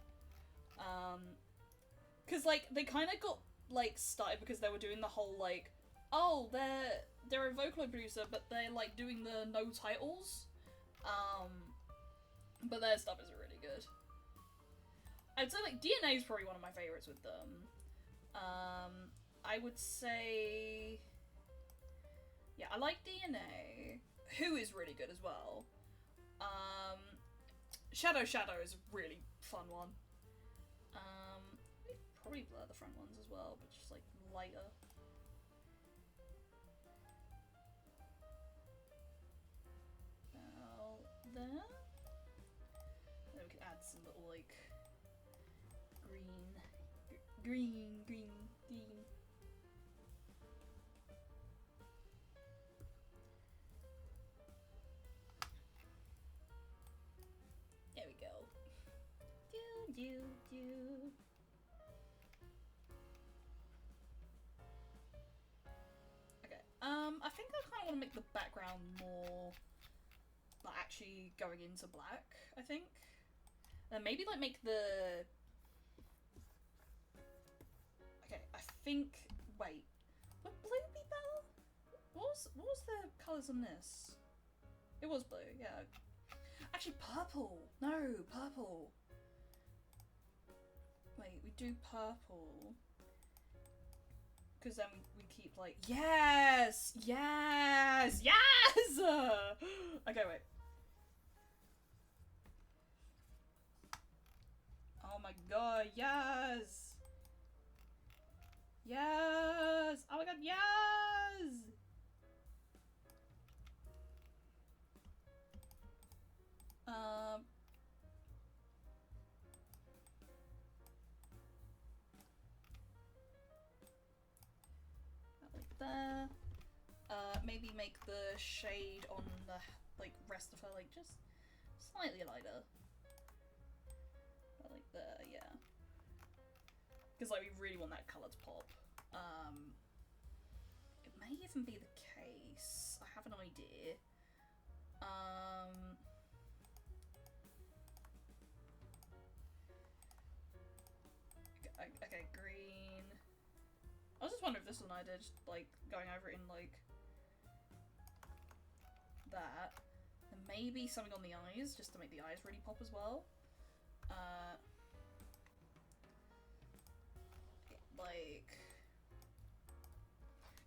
Cause like, they kind of got like started because they were doing the whole like, oh, they're a Vocaloid producer, but they're like doing the no titles. But their stuff is really good. I'd say like DNA is probably one of my favorites with them. I would say, yeah, I like DNA. Who is really good as well. Shadow is a really fun one. Probably blur the front ones as well, but just like lighter. Now there. Then we can add some little like green. There we go. Do. want to make the background more like actually going into black, I think. And maybe like make the... Okay, I think... Wait. Would blue be better? What was the colours on this? It was blue, yeah. Actually, purple! No, purple! Wait, we do purple. Because then we keep like... Yes! Yes! Yes! Okay, wait. Oh my god, yes! Yes! Oh my god, yes! Like there. Maybe make the shade on the like rest of her like just slightly lighter. Like there, yeah. Because like we really want that colour to pop. It may even be the case. I have an idea. Okay, green. I was just wondering if this one I did, like, going over it in, like, that. And maybe something on the eyes, just to make the eyes really pop as well. Like...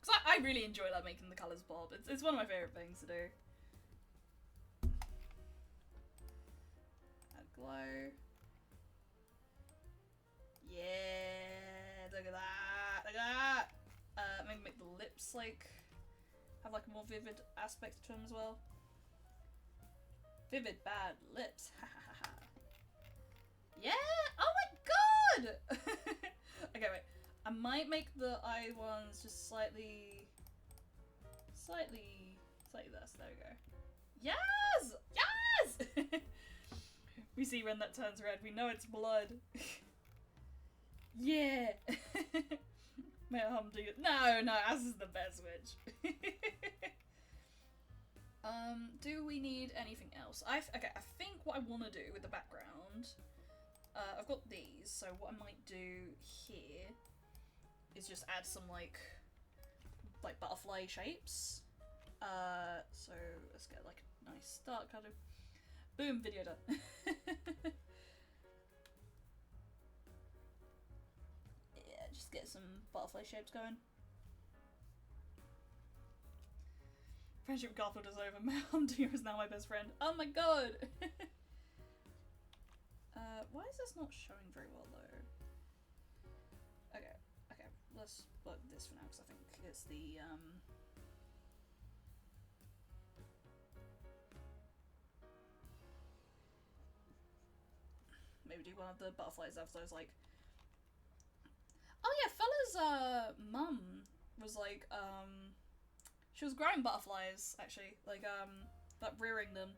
Because I really enjoy, like, making the colours pop. It's one of my favourite things to do. Add glow. Yeah, look at that, look at that! Maybe make the lips, like, have, like, a more vivid aspect to them as well. Vivid bad lips, ha ha ha ha. Yeah! Oh my god! Okay, wait. I might make the eye ones just slightly this. There we go. Yes! Yes! We see when that turns red. We know it's blood. Yeah! May I do it? No, As is the best witch. Do we need anything else? Okay, I think what I want to do with the background, I've got these, so what I might do here is just add some like butterfly shapes. So let's get like a nice start kind of boom, video done. Yeah, just get some butterfly shapes going. Friendship with Garfield is over. Humdinger is now my best friend. Oh my god! Why is this not showing very well though? Okay, let's look this for now because I think it's the maybe do one of the butterflies episodes like... Oh yeah, Fella's mum was like she was growing butterflies actually, like rearing them,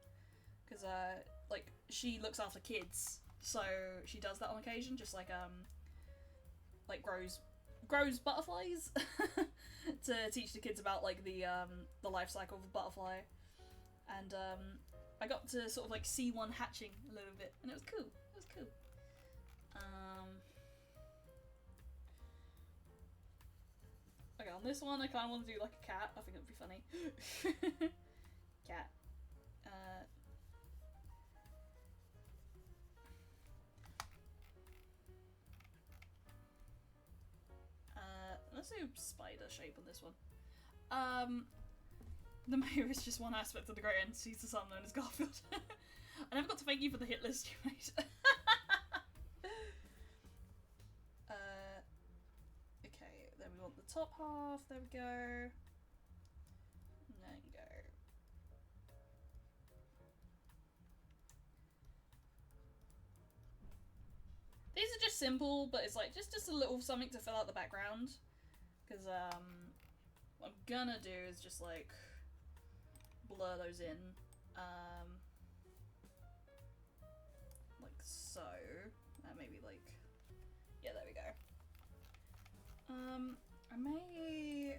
because like she looks after kids, so she does that on occasion, just like grows butterflies to teach the kids about like the life cycle of a butterfly, and I got to sort of like see one hatching a little bit, and it was cool. It was cool. Okay, on this one I kind of want to do like a cat. I think it would be funny. Cat. Let's do spider shape on this one. The mayor is just one aspect of the great entities to some known as Garfield. I never got to thank you for the hit list you made. Okay, then we want the top half, there we go. And then go. These are just simple, but it's like just a little something to fill out the background. Because what I'm gonna do is just like blur those in. Like so. Maybe like, yeah, there we go. I may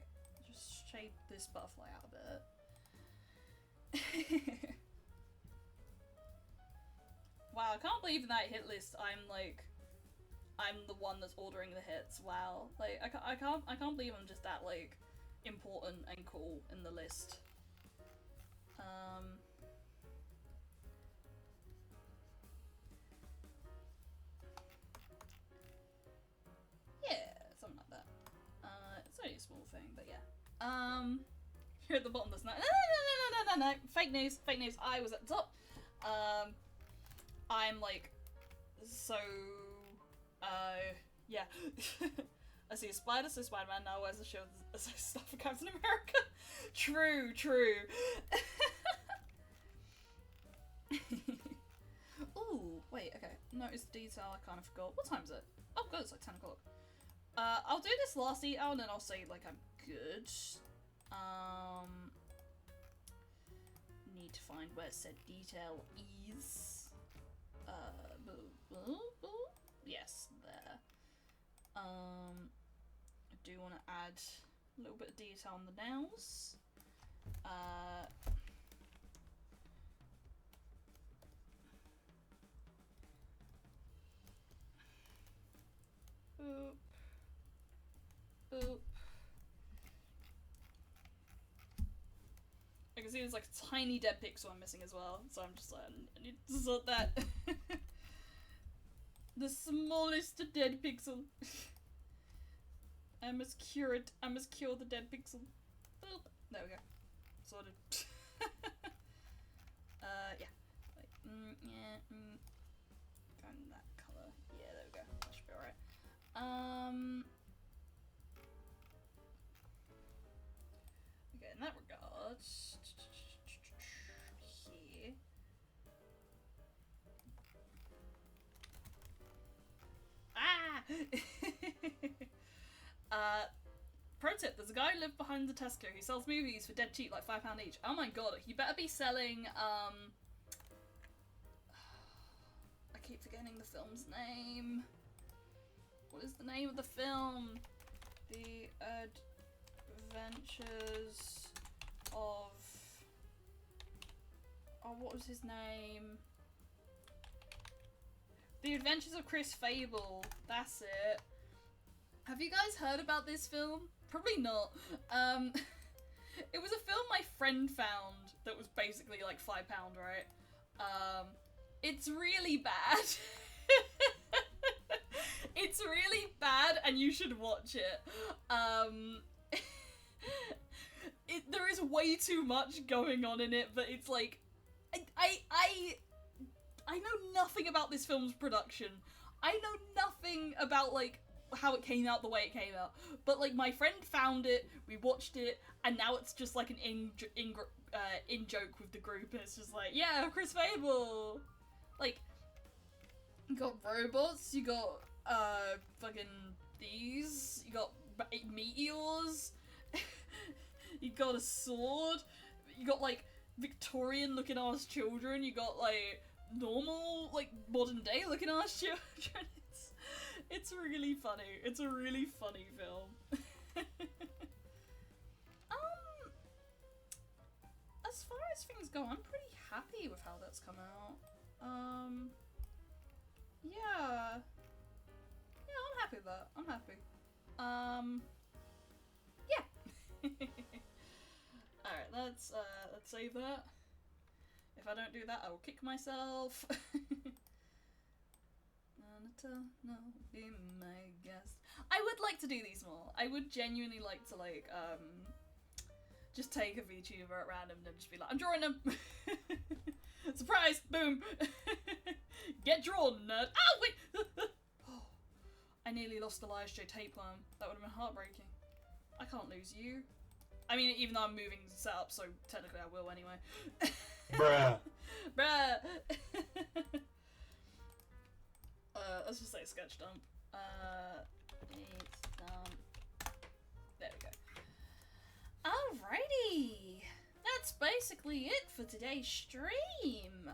just shape this butterfly out a bit. Wow, I can't believe in that hit list I'm the one that's ordering the hits. Wow, like I can't believe I'm just that like important and cool in the list. Yeah, something like that. It's only a small thing, but yeah. Here at the bottom, there's no. No. Fake news. I was at the top. I'm like, so, yeah. I see a spider, so Spider-Man now wears a shield as stuff for Captain America. True. Ooh, wait, okay. Notice detail, I kind of forgot. What time is it? Oh god, it's like 10 o'clock. I'll do this last detail and then I'll say, like, I'm good. Need to find where said detail is. Yes, there. I do want to add a little bit of detail on the nails. Boop. I can see there's like a tiny dead pixel I'm missing as well, so I'm just like, I need to sort that. The smallest dead pixel. I must cure it. I must cure the dead pixel. Boop. There we go. Sorted. Yeah. Like, Going that colour. Yeah, there we go. That should be alright. Okay, in that regard, here. Pro tip, there's a guy who lived behind the Tesco who sells movies for dead cheap, like £5 each. Oh my god, you better be selling, I keep forgetting the film's name. What is the name of the film? The Adventures of... Oh, what was his name? The Adventures of Chris Fable. That's it. Have you guys heard about this film? Probably not. It was a film my friend found that was basically like £5, right? It's really bad. It's really bad and you should watch it. There is way too much going on in it, but it's like... I know nothing about this film's production. I know nothing about, like, how it came out the way it came out. But, like, my friend found it, we watched it, and now it's just, like, an in-joke with the group, and it's just like, yeah, Chris Fable! Like, you got robots, you got, fucking these, you got meteors, you got a sword, you got, like, Victorian-looking ass children, you got, like, normal, like, modern day looking ass children. It's really funny. It's a really funny film. As far as things go, I'm pretty happy with how that's come out. Yeah. Yeah, I'm happy with that. I'm happy. Yeah. Alright, let's save that. If I don't do that, I will kick myself. No, be my guest. I would like to do these more. I would genuinely like to, like, just take a VTuber at random and just be like, I'm drawing them! Surprise! Boom! Get drawn, nerd! Oh, wait! I nearly lost the Elias J. Tapeworm. That would have been heartbreaking. I can't lose you. I mean, even though I'm moving setup, so technically I will anyway. Bruh. Bruh. Let's just say sketch dump. It's done. There we go. Alrighty. That's basically it for today's stream.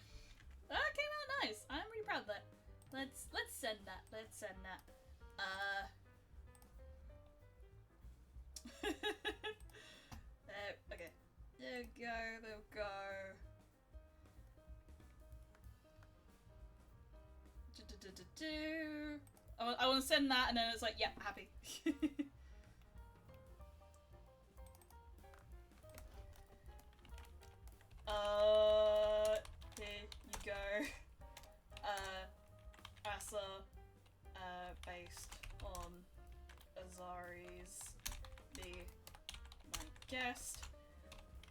That came out nice. I'm really proud of that. Let's send that. Let's send that. Okay. There we go. There we go. I want to send that, and then it's like, yep, happy. Here you go. Asa, based on Azari's, be my guest,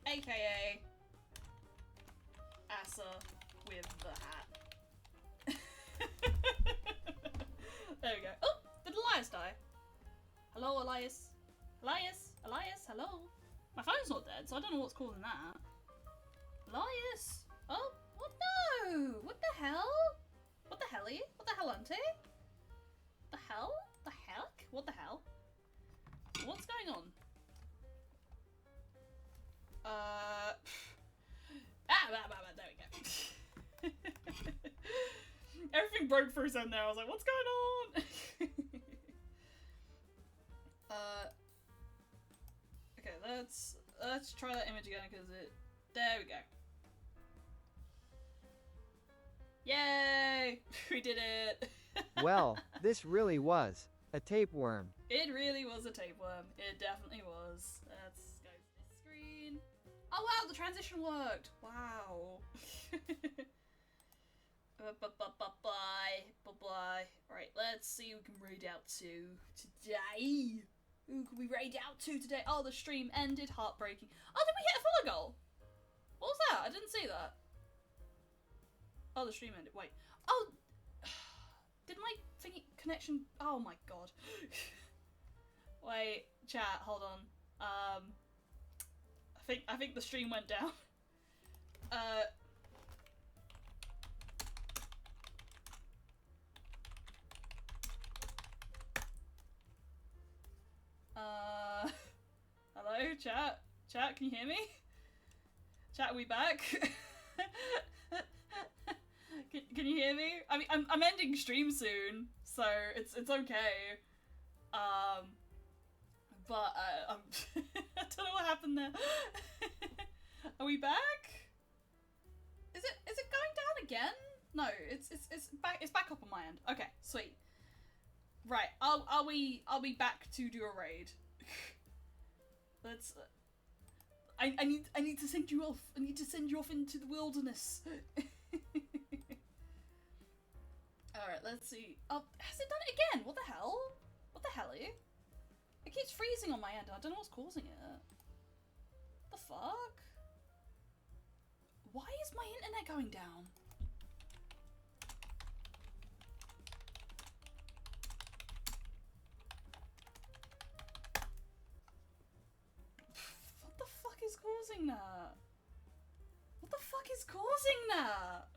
aka Asa with the hat. There we go. Oh, did Elias die? Hello, Elias. Elias? Elias? Hello? My phone's not dead, so I don't know what's causing that. Elias? Oh, what no? What the hell? What the helly? What the hell, auntie? The hell? The heck? What the hell? What's going on? There we go. Everything broke for a second there. I was like, what's going on? Okay, let's try that image again because there we go. Yay! We did it! Well, this really was a tapeworm. It really was a tapeworm. It definitely was. Let's go to the screen. Oh wow, the transition worked! Wow. Bye. Right, let's see who we can raid out to today. Who can we raid out to today? Oh, the stream ended. Heartbreaking. Oh, did we hit a follow goal? What was that? I didn't see that. Oh, the stream ended. Wait. Oh, did my thingy connection? Oh my god. Wait, chat. Hold on. I think the stream went down. Hello, chat. Chat, can you hear me? Chat, are we back? Can you hear me? I mean, I'm ending stream soon, so it's okay. But I don't know what happened there. Are we back? Is it going down again? No, it's back up on my end. Okay, sweet. Right, I'll be back to do a raid. Let's. I need to send you off. I need to send you off into the wilderness. Alright, let's see. Oh, has it done it again? What the hell? What the helly? It keeps freezing on my end. I don't know what's causing it. The fuck? Why is my internet going down? What the fuck is causing that? What the fuck is causing that?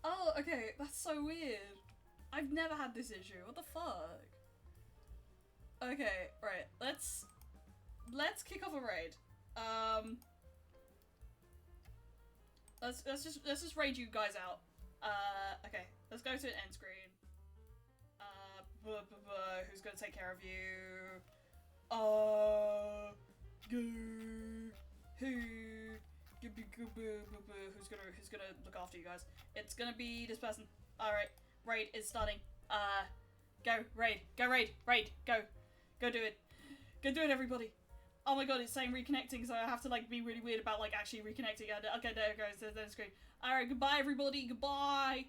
Oh, okay, that's so weird. I've never had this issue. What the fuck? Okay, right. Let's kick off a raid. Let's just raid you guys out. Okay, let's go to an end screen. Who's gonna take care of you? Who's gonna look after you guys? It's gonna be this person. Alright, raid is starting. Go raid, go do it, everybody. Oh my god, it's saying reconnecting, so I have to like be really weird about like actually reconnecting. Okay, there it goes. There's the screen. Alright, goodbye everybody. Goodbye.